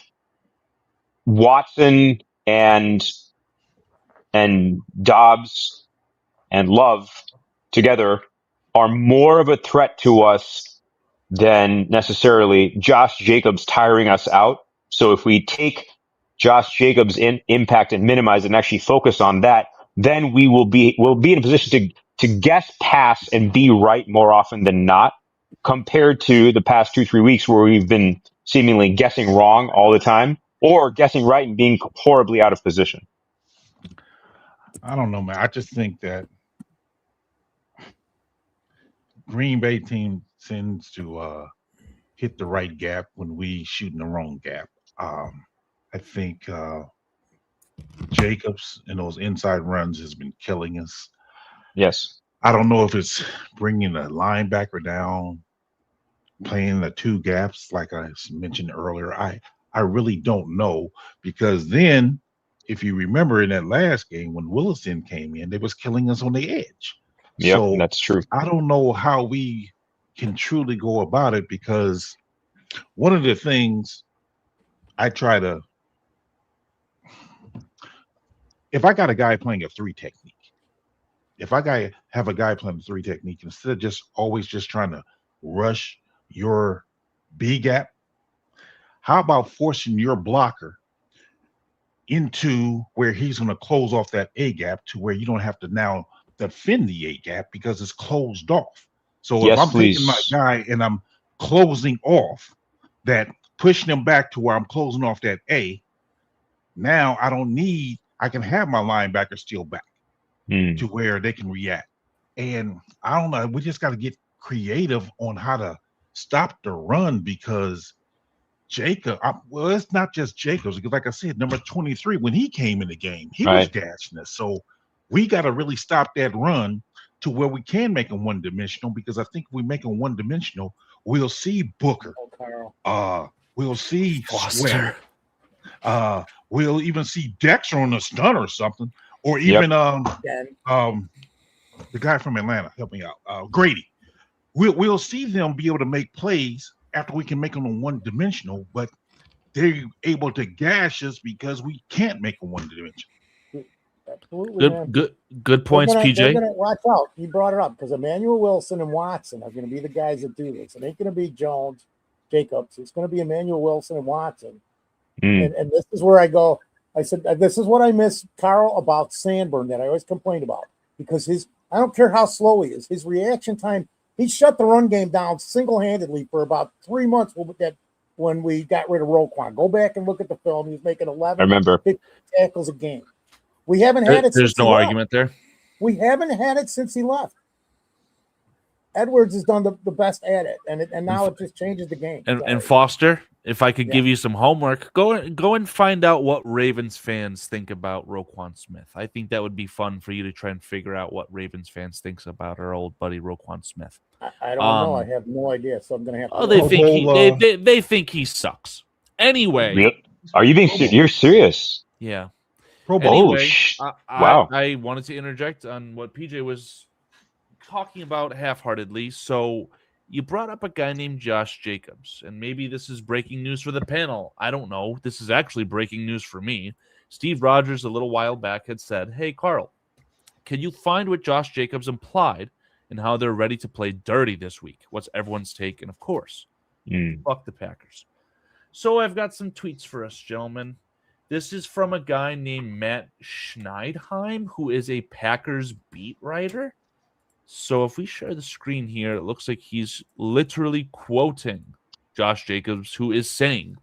Watson and Dobbs and Love together are more of a threat to us than necessarily Josh Jacobs tiring us out. So if we take Josh Jacobs' impact and minimize it and actually focus on that, then we'll be in a position to guess pass and be right more often than not, compared to the past 2-3 weeks where we've been seemingly guessing wrong all the time or guessing right and being horribly out of position. I don't know, man. I just think that Green Bay team tends to hit the right gap when we shoot in the wrong gap. I think Jacobs and those inside runs has been killing us. Yes. I don't know if it's bringing a linebacker down, playing the two gaps like I mentioned earlier. I really don't know, because then if you remember in that last game when Willison came in, they was killing us on the edge. Yeah, so that's true. I don't know how we can truly go about it, because one of the things I try to, if I got a guy playing a 3 technique, if I have a guy playing a 3 technique, instead of just always just trying to rush your B gap, how about forcing your blocker into where he's going to close off that A gap to where you don't have to now defend the A gap because it's closed off. So Yes, if I'm please. taking my guy and I'm closing off that, pushing him back to where I'm closing off that A, now I can have my linebacker still back to where they can react. And I don't know, we just got to get creative on how to stopped the run because well, it's not just Jacobs, because like I said, number 23, when he came in the game, he was Right. gashing us. So we got to really stop that run to where we can make them one-dimensional, because I think if we make them one-dimensional, we'll see Booker. Oh, We'll see Foster. Sweat. We'll even see Dexter on the stun or something, or even the guy from Atlanta. Help me out, Grady. We'll see them be able to make plays after we can make them one-dimensional, but they're able to gash us because we can't make them one-dimensional. Absolutely, man. Good points, They're PJ. gonna watch out. You brought it up because Emmanuel Wilson and Watson are going to be the guys that do this. It ain't going to be Jones, Jacobs. It's going to be Emmanuel Wilson and Watson. And this is where I go. I said, this is what I miss, Carl, about Sanborn that I always complained about, because I don't care how slow he is, his reaction time. He shut the run game down single-handedly for about 3 months when we got rid of Roquan. Go back and look at the film. He was making 11 50 tackles a game. We haven't had it since There's no argument there. We haven't had it since he left. Edwards has done the best at it, and now it just changes the game. And Foster, if I could give you some homework, go and find out what Ravens fans think about Roquan Smith. I think that would be fun for you to try and figure out what Ravens fans thinks about our old buddy Roquan Smith. I don't know. I have no idea, so I'm going to have to. Oh, they think he sucks. Anyway, are you being you're serious? Yeah. Anyway, wow. I wanted to interject on what PJ was talking about half-heartedly. So you brought up a guy named Josh Jacobs, and maybe this is breaking news for the panel. I don't know. This is actually breaking news for me. Steve Rogers a little while back had said, "Hey, Carl, can you find what Josh Jacobs implied and how they're ready to play dirty this week? What's everyone's take?" And of course, fuck the Packers. So I've got some tweets for us, gentlemen. This is from a guy named Matt Schneidheim, who is a Packers beat writer. So if we share the screen here, it looks like he's literally quoting Josh Jacobs, who is saying,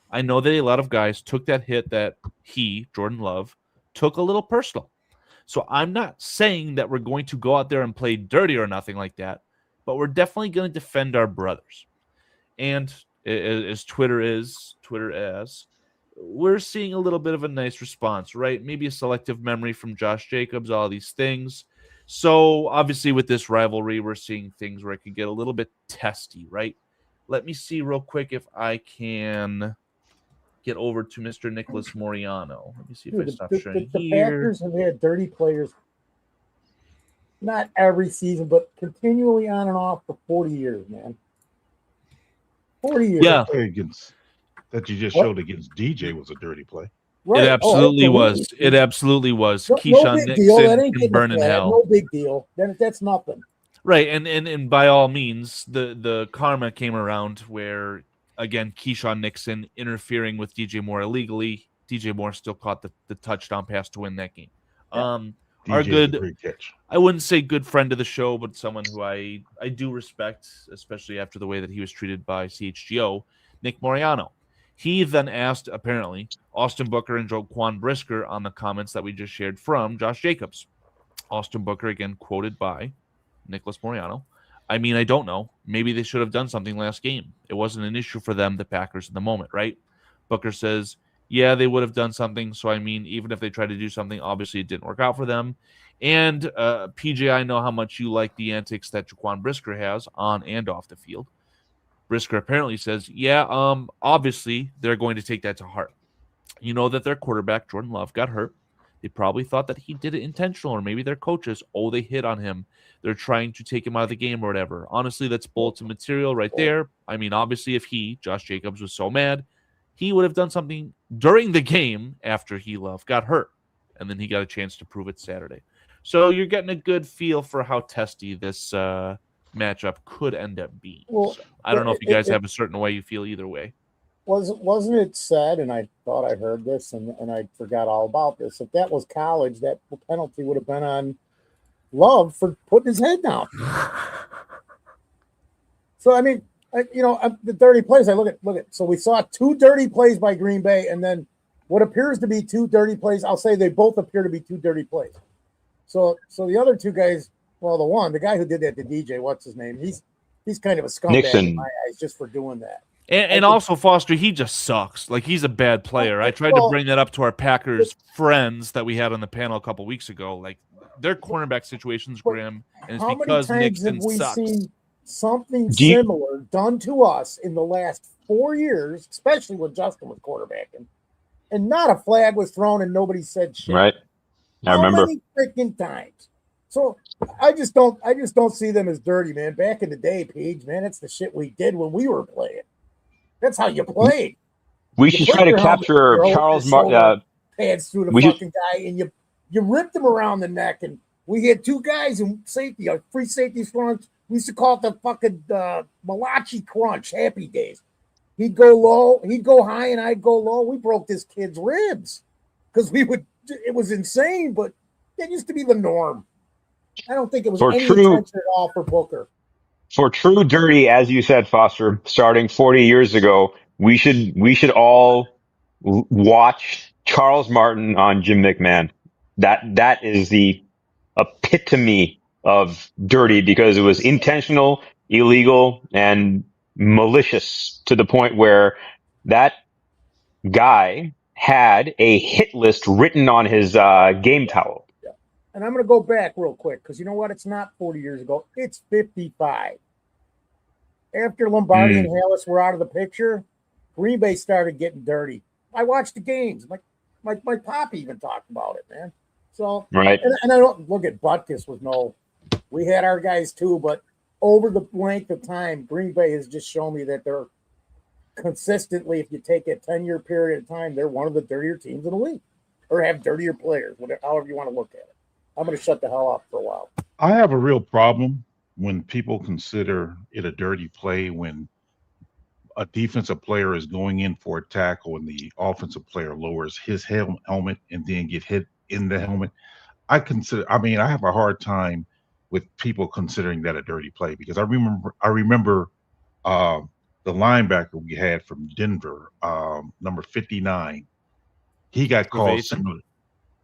"I know that a lot of guys took that hit that he, Jordan Love, took a little personal. So I'm not saying that we're going to go out there and play dirty or nothing like that, but we're definitely going to defend our brothers." And as Twitter as we're seeing a little bit of a nice response, right? Maybe a selective memory from Josh Jacobs, all these things. So obviously with this rivalry, we're seeing things where it could get a little bit testy, right? Let me see real quick if I can get over to Mr. Nicholas Moriano. Let me see if I stop sharing the here. Packers have had dirty players, not every season, but continually on and off for 40 years, man. 40 years. Yeah. That you just showed against DJ was a dirty play. Right. It absolutely was. It absolutely was. Keyshawn Nixon can burn in hell. No big deal. That's nothing. Right, and by all means, the karma came around where, again, Keyshawn Nixon interfering with DJ Moore illegally. DJ Moore still caught the touchdown pass to win that game. Our good, I wouldn't say good friend of the show, but someone who I do respect, especially after the way that he was treated by CHGO, Nick Moriano. He then asked, apparently, Austin Booker and Jaquan Brisker on the comments that we just shared from Josh Jacobs. Austin Booker, again, quoted by Nicholas Moriano. "I mean, I don't know. Maybe they should have done something last game. It wasn't an issue for them, the Packers, in the moment, right?" Booker says, "Yeah, they would have done something. So, I mean, even if they tried to do something, obviously it didn't work out for them." And PJ, I know how much you like the antics that Jaquan Brisker has on and off the field. Brisker apparently says, "Yeah, obviously they're going to take that to heart. You know that their quarterback, Jordan Love, got hurt. They probably thought that he did it intentional, or maybe their coaches, they hit on him. They're trying to take him out of the game or whatever. Honestly, that's bulletin material right there. I mean, obviously, if Josh Jacobs, was so mad, he would have done something during the game after Love got hurt. And then he got a chance to prove it Saturday. So you're getting a good feel for how testy this matchup could end up being. Well, so I don't know if you guys have a certain way you feel either way. Wasn't it said, and I thought I heard this, and I forgot all about this, if that was college, that penalty would have been on Love for putting his head down. So, I mean, the dirty plays, I look at, so we saw 2 dirty plays by Green Bay, and then what appears to be 2 dirty plays, I'll say they both appear to be 2 dirty plays. So the other 2 guys, well, the guy who did that to DJ, what's his name? He's kind of a scumbag Nixon. in my eyes just for doing that. And also, Foster, he just sucks. Like, he's a bad player. I tried to bring that up to our Packers friends that we had on the panel a couple weeks ago. Like, their cornerback situation's grim, and it's how because many times Nixon have we sucks. seen something similar done to us in the last 4 years, especially when Justin was quarterbacking, and not a flag was thrown and nobody said shit? Right. I How remember. many freaking times? So I just don't see them as dirty, man. Back in the day, Paige, man, that's the shit we did when we were playing. That's how you played. We should try to capture Charles Martin. Pads through the fucking guy, and you ripped him around the neck. And we had two guys in safety, free safety crunch. We used to call it the fucking Malachi crunch. Happy days. He'd go low, he'd go high, and I'd go low. We broke this kid's ribs because we would. It was insane, but that used to be the norm. I don't think it was any intention at all for Booker. For true dirty, as you said, Foster, starting 40 years ago, we should all watch Charles Martin on Jim McMahon. That is the epitome of dirty because it was intentional, illegal, and malicious to the point where that guy had a hit list written on his game towel. And I'm going to go back real quick because you know what? It's not 40 years ago. It's 55. After Lombardi and Hallis were out of the picture, Green Bay started getting dirty. I watched the games. My pop even talked about it, man. So, right. And I don't look at Butkus with we had our guys too, but over the length of time, Green Bay has just shown me that they're consistently, if you take a 10-year period of time, they're one of the dirtier teams in the league or have dirtier players, whatever, however you want to look at it. I'm going to shut the hell up for a while. I have a real problem when people consider it a dirty play when a defensive player is going in for a tackle and the offensive player lowers his helmet and then get hit in the helmet. I have a hard time with people considering that a dirty play because I remember the linebacker we had from Denver, number 59. He got called similar.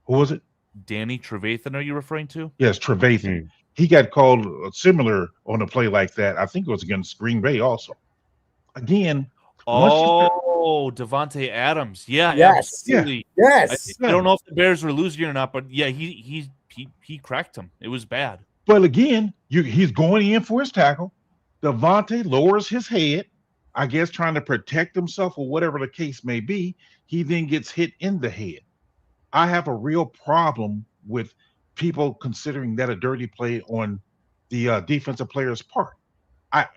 Who was it? Danny Trevathan, are you referring to? Yes, Trevathan. He got called similar on a play like that. I think it was against Green Bay also. Again. Devontae Adams. Yeah, yes. Absolutely. Yes. I don't know if the Bears were losing or not, but yeah, he cracked him. It was bad. But again, he's going in for his tackle. Devontae lowers his head, I guess trying to protect himself or whatever the case may be. He then gets hit in the head. I have a real problem with people considering that a dirty play on the defensive player's part. I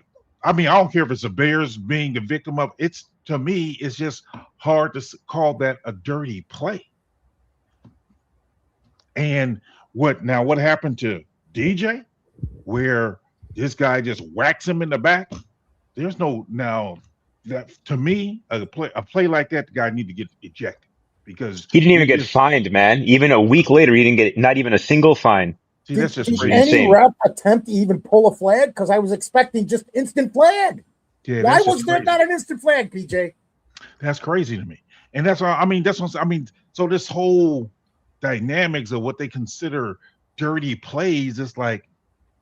don't care if it's the Bears being the victim of it. To me, it's just hard to call that a dirty play. And what happened to DJ, where this guy just whacks him in the back? There's that to me a play like that, the guy need to get ejected. Because he didn't even get fined, man. Even a week later, he didn't get not even a single fine. See, that's just did any rep attempt to even pull a flag? Because I was expecting just instant flag. Yeah, why was there not an instant flag, PJ? That's crazy to me. And that's why so this whole dynamics of what they consider dirty plays is like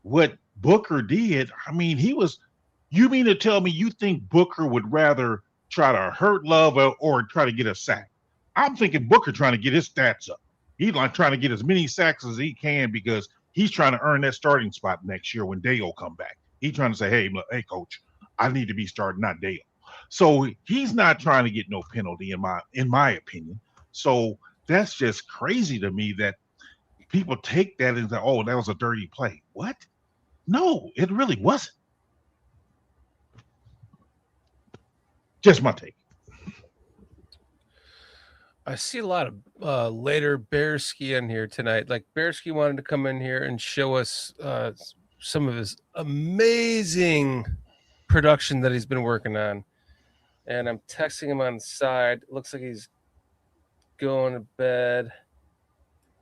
what Booker did. You mean to tell me you think Booker would rather try to hurt Love or try to get a sack? I'm thinking Booker trying to get his stats up. He's like trying to get as many sacks as he can because he's trying to earn that starting spot next year when Dale come back. He's trying to say, hey, coach, I need to be starting, not Dale. So he's not trying to get no penalty in my opinion. So that's just crazy to me that people take that and say, oh, that was a dirty play. What? No, it really wasn't. Just my take. I see a lot of later Bearski in here tonight. Like Bearski wanted to come in here and show us some of his amazing production that he's been working on. And I'm texting him on the side. It looks like he's going to bed.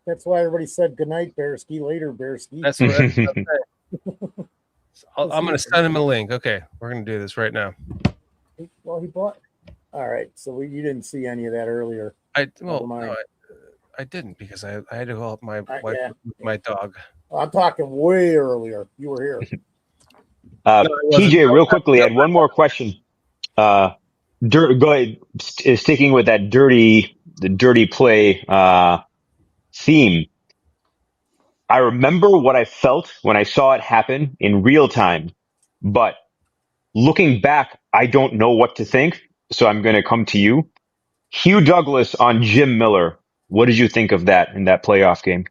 That's why everybody said good night, Bearski. Later, Bearski. That's what I'm saying. I'm going to send him a link. Okay, we're going to do this right now. Well, he bought. All right, so you didn't see any of that earlier. I didn't because I had to help my wife with my dog. I'm talking way earlier. You were here. No, it wasn't. TJ, real quickly, I had one more question. Go ahead. Sticking with that the dirty play theme. I remember what I felt when I saw it happen in real time, but looking back, I don't know what to think. So I'm going to come to you. Hugh Douglas on Jim Miller. What did you think of that in that playoff game?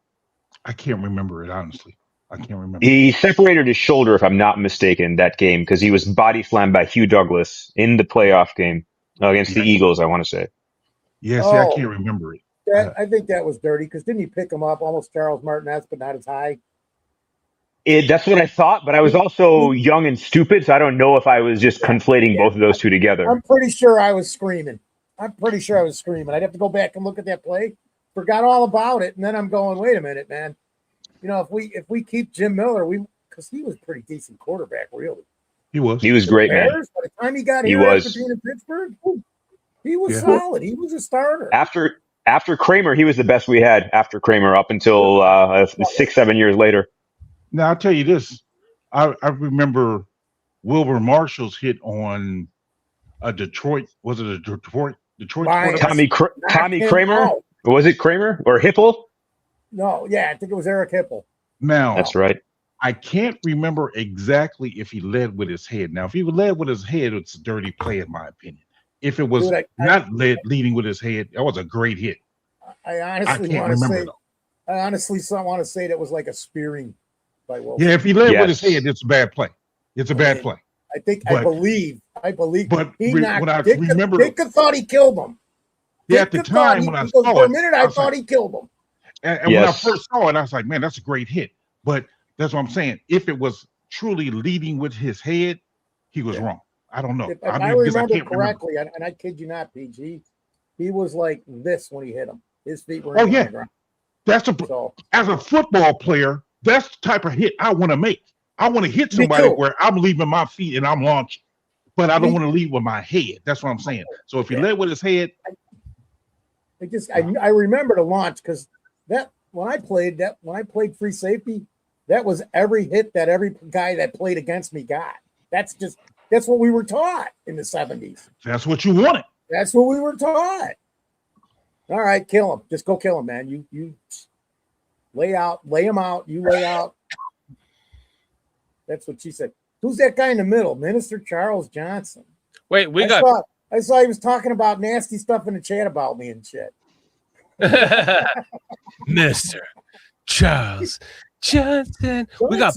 I can't remember it honestly. I can't remember. He separated his shoulder, if I'm not mistaken, that game because he was body slammed by Hugh Douglas in the playoff game against the Eagles, I want to say. Yeah, see, I can't remember it. I think that was dirty because didn't he pick him up almost Charles Martinez, but not as high? That's what I thought, but I was also young and stupid, so I don't know if I was just conflating both of those two together. I'm pretty sure I was screaming. I'd have to go back and look at that play. Forgot all about it, and then I'm going, wait a minute, man. You know, if we keep Jim Miller, because he was a pretty decent quarterback, really. He was great, man. By the time he got here after being in Pittsburgh, he was solid. He was a starter. After Kramer, he was the best we had after Kramer up until 6-7 years later. Now, I'll tell you this. I remember Wilbur Marshall's hit on a Detroit. Was it a Detroit? Tommy Kramer? Was it Kramer or Hipple? No, yeah, I think it was Eric Hipple. Now, that's right. I can't remember exactly if he led with his head. Now, if he led with his head, it's a dirty play, in my opinion. If it was leading with his head, that was a great hit. I honestly want to say that was like a spearing by Wilson. Yeah, if he led with his head, it's a bad play. It's a bad play. I believe. But he knocked. Ditka thought he killed him. Yeah, at the time when I saw it, for a minute, I thought he killed him. And when I first saw it, I was like, man, that's a great hit. But that's what I'm saying. If it was truly leading with his head, he was wrong. I don't know. If I remember correctly, and I kid you not, PG, he was like this when he hit him. His feet were on the ground. As a football player, that's the type of hit I want to make. I want to hit somebody where I'm leaving my feet and I'm launching, but I don't want to lead with my head. That's what I'm saying. So if he led with his head, I remember the launch because when I played free safety, that was every hit that every guy that played against me got. That's what we were taught in the 70s. That's what you wanted. That's what we were taught. All right, kill him. Just go kill him, man. You lay him out. You lay out. That's what she said. Who's that guy in the middle? Minister Charles Johnson. Wait, I saw he was talking about nasty stuff in the chat about me and shit. Mr. Charles Johnson. We got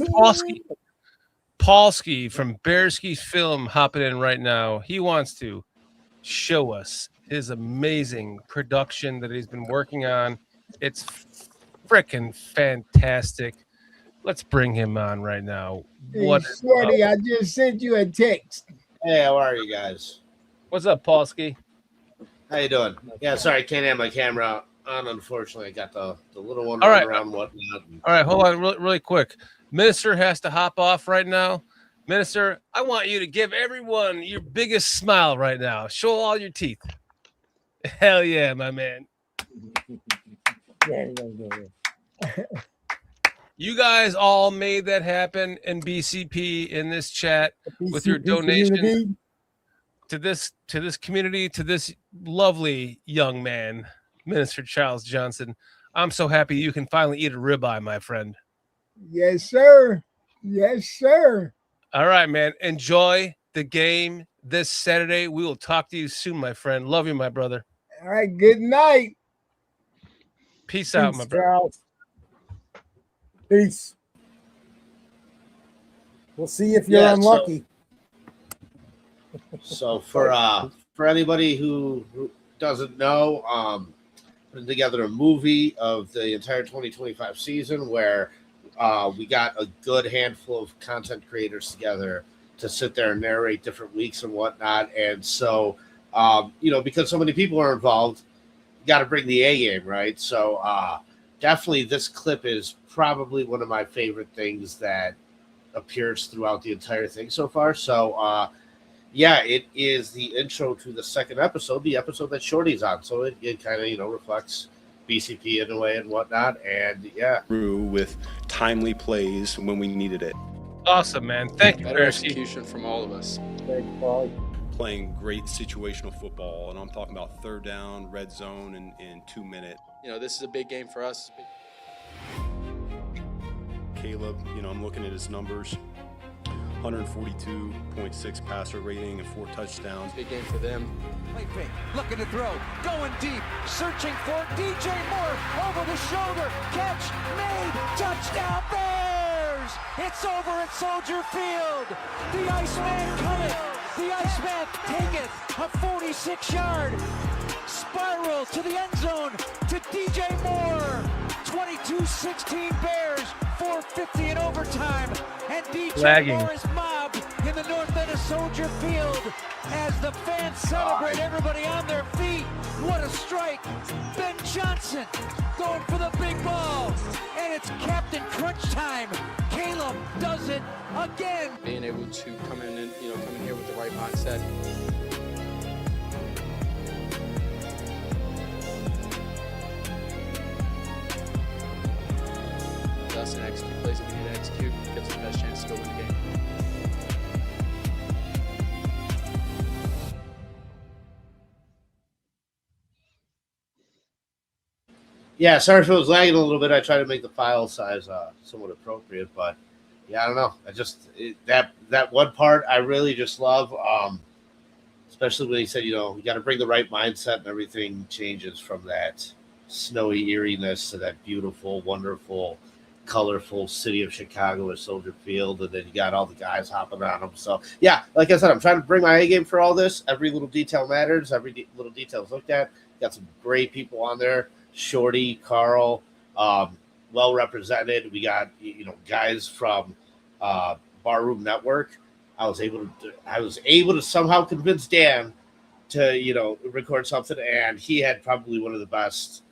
Paulski from Bearski Film hopping in right now. He wants to show us his amazing production that he's been working on. It's freaking fantastic. Let's bring him on right now. Shorty, I just sent you a text. Hey, how are you guys? What's up, Paulski? How you doing? Yeah, sorry, I can't have my camera on. Unfortunately, I got the little one running around whatnot. All right, hold on really quick. Minister has to hop off right now. Minister, I want you to give everyone your biggest smile right now. Show all your teeth. Hell yeah, my man. You guys all made that happen in BCP in this chat with your donation to this community, to this lovely young man, Minister Charles Johnson. I'm so happy you can finally eat a ribeye, my friend. Yes, sir. Yes, sir. All right, man. Enjoy the game this Saturday. We will talk to you soon, my friend. Love you, my brother. All right. Good night. Peace out, my brother. Peace. We'll see if you're unlucky. So for anybody who doesn't know, putting together a movie of the entire 2025 season where we got a good handful of content creators together to sit there and narrate different weeks and whatnot. And so, because so many people are involved, you got to bring the A game, right? So definitely this clip is probably one of my favorite things that appears throughout the entire thing so far. So, it is the intro to the second episode, the episode that Shorty's on. So it kind of, reflects BCP in a way and whatnot. And with timely plays when we needed it. Awesome, man. Thank you, Better Bearsky. execution from all of us. Thanks, Paulie. Playing great situational football, and I'm talking about third down, red zone, in 2 minutes. You know, this is a big game for us. Caleb, I'm looking at his numbers. 142.6 passer rating and 4 touchdowns. Big game for them. Play fake, looking to throw, going deep, searching for DJ Moore, over the shoulder, catch, made, touchdown Bears! It's over at Soldier Field. The Iceman coming, the Iceman taking a 46-yard spiral to the end zone to DJ Moore. 22-16 Bears, 4:50 in overtime, and DJ Moore is mobbed in the north end of Soldier Field as the fans celebrate, everybody on their feet. What a strike! Ben Johnson going for the big ball, and it's Captain Crunch time. Caleb does it again. Being able to come in here with the right mindset. Us and execute plays that we need to execute, gives us the best chance to go win the game. Yeah, sorry if it was lagging a little bit. I tried to make the file size somewhat appropriate, but yeah, I don't know. That one part I really just love, especially when he said, you got to bring the right mindset and everything changes from that snowy eeriness to that beautiful, wonderful, colorful city of Chicago with Soldier Field, and then you got all the guys hopping on them. So yeah, like I said, I'm trying to bring my A game for all this. Every little detail matters. Every little detail is looked at. Got some great people on there. Shorty, Carl, well represented. We got guys from Barroom Network. I was able to somehow convince Dan to record something, and he had probably one of the best.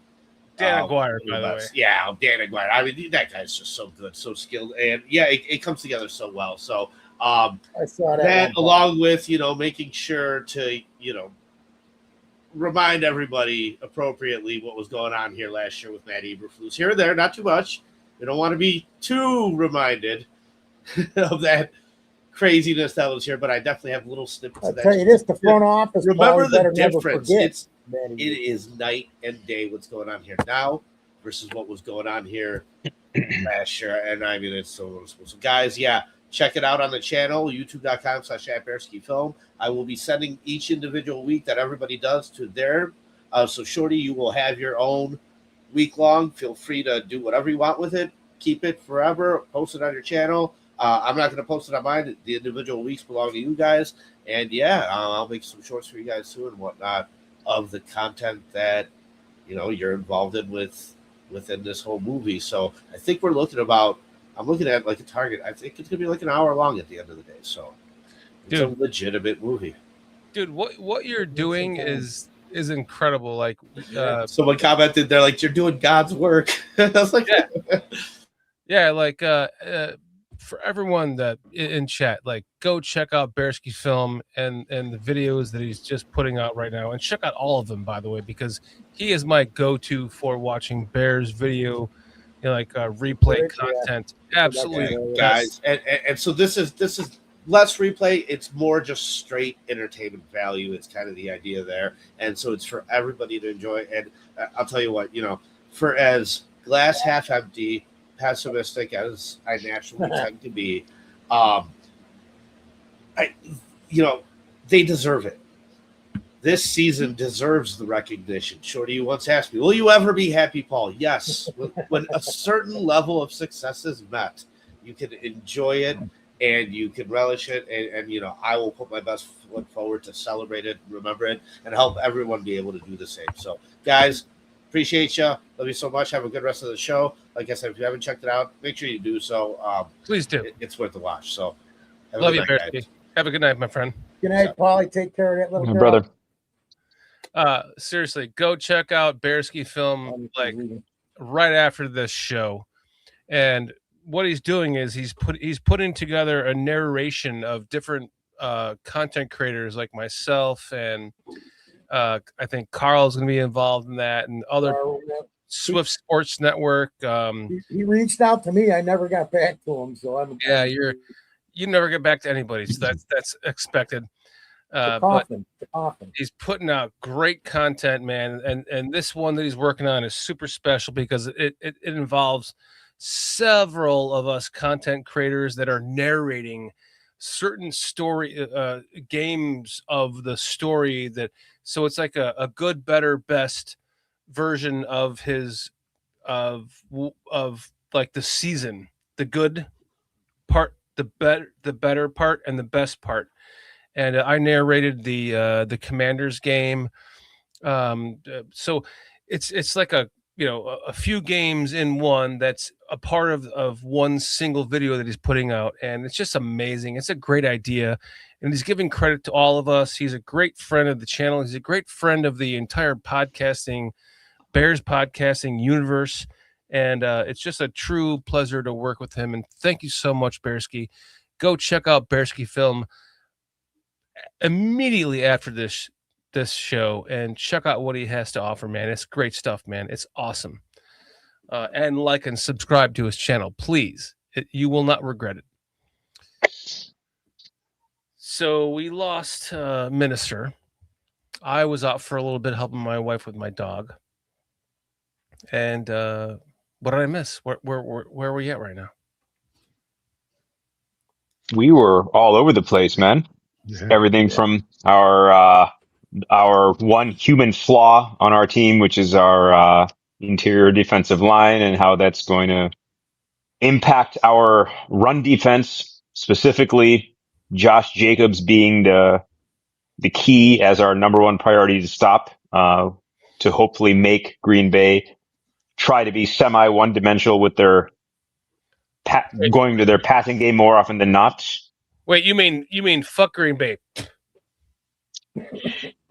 Dan Aguirre, by the way. Yeah, Dan Aguirre. I mean, that guy's just so good, so skilled, and yeah, it comes together so well. So I saw that along with making sure to remind everybody appropriately what was going on here last year with Matt Eberflus. Here and there, not too much. We don't want to be too reminded of that craziness that was here, but I definitely have little snippets of that. I'll tell you this, the front office. Remember the difference. It is night and day what's going on here now versus what was going on here last year. And I mean, it's so noticeable. So guys, yeah, check it out on the channel, youtube.com/@BearskiFilm. I will be sending each individual week that everybody does to their. So Shorty, you will have your own week long. Feel free to do whatever you want with it. Keep it forever. Post it on your channel. I'm not going to post it on mine. The individual weeks belong to you guys. And yeah, I'll make some shorts for you guys too and whatnot of the content that you're involved in within this whole movie. So I think I'm looking at like a target. I think it's gonna be like an hour long at the end of the day. So it's a legitimate movie. Dude, what you're doing is incredible. Like someone commented, they're like, "You're doing God's work." I was like, yeah, like for everyone that in chat, like go check out Bearsky's film and the videos that he's just putting out right now, and check out all of them, by the way, because he is my go-to for watching Bears video, replay content. Absolutely, guys. And so this is less replay. It's more just straight entertainment value. It's kind of the idea there, and so it's for everybody to enjoy. And I'll tell you what, for as glass half empty, pessimistic as I naturally tend to be, they deserve it. This season deserves the recognition. Shorty, you once asked me, will you ever be happy, Paul? Yes. When a certain level of success is met, you can enjoy it and you can relish it. And I will put my best foot forward to celebrate it, remember it, and help everyone be able to do the same. So, guys, appreciate you. Love you so much. Have a good rest of the show. Like I said, if you haven't checked it out, make sure you do so. Please do. It's worth the watch. So, love you, Bearsky. Have a good night, my friend. Good night, Paulie. Take care of that little girl. Brother. Seriously, go check out Bearsky Film right after this show. And what he's doing is he's putting together a narration of different content creators like myself, and I think Carl's going to be involved in that, and other Swift Sports Network. He reached out to me. I never got back to him, so I'm. Yeah, you never get back to anybody. So that's expected. But Coffin. he's putting out great content, man. And this one that he's working on is super special because it involves several of us content creators that are narrating certain story games of the story that, so it's like a good, better, best version of his of like the season, the good part, the better part, and the best part. And I narrated the Commanders game. So it's like a few games in one that's a part of one single video that he's putting out, and it's just amazing. It's a great idea, and he's giving credit to all of us. He's a great friend of the channel. He's a great friend of the entire Bears podcasting universe, and it's just a true pleasure to work with him. And thank you so much, Bearsky. Go check out Bearsky Film immediately after this show and check out what he has to offer, man. It's great stuff, man. It's awesome. And like and subscribe to his channel, please. You will not regret it. So we lost Minister. I was out for a little bit helping my wife with my dog. And what did I miss? Where are we at right now? We were all over the place, man. Yeah. Everything from our one human flaw on our team, which is our interior defensive line, and how that's going to impact our run defense, specifically Josh Jacobs being the key as our number one priority to stop, to hopefully make Green Bay try to be semi one-dimensional with their going to their passing game more often than not. Wait, you mean fuck Green Bay?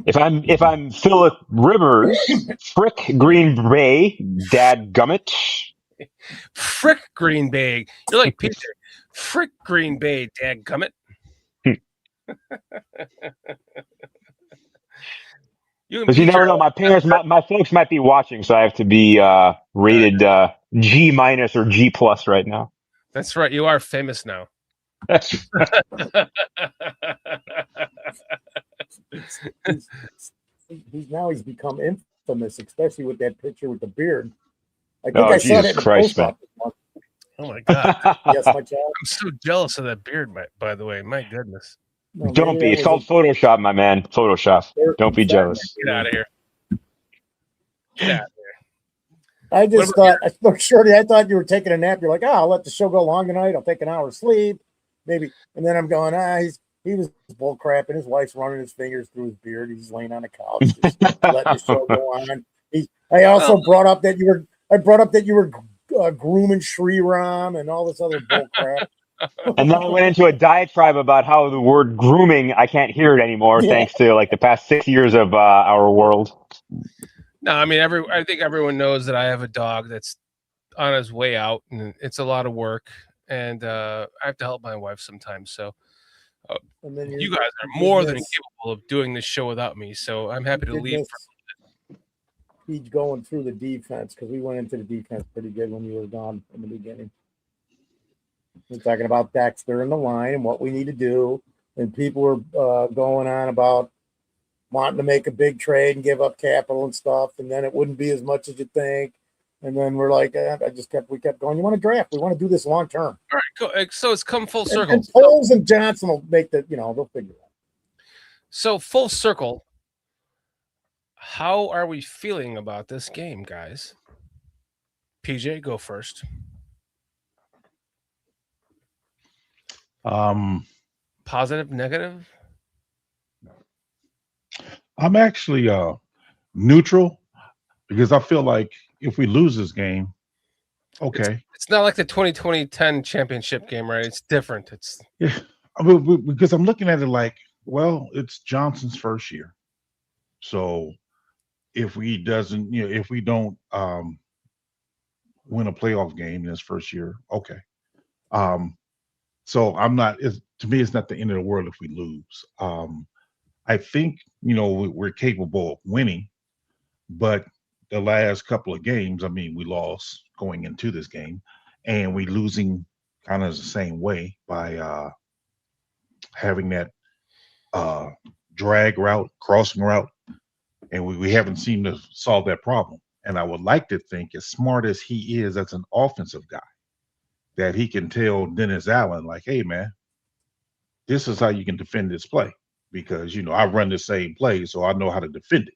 If I'm Philip Rivers, frick Green Bay, dadgummit. Frick Green Bay. You're like Peter. Frick Green Bay, dadgummit. Because you never know. My parents, my folks might be watching, so I have to be rated G- or G+ right now. That's right. You are famous now. That's he's become infamous, especially with that picture with the beard. I think I saw that in the post office once. Oh my god! Yes, my child. I'm so jealous of that beard. By the way, my goodness. No, Don't be. It's called Photoshop, my man. Photoshop. Don't be jealous. Get out of here. Get out of here. I just thought, Shorty, I thought you were taking a nap. You're like, I'll let the show go long tonight. I'll take an hour's sleep, maybe. And then I'm going, he was bull crapping. His wife's running his fingers through his beard. He's laying on the couch, just letting the show go on. I also brought up that you were grooming Shriram and all this other bull crap. And then I went into a diatribe about how the word grooming, I can't hear it anymore, thanks to like the past 6 years of our world. No, I mean, I think everyone knows that I have a dog that's on his way out, and it's a lot of work, and I have to help my wife sometimes. So and then you guys are more than capable of doing this show without me. So I'm happy to leave. He's going through the defense because we went into the defense pretty good when you were gone in the beginning. We're talking about Dexter and the line and what we need to do, and people were going on about wanting to make a big trade and give up capital and stuff, and then it wouldn't be as much as you think. And then we're like, we kept going. You want to draft? We want to do this long term. All right, cool. So it's come full circle. And Foles and Johnson will make they'll figure it out. So full circle. How are we feeling about this game, guys? PJ, go first. Positive, negative? I'm actually neutral because I feel like if we lose this game, okay. It's not like the 2010 championship game, right? It's different. Yeah, I mean, because I'm looking at it like, well, it's Johnson's first year. So if we don't win a playoff game in his first year, okay. So to me, it's not the end of the world if we lose. I think, we're capable of winning, but the last couple of games, I mean, we lost going into this game, and we losing kind of the same way by having that drag route, crossing route, and we haven't seemed to solve that problem. And I would like to think, as smart as he is as an offensive guy, that he can tell Dennis Allen, like, hey, man, this is how you can defend this play. Because, I run the same play, so I know how to defend it.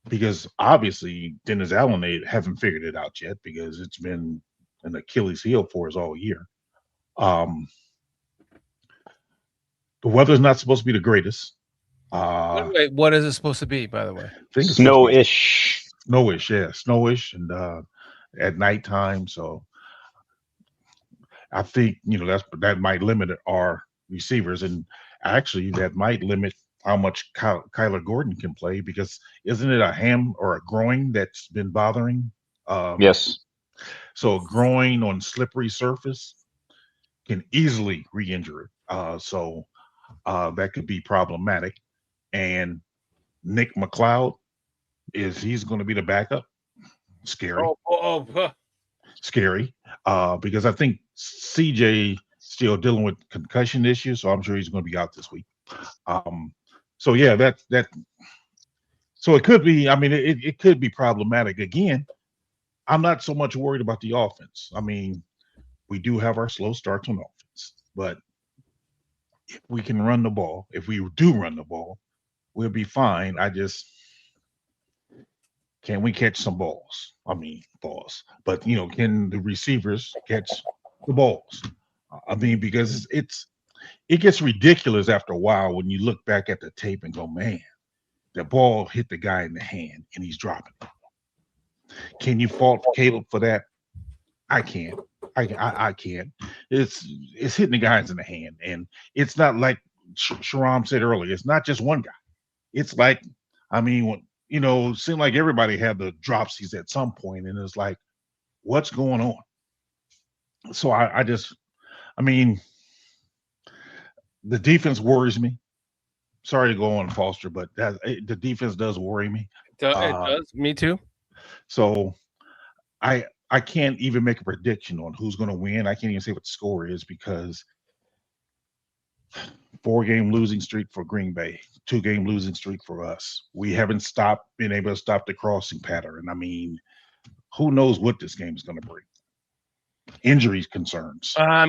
Because obviously, Dennis Allen, they haven't figured it out yet because it's been an Achilles heel for us all year. The weather's not supposed to be the greatest. Wait, what is it supposed to be, by the way? I think it's Snowish. Snowish, yeah, snowish, and at nighttime. So I think that might limit our receivers, and actually that might limit how much Kyler Gordon can play, because isn't it a ham or a groin that's been bothering? Yes. So groin on slippery surface can easily re-injure it. So that could be problematic. And Nick McLeod, he's going to be the backup? Scary. Scary. Because I think CJ still dealing with concussion issues, so I'm sure he's going to be out this week. So yeah, that. So it could be. I mean, it could be problematic. Again, I'm not so much worried about the offense. I mean, we do have our slow starts on offense, but if we can run the ball, if we do run the ball, we'll be fine. Can we catch some balls? I mean, balls. But can the receivers catch the balls? I mean, because it gets ridiculous after a while when you look back at the tape and go, man, the ball hit the guy in the hand and he's dropping it. Can you fault Caleb for that? I can't. I can't. It's hitting the guys in the hand, and it's not like Sharam said earlier. It's not just one guy. It's like, I mean, it seemed like everybody had the dropsies at some point, and it's like, what's going on? So I mean, the defense worries me. Sorry to go on, Foster, but the defense does worry me. It does. Me too. So I can't even make a prediction on who's going to win. I can't even say what the score is, because 4-game losing streak for Green Bay, 2-game losing streak for us. We haven't been able to stop the crossing pattern. I mean, who knows what this game is going to bring? Injuries concerns. Are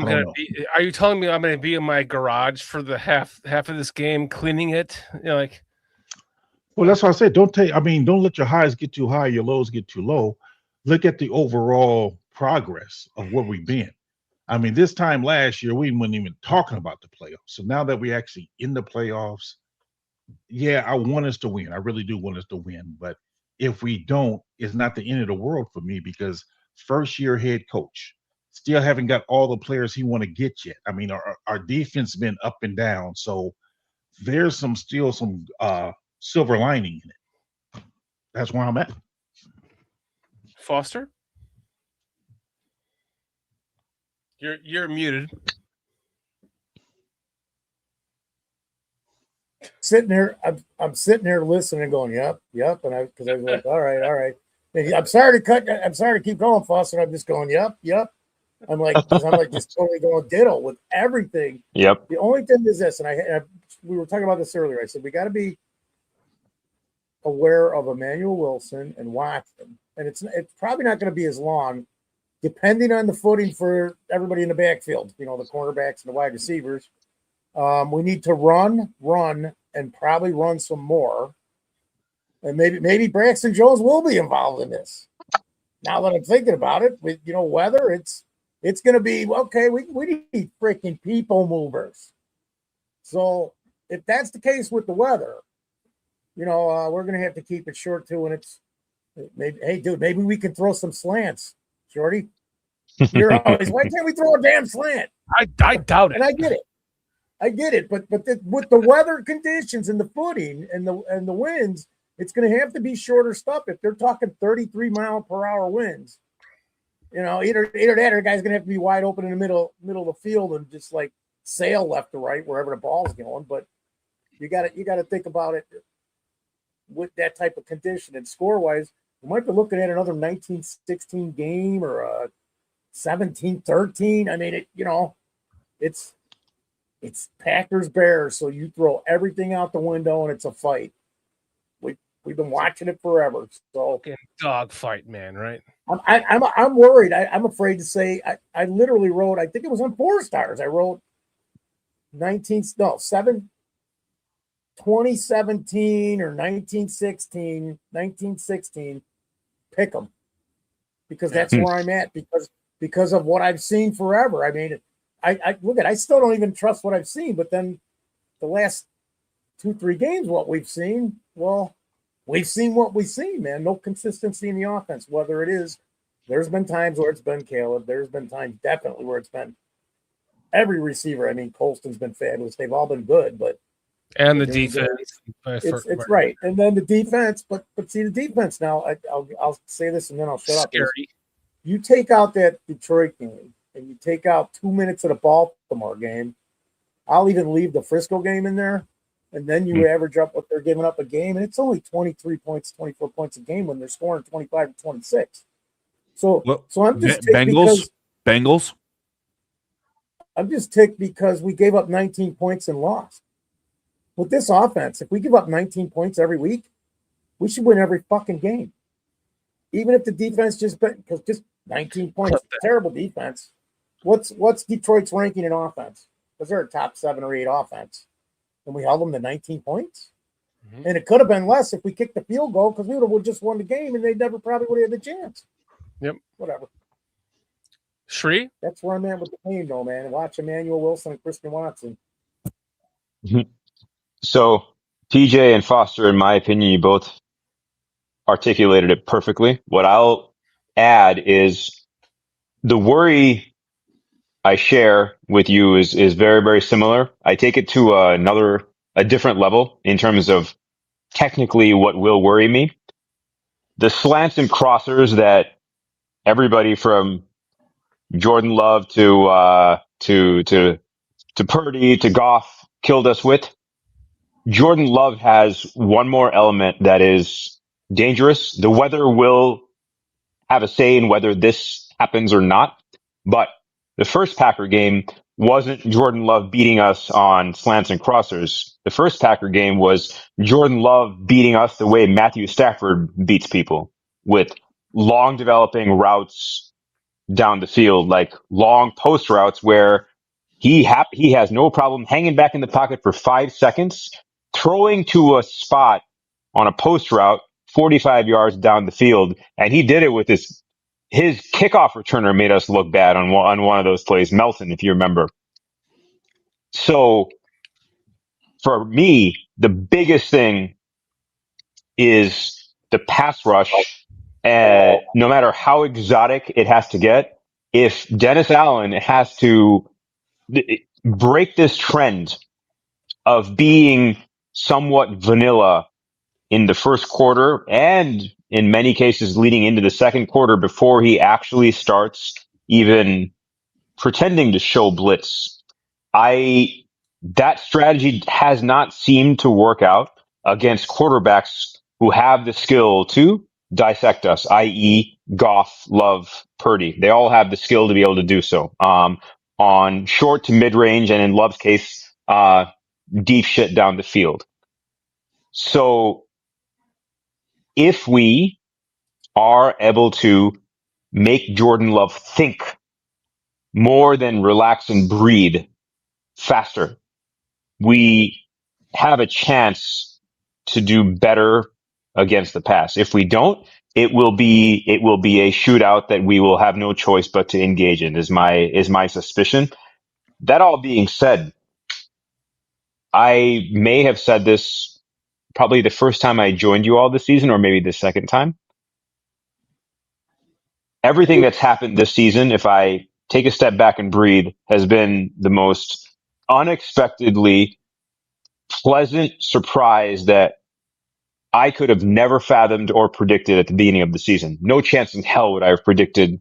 you telling me I'm going to be in my garage for the half of this game cleaning it? Well, that's why I said don't let your highs get too high, your lows get too low. Look at the overall progress of where we've been. I mean, this time last year, we weren't even talking about the playoffs. So now that we're actually in the playoffs, yeah, I want us to win. I really do want us to win. But if we don't, it's not the end of the world for me, because first-year head coach, still haven't got all the players he want to get yet. I mean, our defense has been up and down. So there's still some silver lining in it. That's where I'm at. Foster, you're muted. Sitting there, I'm sitting there listening and going, yep, and because I was like, all right. And I'm sorry to keep going, Foster. I'm just going, yep. I'm like just totally going ditto with everything. Yep. The only thing is this, and we were talking about this earlier. I said we got to be aware of Emmanuel Wilson and Watson, and it's probably not going to be as long, depending on the footing for everybody in the backfield. The cornerbacks and the wide receivers. We need to run, and probably run some more, and maybe Braxton Jones will be involved in this. Now that I'm thinking about it, with weather, it's going to be okay. We need freaking people movers. So if that's the case with the weather, we're going to have to keep it short too. And it's maybe we can throw some slants, Shorty. You're always, why can't we throw a damn slant? I doubt it. And I get it, but with the weather conditions and the footing and the winds, it's going to have to be shorter stuff. If they're talking 33-mile-per-hour winds, either that or the guy's going to have to be wide open in the middle of the field and just like sail left to right wherever the ball's going. But you got to think about it with that type of condition. And score-wise, we might be looking at another 19-16 game or a 17-13. I mean, it's Packers Bears, so you throw everything out the window and it's a fight. We've been watching it forever. So dog fight, man, right? I'm worried. I'm afraid to say. I literally wrote. I think it was on 4 stars. I wrote 2017 or 1916, pick them, because that's where I'm at, because of what I've seen forever. I mean, I look at, I still don't even trust what I've seen, but then the last 2-3 games, what we've seen, well, we've seen what we've seen, man. No consistency in the offense, whether it is, there's been times where it's been Caleb. There's been times definitely where it's been every receiver. I mean, Colston's been fabulous. They've all been good, but and the defense. It's right. And then the defense, but see the defense now. I'll say this and then I'll shut up. You take out that Detroit game and you take out 2 minutes of the Baltimore game. I'll even leave the Frisco game in there. And then you average up what they're giving up a game, and it's only 23 points, 24 points a game when they're scoring 25 to 26. So I'm just ticked Bengals. I'm just ticked because we gave up 19 points and lost. With this offense, if we give up 19 points every week, we should win every fucking game. Even if the defense just 19 points, terrible defense. What's Detroit's ranking in offense? Because they're a top 7 or 8 offense. And we held them to 19 points. Mm-hmm. And it could have been less if we kicked the field goal, because we would have just won the game and they never probably would have had the chance. Yep. Whatever. Shree? That's where I'm at with the game, though, man. Watch Emmanuel Wilson and Christian Watson. So, TJ and Foster, in my opinion, you both articulated it perfectly. What I'll add is the worry I share with you is very, very similar. I take it to a different level in terms of technically what will worry me. The slants and crossers that everybody from Jordan Love to Purdy to Goff killed us with. Jordan Love has one more element that is dangerous. The weather will have a say in whether this happens or not, but the first Packer game wasn't Jordan Love beating us on slants and crossers. The first Packer game was Jordan Love beating us the way Matthew Stafford beats people, with long developing routes down the field, like long post routes where he has no problem hanging back in the pocket for 5 seconds, throwing to a spot on a post route 45 yards down the field. And he did it with his kickoff returner made us look bad on one of those plays, Melton, if you remember. So for me, the biggest thing is the pass rush. And no matter how exotic it has to get, if Dennis Allen has to break this trend of being somewhat vanilla in the first quarter and in many cases leading into the second quarter before he actually starts even pretending to show blitz, that strategy has not seemed to work out against quarterbacks who have the skill to dissect us, i.e. Goff, Love, Purdy. They all have the skill to be able to do so. On short to mid range, and in Love's case, deep shit down the field. So if we are able to make Jordan Love think more than relax and breathe faster, we have a chance to do better against the pass. If we don't, it will be a shootout that we will have no choice but to engage in, is my suspicion. That all being said, I may have said this probably the first time I joined you all this season, or maybe the second time. Everything that's happened this season, if I take a step back and breathe, has been the most unexpectedly pleasant surprise that I could have never fathomed or predicted at the beginning of the season. No chance in hell would I have predicted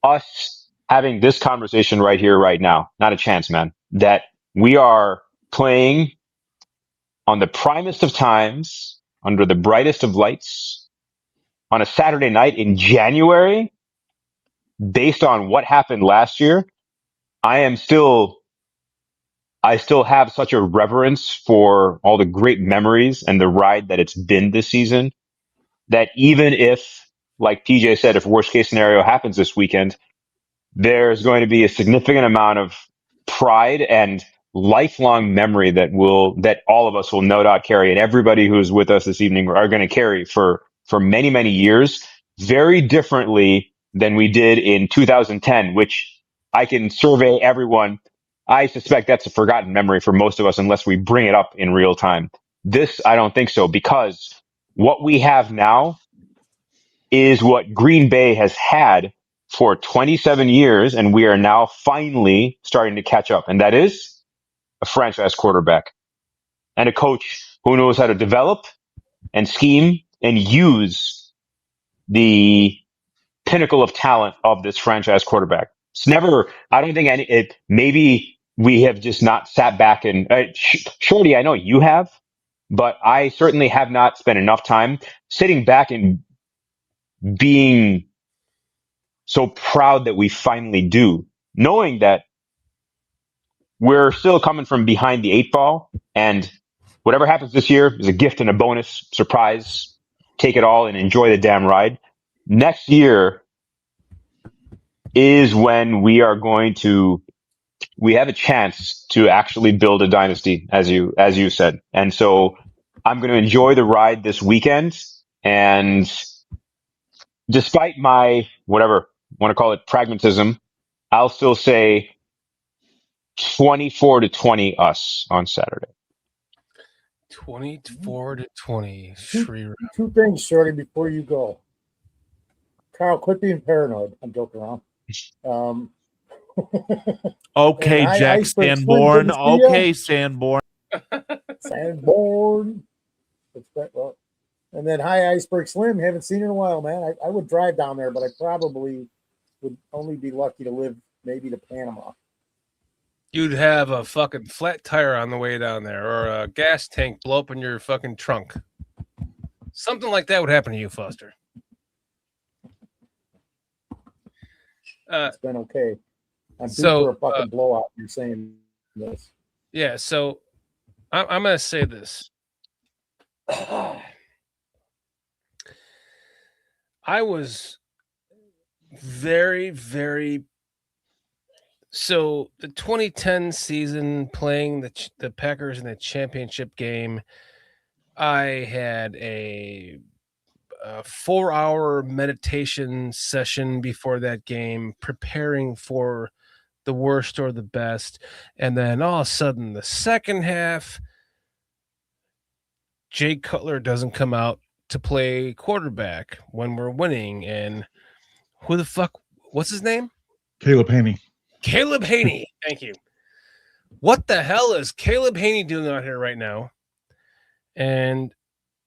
us having this conversation right here, right now. Not a chance, man. That we are playing on the primest of times, under the brightest of lights, on a Saturday night in January, based on what happened last year. I am still I still have such a reverence for all the great memories and the ride that it's been this season that even if, like PJ said, if worst case scenario happens this weekend, there's going to be a significant amount of pride and lifelong memory that all of us will no doubt carry, and everybody who's with us this evening are going to carry for many, many years, very differently than we did in 2010, which I can survey everyone. I suspect that's a forgotten memory for most of us unless we bring it up in real time. This, I don't think so, because what we have now is what Green Bay has had for 27 years, and we are now finally starting to catch up. And that is a franchise quarterback and a coach who knows how to develop and scheme and use the pinnacle of talent of this franchise quarterback. It's never, I don't think maybe we have just not sat back and, Shorty, I know you have, but I certainly have not spent enough time sitting back and being so proud that we finally do, knowing that we're still coming from behind the 8 ball, and whatever happens this year is a gift and a bonus surprise. Take it all and enjoy the damn ride. Next year is when we have a chance to actually build a dynasty, as you said. And so I'm going to enjoy the ride this weekend. And despite my, whatever, want to call it pragmatism, I'll still say 24-20 us on Saturday. 24-20. Two things, Shorty, before you go. Carl, quit being paranoid. I'm joking around. Okay, Jack Sanborn. Okay, Sanborn. Sanborn. Well, and then hi, Iceberg Slim. Haven't seen you in a while, man. I would drive down there, but I probably would only be lucky to live maybe to Panama. You'd have a fucking flat tire on the way down there, or a gas tank blow up in your fucking trunk. Something like that would happen to you, Foster. It's been okay. I'm due for a fucking blowout. You're saying this. Yeah, so I'm going to say this. I was very, very. So the 2010 season, playing the Packers in the championship game, I had a 4-hour meditation session before that game, preparing for the worst or the best. And then all of a sudden, the second half, Jay Cutler doesn't come out to play quarterback when we're winning. And who the fuck? What's his name? Caleb Haney. Caleb Haney. Thank you. What the hell is Caleb Haney doing out here right now? And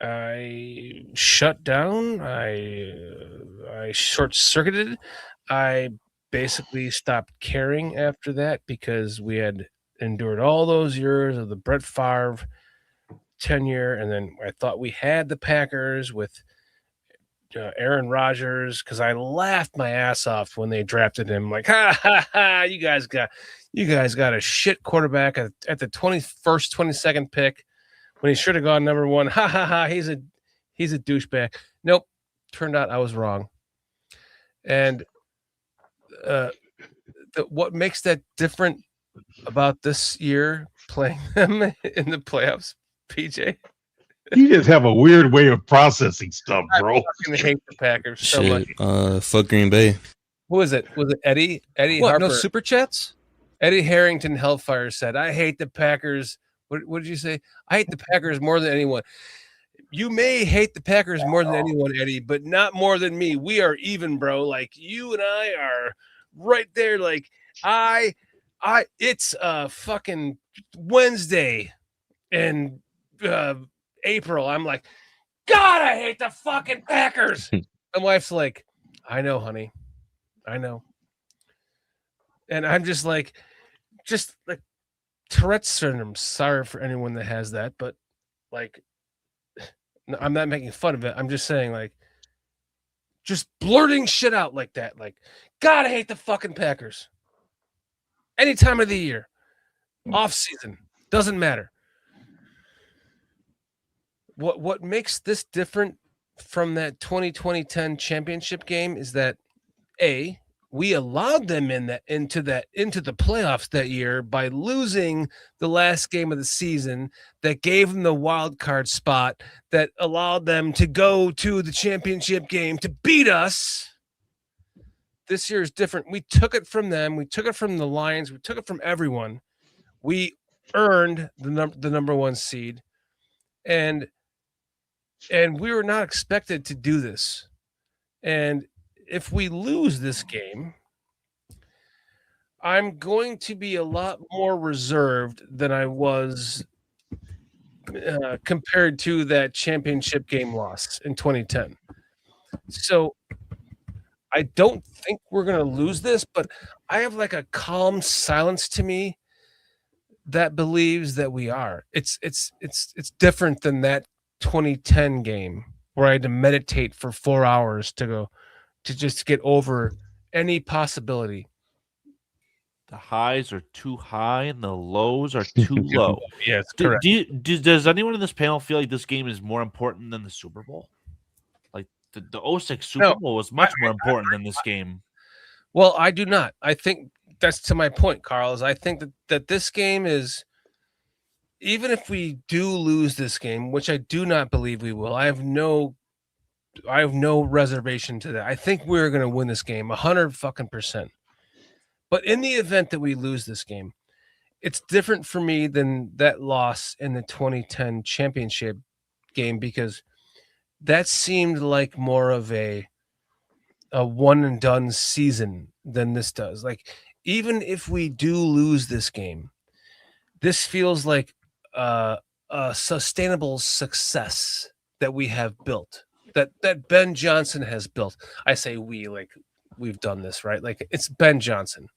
I shut down. I short-circuited. I basically stopped caring after that because we had endured all those years of the Brett Favre tenure, and then I thought we had the Packers with Aaron Rodgers, because I laughed my ass off when they drafted him. Like, ha ha ha! You guys got a shit quarterback at the 21st, 22nd pick when he should have gone number one. Ha ha ha! He's a douchebag. Nope. Turned out I was wrong. And what makes that different about this year playing them in the playoffs, PJ? You just have a weird way of processing stuff, bro. I fucking hate the Packers so much. Fuck Green Bay. Who was it? Was it Eddie? Eddie What, Harper. no super chats? Eddie Harrington Hellfire said, I hate the Packers. What did you say? I hate the Packers more than anyone. You may hate the Packers more than anyone, Eddie, but not more than me. We are even, bro. Like, you and I are right there. Like, it's fucking Wednesday and April. I'm like, God, I hate the fucking Packers. My wife's like, I know, honey. I know. And I'm just like Tourette's syndrome. Sorry for anyone that has that, but like, I'm not making fun of it. I'm just saying, like, just blurting shit out like that. Like, God, I hate the fucking Packers. Any time of the year. off season, doesn't matter. What makes this different from that 2010 championship game is that we allowed them into the playoffs that year by losing the last game of the season that gave them the wild card spot that allowed them to go to the championship game to beat us. This year is different. We took it from them. We took it from the Lions. We took it from everyone. We earned the number one seed, and we were not expected to do this. And if we lose this game, I'm going to be a lot more reserved than I was compared to that championship game loss in 2010. So I don't think we're going to lose this, but I have like a calm silence to me that believes that we are. It's different than that 2010 game where I had to meditate for 4 hours to just get over any possibility. The highs are too high and the lows are too low. Yes, correct. Does anyone in this panel feel like this game is more important than the Super Bowl? Like the 06 Super Bowl was much more important than this game. Well, I do not. I think that's to my point, Carl, is I think that this game is, even if we do lose this game, which I do not believe we will, I have no reservation to that. I think we're going to win this game 100%. But in the event that we lose this game, it's different for me than that loss in the 2010 championship game, because that seemed like more of a one and done season than this does. Like, even if we do lose this game, this feels like a sustainable success that we have built, that Ben Johnson has built. I say we, like we've done this, right? Like, it's Ben Johnson.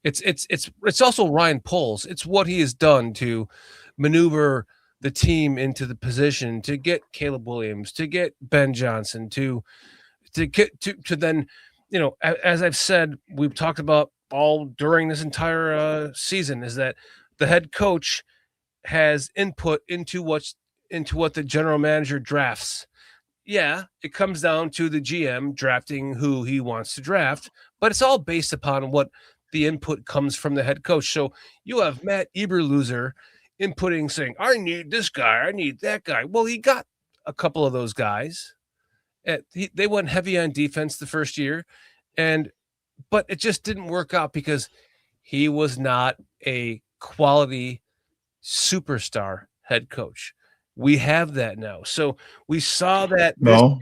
It's also Ryan Poles. It's what he has done to maneuver the team into the position to get Caleb Williams, to get Ben Johnson, to get to then, as I've said, we've talked about all during this entire season, is that the head coach has input into what the general manager drafts. Yeah, it comes down to the GM drafting who he wants to draft, but it's all based upon what the input comes from the head coach. So you have Matt Eberloser inputting, saying, I need this guy, I need that guy. Well, he got a couple of those guys. They went heavy on defense the first year, but it just didn't work out because he was not a quality superstar head coach. We have that now. So we saw that. No,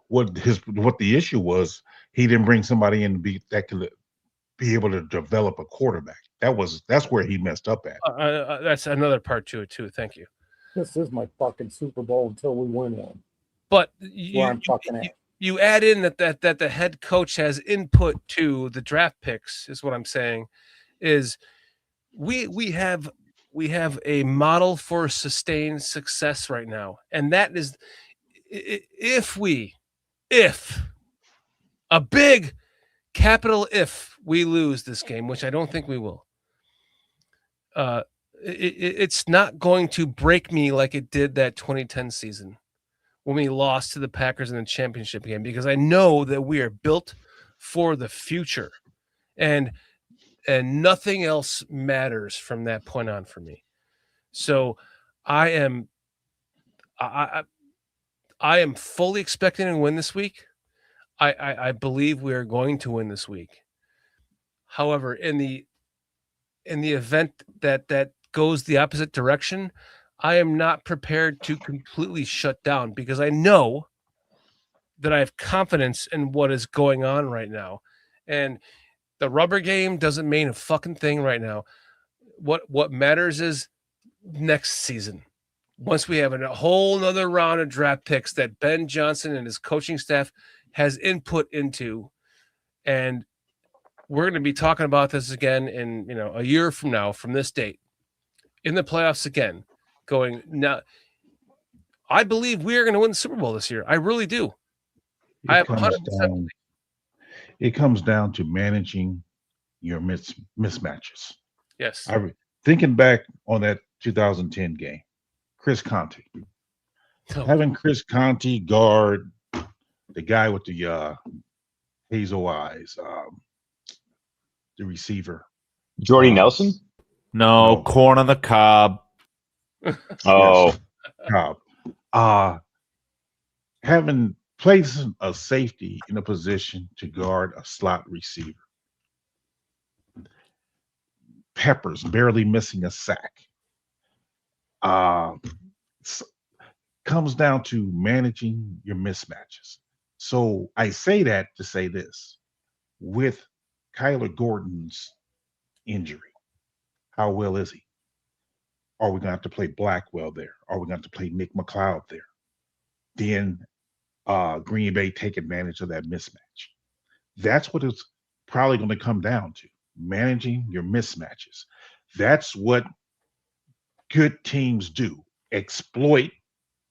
what the issue was, he didn't bring somebody in that could be able to develop a quarterback. That's where he messed up at. That's another part to it too. Thank you. This is my fucking Super Bowl until we win one. But you add in that the head coach has input to the draft picks, is what I'm saying. Is we have a model for sustained success right now, and that is if a big capital if we lose this game, which I don't think we will. It's not going to break me like it did that 2010 season when we lost to the Packers in the championship game, because I know that we are built for the future, and nothing else matters from that point on for me. So I am fully expecting to win this week. I believe we are going to win this week. However, in the event that goes the opposite direction, I am not prepared to completely shut down, because I know that I have confidence in what is going on right now. And the rubber game doesn't mean a fucking thing right now. What matters is next season. Once we have a whole nother round of draft picks that Ben Johnson and his coaching staff has input into, and we're going to be talking about this again in a year from now, from this date, in the playoffs again, going, now I believe we are going to win the Super Bowl this year. I really do. It comes down to managing your mismatches. Yes. Thinking back on that 2010 game, Chris Conte. Having Chris Conte guard the guy with the hazel eyes, the receiver. Jordy Nelson? No, corn on the cob. Oh. Yes, Cobb. Having placed a safety in a position to guard a slot receiver. Peppers barely missing a sack. Comes down to managing your mismatches. So I say that to say this. With Kyler Gordon's injury, how well is he? Are we going to have to play Blackwell there? Are we going to play Nick McLeod there? Then Green Bay take advantage of that mismatch. That's what it's probably going to come down to, managing your mismatches. That's what good teams do, exploit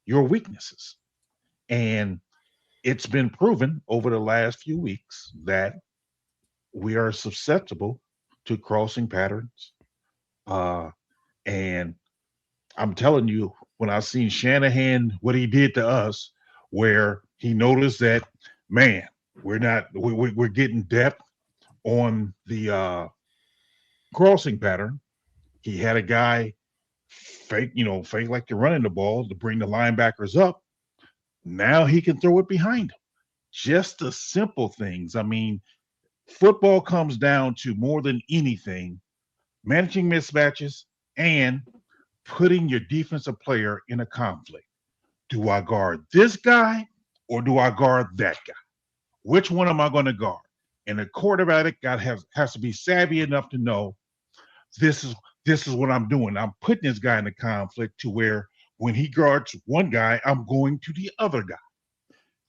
your weaknesses. And it's been proven over the last few weeks that we are susceptible to crossing patterns. And I'm telling you, when I seen Shanahan, what he did to us, where he noticed that, man, we're getting depth on the crossing pattern. He had a guy fake like you're running the ball to bring the linebackers up. Now he can throw it behind him. Just the simple things. I mean, football comes down to more than anything, managing mismatches and putting your defensive player in a conflict. Do I guard this guy or do I guard that guy? Which one am I going to guard? And the quarterback has to be savvy enough to know this is what I'm doing. I'm putting this guy in a conflict to where when he guards one guy, I'm going to the other guy.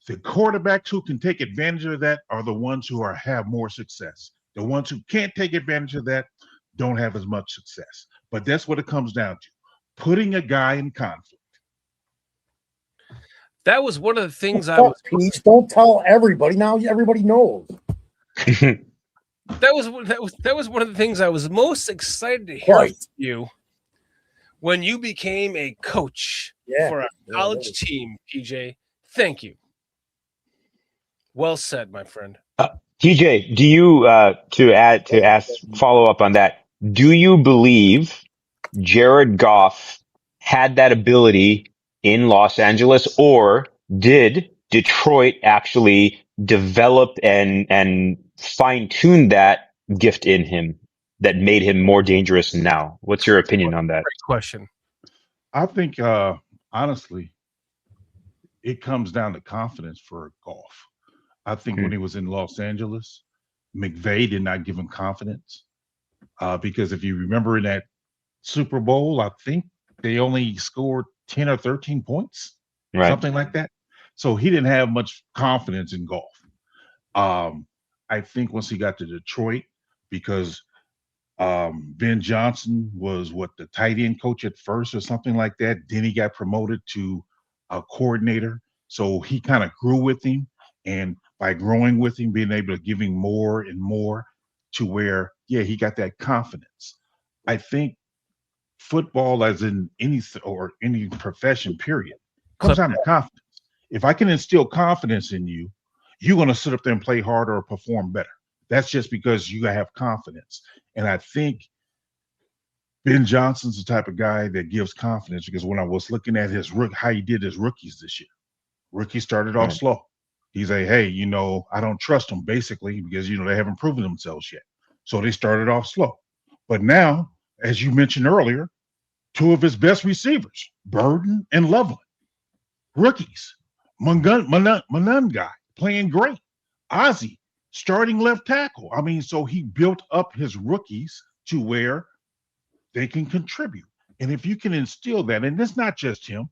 The quarterbacks who can take advantage of that are the ones who have more success. The ones who can't take advantage of that don't have as much success. But that's what it comes down to, putting a guy in conflict. That was one of the things I Fuck, was. Peach, don't tell everybody. Now everybody knows. That was one of the things I was most excited to hear from you when you became a coach for a college team, PJ. Thank you. Well said, my friend. TJ, do you follow up on that? Do you believe Jared Goff had that ability in Los Angeles, or did Detroit actually develop and fine tune that gift in him that made him more dangerous now? What's your opinion on that? Great question. I think honestly, it comes down to confidence for Goff. I think when he was in Los Angeles, McVay did not give him confidence because if you remember in that Super Bowl, I think they only scored 10 or 13 points, something like that. So he didn't have much confidence in Goff. I think once he got to Detroit, because Ben Johnson was the tight end coach at first or something like that. Then he got promoted to a coordinator. So he kind of grew with him. And by growing with him, being able to give him more and more to where, he got that confidence. I think football, as in any profession, period, comes down to confidence. If I can instill confidence in you, you're going to sit up there and play harder or perform better. That's just because you have confidence. And I think Ben Johnson's the type of guy that gives confidence, because when I was looking at how he did his rookies this year, rookies started off slow. He's like, hey, I don't trust them basically because, they haven't proven themselves yet. So they started off slow. But now, as you mentioned earlier, two of his best receivers, Burden and Loveland, rookies. Manan guy playing great. Ozzie, starting left tackle. I mean, so he built up his rookies to where they can contribute. And if you can instill that, and it's not just him,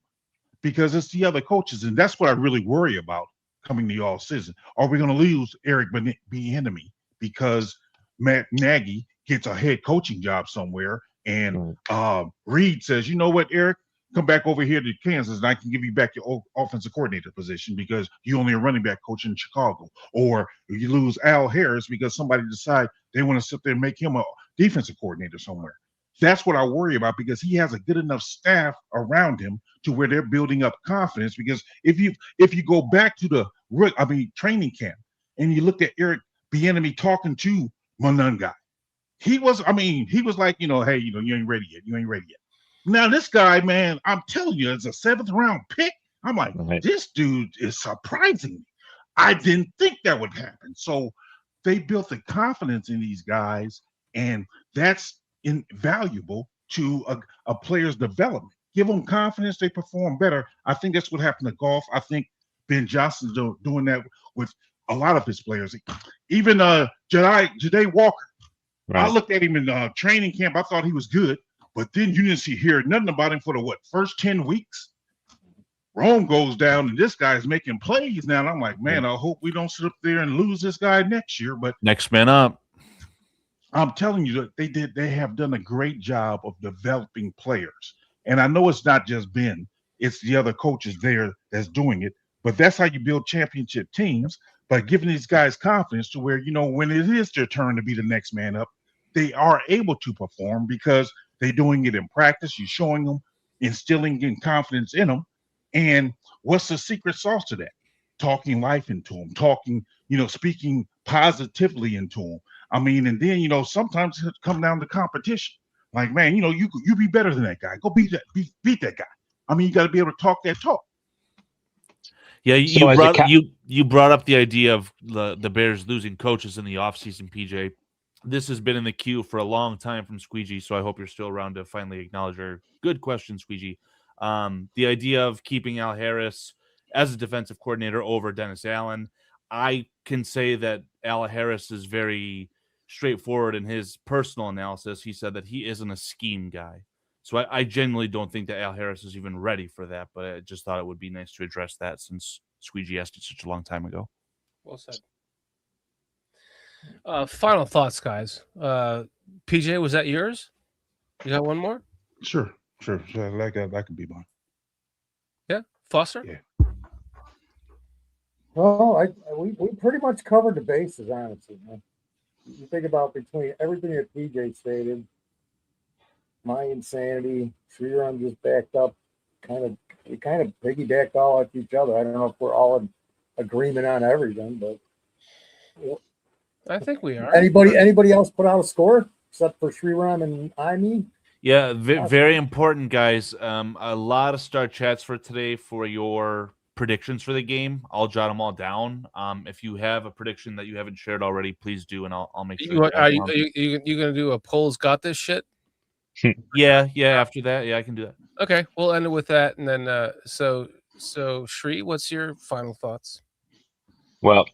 because it's the other coaches, and that's what I really worry about coming to all season. Are we going to lose Eric Bieniemy because Matt Nagy gets a head coaching job somewhere, and Reed says, you know what, Eric, come back over here to Kansas and I can give you back your offensive coordinator position because you only a running back coach in Chicago. Or you lose Al Harris because somebody decide they want to sit there and make him defensive coordinator somewhere. That's what I worry about because he has a good enough staff around him to where they're building up confidence. Because if you go back to the training camp and you look at Eric Bieniemy talking to Monungai, he was like, hey, you ain't ready yet. You ain't ready yet. Now this guy, man, I'm telling you, as a 7th round pick, I'm like, this dude is surprising me. I didn't think that would happen. So they built the confidence in these guys, and that's invaluable to a player's development. Give them confidence, they perform better. I think that's what happened to Goff. I think Ben Johnson's doing that with a lot of his players. Even Ja'Day Walker. Right. I looked at him in training camp. I thought he was good, but then you didn't hear nothing about him for the first 10 weeks. Rome goes down, and this guy's making plays now. And I'm like, man, I hope we don't sit up there and lose this guy next year. But next man up. I'm telling you that they have done a great job of developing players. And I know it's not just Ben, it's the other coaches there that's doing it. But that's how you build championship teams, by giving these guys confidence to where, when it is their turn to be the next man up, they are able to perform because they're doing it in practice. You're showing them, instilling in confidence in them. And what's the secret sauce to that? Talking life into them, speaking positively into them. And then, sometimes it comes down to competition. Like, man, you be better than that guy. Go beat that guy. You got to be able to talk that talk. Yeah, you brought up the idea of the Bears losing coaches in the offseason, PJ. This has been in the queue for a long time from Squeegee, so I hope you're still around to finally acknowledge our good question, Squeegee. The idea of keeping Al Harris as a defensive coordinator over Dennis Allen, I can say that Al Harris is very straightforward in his personal analysis. He said that he isn't a scheme guy. So I genuinely don't think that Al Harris is even ready for that, but I just thought it would be nice to address that since Squeegee asked it such a long time ago. Well said. Final thoughts, guys. PJ, was that yours? You got one more? Sure. That could be mine. Yeah, Foster? Yeah. Well, we pretty much covered the bases, honestly, man. You think about between everything that PJ stated, my insanity, Sriram just backed up, we kind of piggybacked all off each other. I don't know if we're all in agreement on everything, but I think we are. Anybody else put out a score except for Sriram and I? Yeah, very important, guys. A lot of star chats for today for your predictions for the game. I'll jot them all down. If you have a prediction that you haven't shared already, please do, and I'll make sure. Are you gonna do a polls got this shit? Yeah. After that, I can do that. Okay, we'll end it with that, and then so Shri, what's your final thoughts? Well,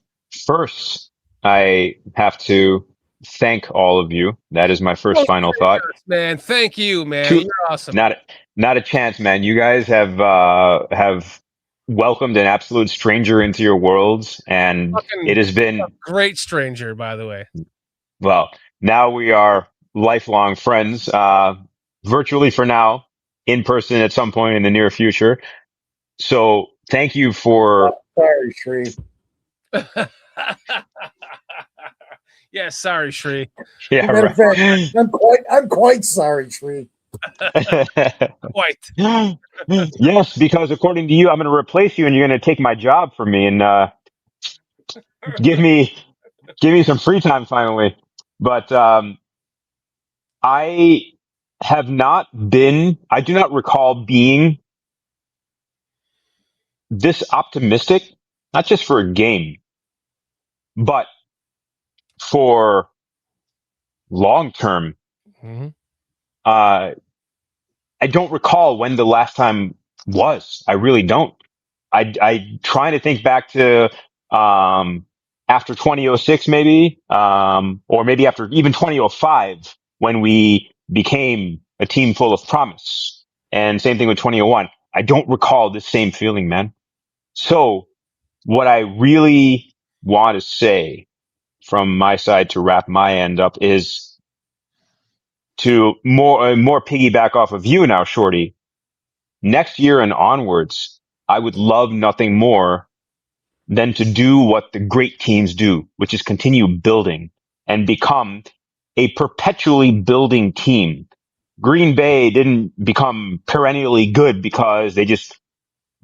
first, I have to thank all of you. That is my first final thought. Man, thank you, man. You're awesome. Not a chance, man. You guys have welcomed an absolute stranger into your worlds, and it has been a great stranger, by the way. Well, now we are lifelong friends, virtually for now, in person at some point in the near future. So thank you for. Sorry, Shri. Yeah, sorry, Shri. Yeah, right. Fact, I'm quite sorry, Shri. Quite. Yes, because according to you, I'm going to replace you, and you're going to take my job from me and give me some free time finally. But I do not recall being this optimistic, not just for a game, but for long term. Mm-hmm. I don't recall when the last time was. I really don't. I trying to think back to after 2006 maybe, or maybe after even 2005 when we became a team full of promise. And same thing with 2001. I don't recall the same feeling, man. So what I really want to say from my side to wrap my end up is to more piggyback off of you now, Shorty. Next year and onwards, I would love nothing more than to do what the great teams do, which is continue building and become a perpetually building team. Green Bay didn't become perennially good because they just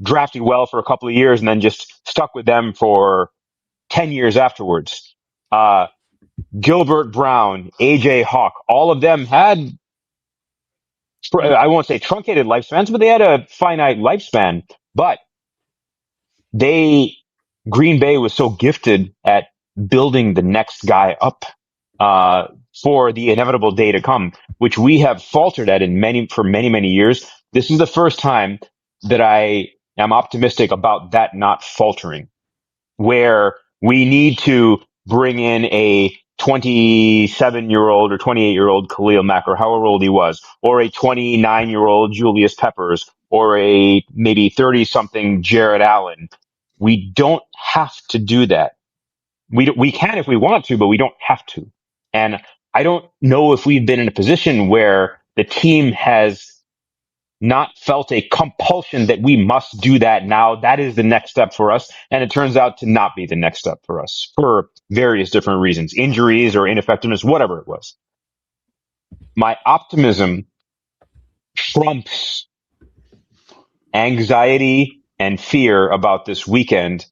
drafted well for a couple of years and then just stuck with them for 10 years afterwards. Gilbert Brown, AJ Hawk, all of them had, I won't say truncated lifespans, but they had a finite lifespan. But Green Bay was so gifted at building the next guy up for the inevitable day to come, which we have faltered at for many years. This is the first time that I am optimistic about that not faltering, where we need to bring in a 27-year-old or 28-year-old Khalil Mack, or however old he was, or a 29-year-old Julius Peppers, or a maybe 30-something Jared Allen. We don't have to do that. We can if we want to, but we don't have to. And I don't know if we've been in a position where the team has not felt a compulsion that we must do that now. That is the next step for us. And it turns out to not be the next step for us for various different reasons, injuries or ineffectiveness, whatever it was. My optimism trumps anxiety and fear about this weekend,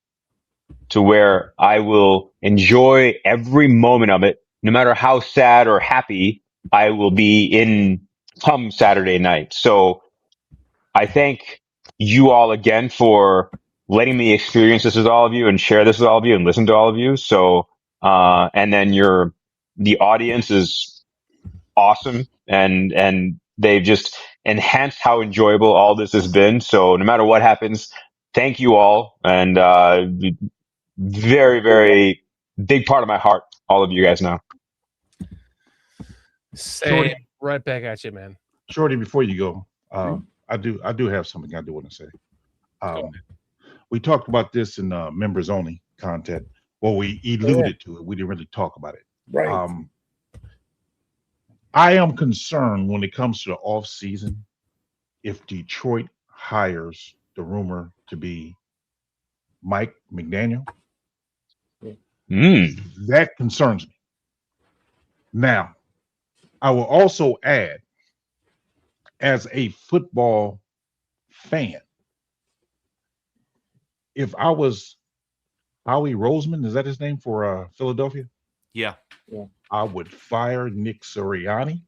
to where I will enjoy every moment of it, no matter how sad or happy I will be in come Saturday night. So I thank you all again for letting me experience this with all of you and share this with all of you and listen to all of you. So, and then the audience is awesome, and they've just enhanced how enjoyable all this has been. So no matter what happens, thank you all. And, very, very big part of my heart, all of you guys know. Say right back at you, man. Shorty, before you go, I do have something I do want to say. We talked about this in members only content. Well, we alluded to it. We didn't really talk about it. Right. I am concerned when it comes to the off season, if Detroit hires the rumor to be Mike McDaniel. That concerns me. Now, I will also add, as a football fan, if I was Howie Roseman, is that his name for Philadelphia? Yeah. I would fire Nick Sirianni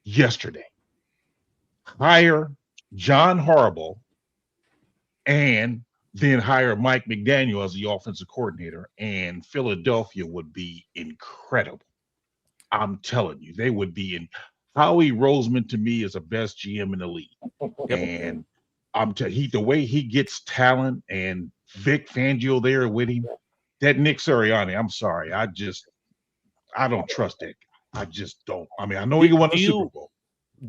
yesterday. Hire John Harbaugh, and then hire Mike McDaniel as the offensive coordinator, and Philadelphia would be incredible. I'm telling you, they would be in. Howie Roseman to me is the best GM in the league, and the way he gets talent, and Vic Fangio there with him. That Nick Sirianni, I'm sorry, I don't trust that guy. I just don't. I mean, I know he can win the Super Bowl.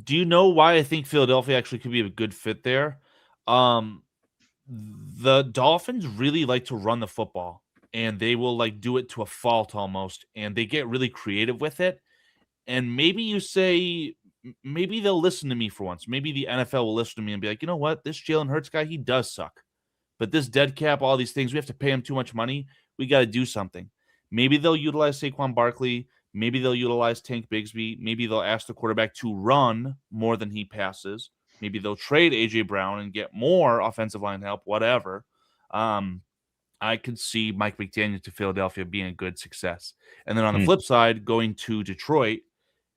Do you know why I think Philadelphia actually could be a good fit there? The Dolphins really like to run the football, and they will like do it to a fault almost, and they get really creative with it. And maybe you say, maybe they'll listen to me for once. Maybe the NFL will listen to me and be like, you know what? This Jalen Hurts guy, he does suck. But this dead cap, all these things, we have to pay him too much money. We got to do something. Maybe they'll utilize Saquon Barkley. Maybe they'll utilize Tank Bigsby. Maybe they'll ask the quarterback to run more than he passes. Maybe they'll trade A.J. Brown and get more offensive line help, whatever. I could see Mike McDaniel to Philadelphia being a good success. And then on the flip side, going to Detroit,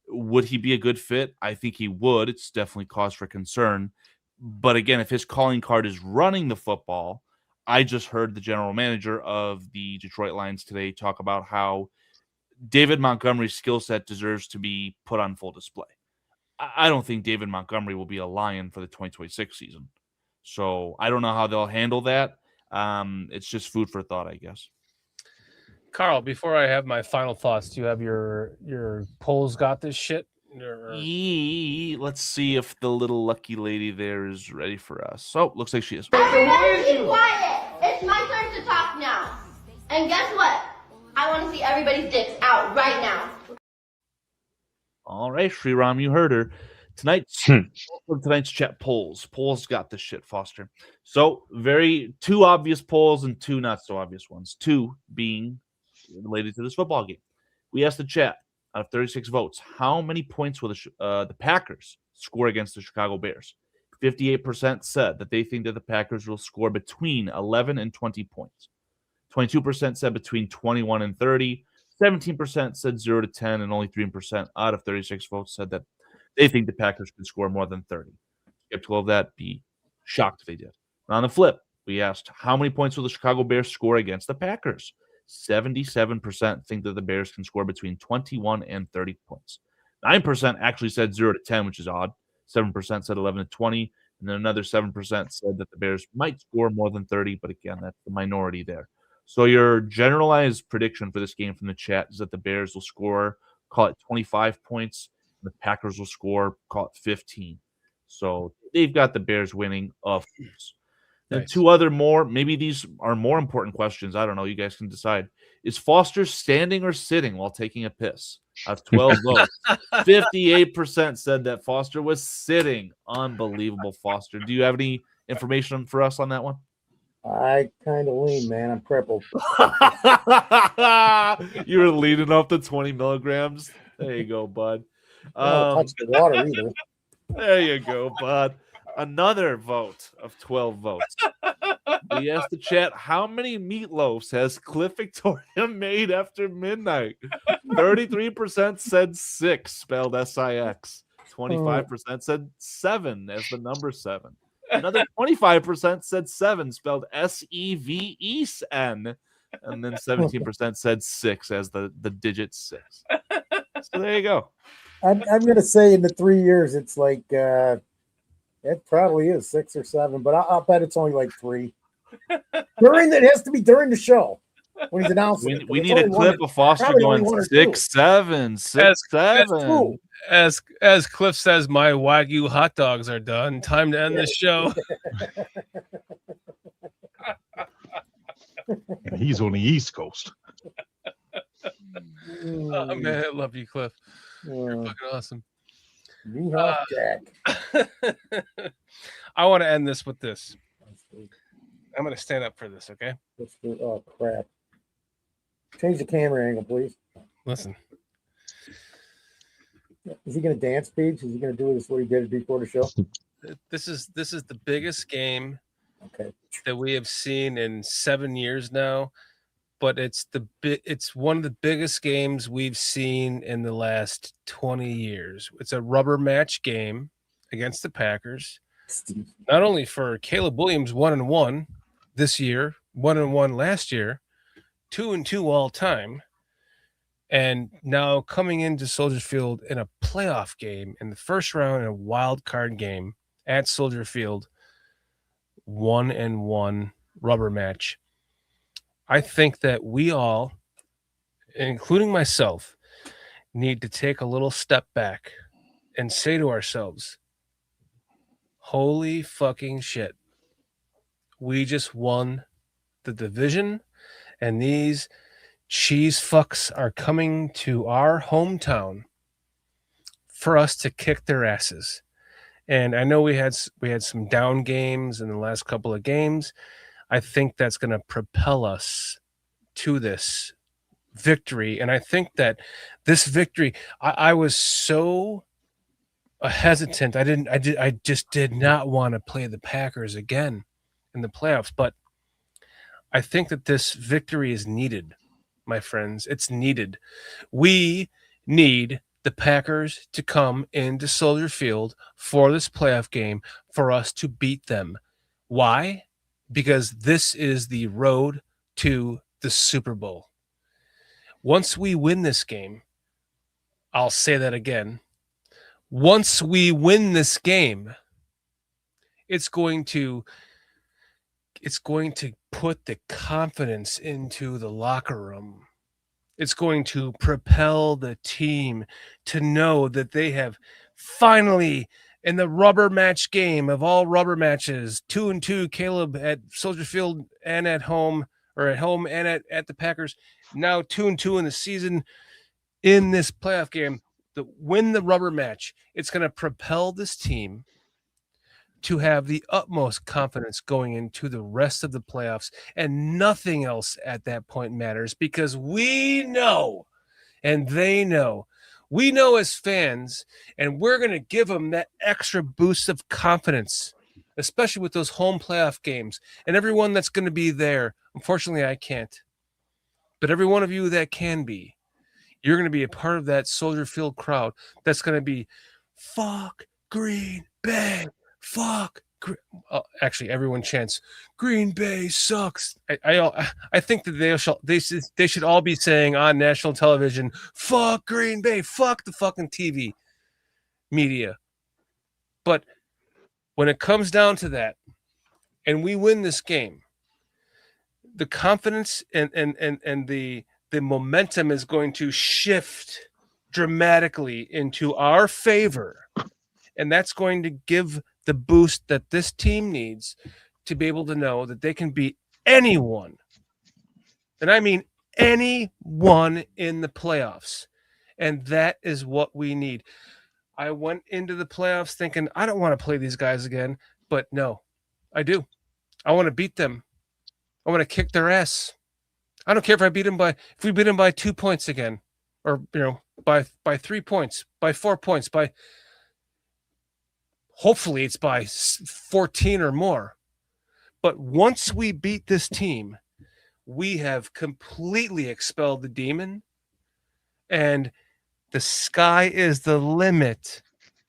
would he be a good fit? I think he would. It's definitely cause for concern. But again, if his calling card is running the football, I just heard the general manager of the Detroit Lions today talk about how David Montgomery's skill set deserves to be put on full display. I don't think David Montgomery will be a Lion for the 2026 season. So I don't know how they'll handle that. It's just food for thought, I guess. Carl, before I have my final thoughts, do you have your polls got this shit? Let's see if the little lucky lady there is ready for us. Oh, looks like she is. Everybody be quiet. It's my turn to talk now. And guess what? I want to see everybody's dicks out right now. All right, Shriram, you heard her. Tonight's chat polls. Polls got this shit, Foster. So two obvious polls and two not so obvious ones. Two being related to this football game. We asked the chat, out of 36 votes, how many points will the Packers score against the Chicago Bears? 58% said that they think that the Packers will score between 11 and 20 points. 22% said between 21 and 30. 17% said 0 to 10, and only 3% out of 36 votes said that they think the Packers could score more than 30. Skeptical of that, be shocked if they did. On the flip, we asked how many points will the Chicago Bears score against the Packers? 77% think that the Bears can score between 21 and 30 points. 9% actually said 0 to 10, which is odd. 7% said 11 to 20. And then another 7% said that the Bears might score more than 30. But again, that's the minority there. So your generalized prediction for this game from the chat is that the Bears will score, call it 25 points. And the Packers will score, call it 15. So they've got the Bears winning, of course. Then Nice. two other maybe these are more important questions. I don't know. You guys can decide. Is Foster standing or sitting while taking a piss? Out of 12 votes, 58% said that Foster was sitting. Unbelievable, Foster. Do you have any information for us on that one? I kind of lean, man. I'm crippled. You were leading off the 20 milligrams. There you go, bud. I don't touch the water either. There you go, bud. Another vote of 12 votes. We asked the chat, how many meatloafs has Cliff Victoria made after midnight? 33% said 6, spelled S-I-X. 25% said 7 as the number 7. Another 25% said 7, spelled S-E-V-E-N. And then 17% said 6 as the digit 6. So there you go. I'm going to say in the 3 years, it's like, it probably is 6 or 7, but I'll bet it's only like 3. It has to be during the show when he's announcing. We need a clip of Foster going 6, 7, 6, 7. As Cliff says, my Wagyu hot dogs are done. Time to end this show. And he's on the East Coast. Oh man, I love you, Cliff. You're fucking awesome. Jack. I want to end this with this. I'm going to stand up for this, okay? Oh, crap. Change the camera angle, please. Listen. Is he going to dance, Paige? Is he going to do this what he did before the show? This is the biggest game okay. that we have seen in 7 years now, but it's one of the biggest games we've seen in the last 20 years. It's a rubber match game against the Packers. Not only for Caleb Williams 1-1 this year, 1-1 last year, 2-2 all time, and now coming into Soldier Field in a playoff game in the first round in a wild card game at Soldier Field, 1-1 rubber match. I think that we all, including myself, need to take a little step back and say to ourselves, holy fucking shit. We just won the division, and these cheese fucks are coming to our hometown for us to kick their asses. And I know we had some down games in the last couple of games. I think that's going to propel us to this victory. And I think that this victory, I was so hesitant. I just did not want to play the Packers again in the playoffs. But I think that this victory is needed, my friends. It's needed. We need the Packers to come into Soldier Field for this playoff game for us to beat them. Why? Because this is the road to the Super Bowl. Once we win this game, I'll say that again. Once we win this game, it's going to put the confidence into the locker room. It's going to propel the team to know that they have finally, in the rubber match game of all rubber matches, 2-2, Caleb at Soldier Field and at home, or at home and at the Packers, now 2-2 in the season in this playoff game, win the rubber match. It's going to propel this team to have the utmost confidence going into the rest of the playoffs, and nothing else at that point matters, because we know and they know We know as fans, and we're going to give them that extra boost of confidence, especially with those home playoff games and everyone that's going to be there. Unfortunately, I can't. But every one of you that can be, you're going to be a part of that Soldier Field crowd that's going to be, fuck Green Bay, fuck. Actually, everyone chants, Green Bay sucks. I think that they should all be saying on national television, fuck Green Bay, fuck the fucking TV media. But when it comes down to that, and we win this game, the confidence and the momentum is going to shift dramatically into our favor. And that's going to give the boost that this team needs to be able to know that they can beat anyone. And I mean anyone in the playoffs. And that is what we need. I went into the playoffs thinking, I don't want to play these guys again. But no, I do. I want to beat them. I want to kick their ass. I don't care if we beat them by 2 points again, or by 3 points, by 4 points, hopefully it's by 14 or more. But once we beat this team, we have completely expelled the demon, and the sky is the limit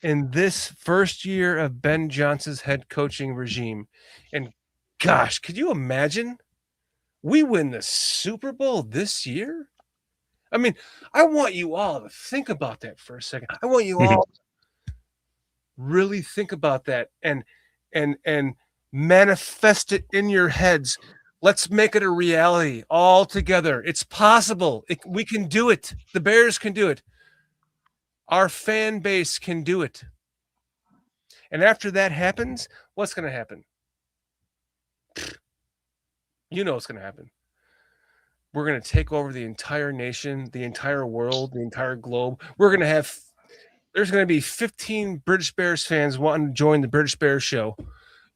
in this first year of Ben Johnson's head coaching regime. And gosh, could you imagine? We win the Super Bowl this year? I mean, I want you all to think about that for a second. I want you all to really think about that and manifest it in your heads. Let's make it a reality all together. It's possible. We can do it. The Bears can do it. Our fan base can do it. And after that happens, what's going to happen? You know what's going to happen. We're going to take over the entire nation, the entire world, the entire globe. There's going to be 15 British Bears fans wanting to join the British Bears show,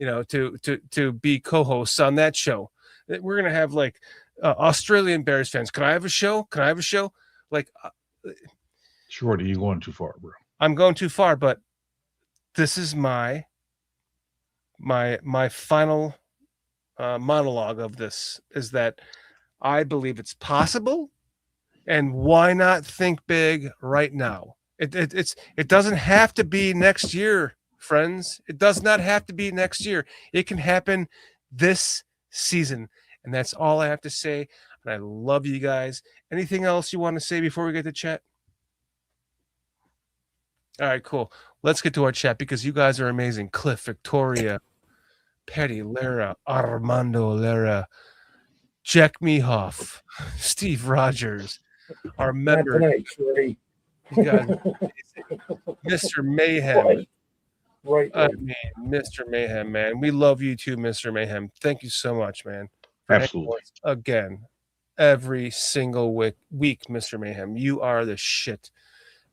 to be co-hosts on that show. We're going to have like Australian Bears fans. Can I have a show? Like, Shorty, you're going too far, bro. I'm going too far, but this is my final monologue of this is that I believe it's possible, and why not think big right now? It doesn't have to be next year, friends. It does not have to be next year. It can happen this season, and that's all I have to say. And I love you guys. Anything else you want to say before we get to chat? All right, cool. Let's get to our chat because you guys are amazing. Cliff, Victoria, Petty, Lara, Armando Lara, Jack Mehoff, Steve Rogers, our member. Tonight, Shorty. You guys, Mr. Mayhem. Right. I mean, Mr. Mayhem, man. We love you too, Mr. Mayhem. Thank you so much, man. Absolutely. Again, every single week, Mr. Mayhem. You are the shit.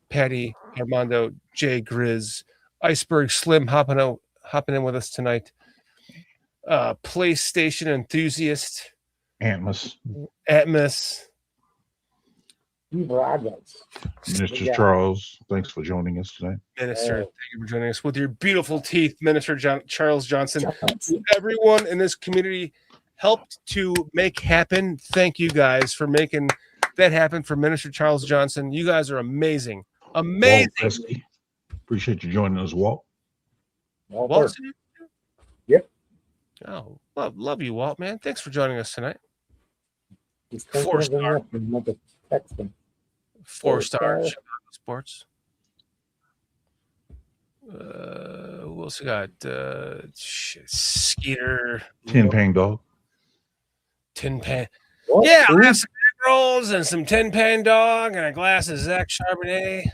Patty, Armando, Jay Grizz, Iceberg Slim hopping in with us tonight. PlayStation enthusiast. Atmos. Minister Charles, thanks for joining us today. Minister, thank you for joining us with your beautiful teeth, Minister Charles Johnson. Everyone in this community helped to make happen. Thank you guys for making that happen for Minister Charles Johnson. You guys are amazing. Amazing. Appreciate you joining us, Walt. Walt? Yep. Oh, love you, Walt, man. Thanks for joining us tonight. 4-star. 4-star Chicago Sports. Who else we got? Skeeter. Tin Pan Dog. Tin Pan. What? Yeah, I'll have some egg rolls and some Tin Pan Dog and a glass of Zach Charbonnet.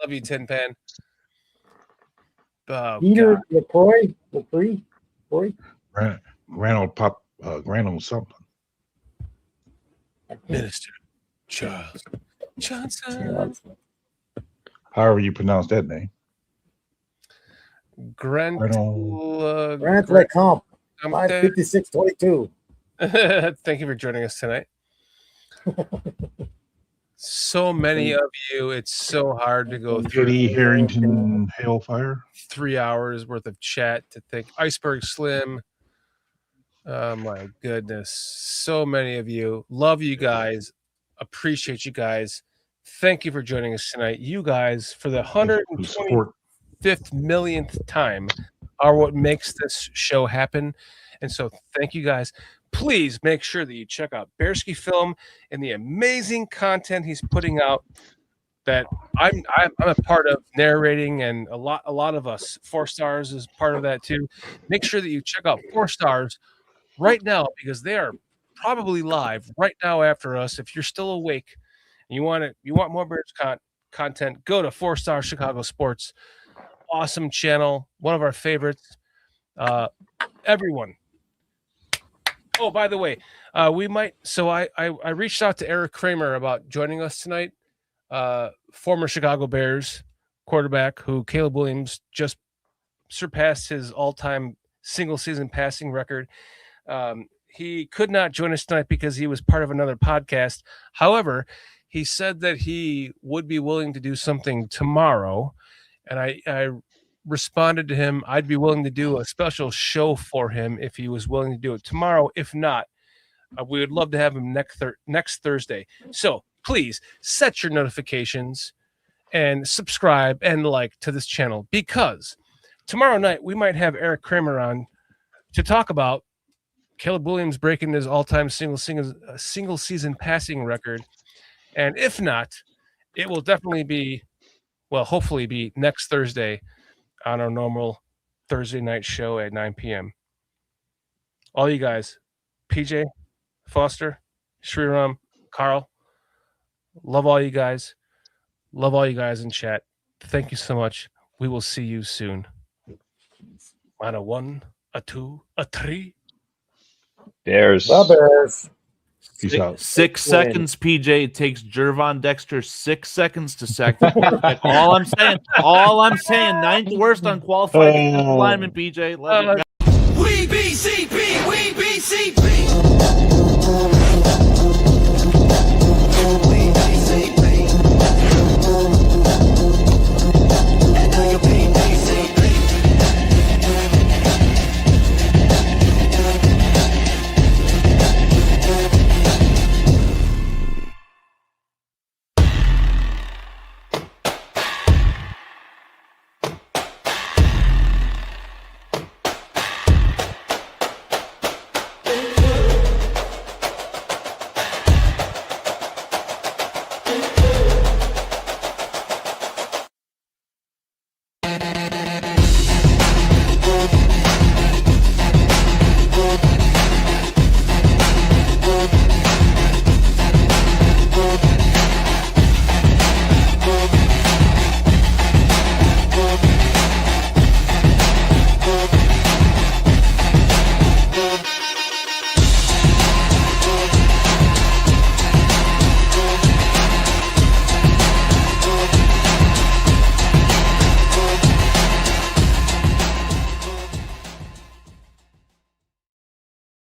Love you, Tin Pan. Oh, Peter LaCroix. Granol something. Minister Charles Johnson. However you pronounce that name. Grant Lecomp. 55622. Thank you for joining us tonight. So many of you. It's so hard to go through Eddie Harrington Hailfire. 3 hours worth of chat to think. Iceberg Slim. Oh my goodness. So many of you. Love you guys. Appreciate you guys. Thank you for joining us tonight. You guys, for the 125th millionth time, are what makes this show happen. And so thank you guys. Please make sure that you check out Bearski Film and the amazing content he's putting out that I'm a part of narrating, and a lot of us. 4 Stars is part of that too. Make sure that you check out 4 Stars right now, because they are probably live right now after us. If you're still awake and you want more Bears content, go to 4 Star Chicago Sports. Awesome channel, one of our favorites. Everyone. Oh, by the way, we might. So I reached out to Eric Kramer about joining us tonight. Former Chicago Bears quarterback who Caleb Williams just surpassed his all-time single-season passing record. He could not join us tonight because he was part of another podcast. However, he said that he would be willing to do something tomorrow, and I responded to him. I'd be willing to do a special show for him if he was willing to do it tomorrow. If not, we would love to have him next Thursday. So please set your notifications and subscribe and like to this channel, because tomorrow night we might have Eric Kramer on to talk about Caleb Williams breaking his all-time single season passing record. And if not, it will definitely be, well, hopefully be next Thursday on our normal Thursday night show at 9 p.m. All you guys, PJ, Foster, Sriram, Carl, love all you guys. Love all you guys in chat. Thank you so much. We will see you soon. On a 1, a 2, a 3. Bears. The Bears. Peace out. 6 seconds, PJ. It takes Jervon Dexter 6 seconds to sack the quarterback. All I'm saying. 9th worst unqualified lineman, PJ. Love you guys. We BCP.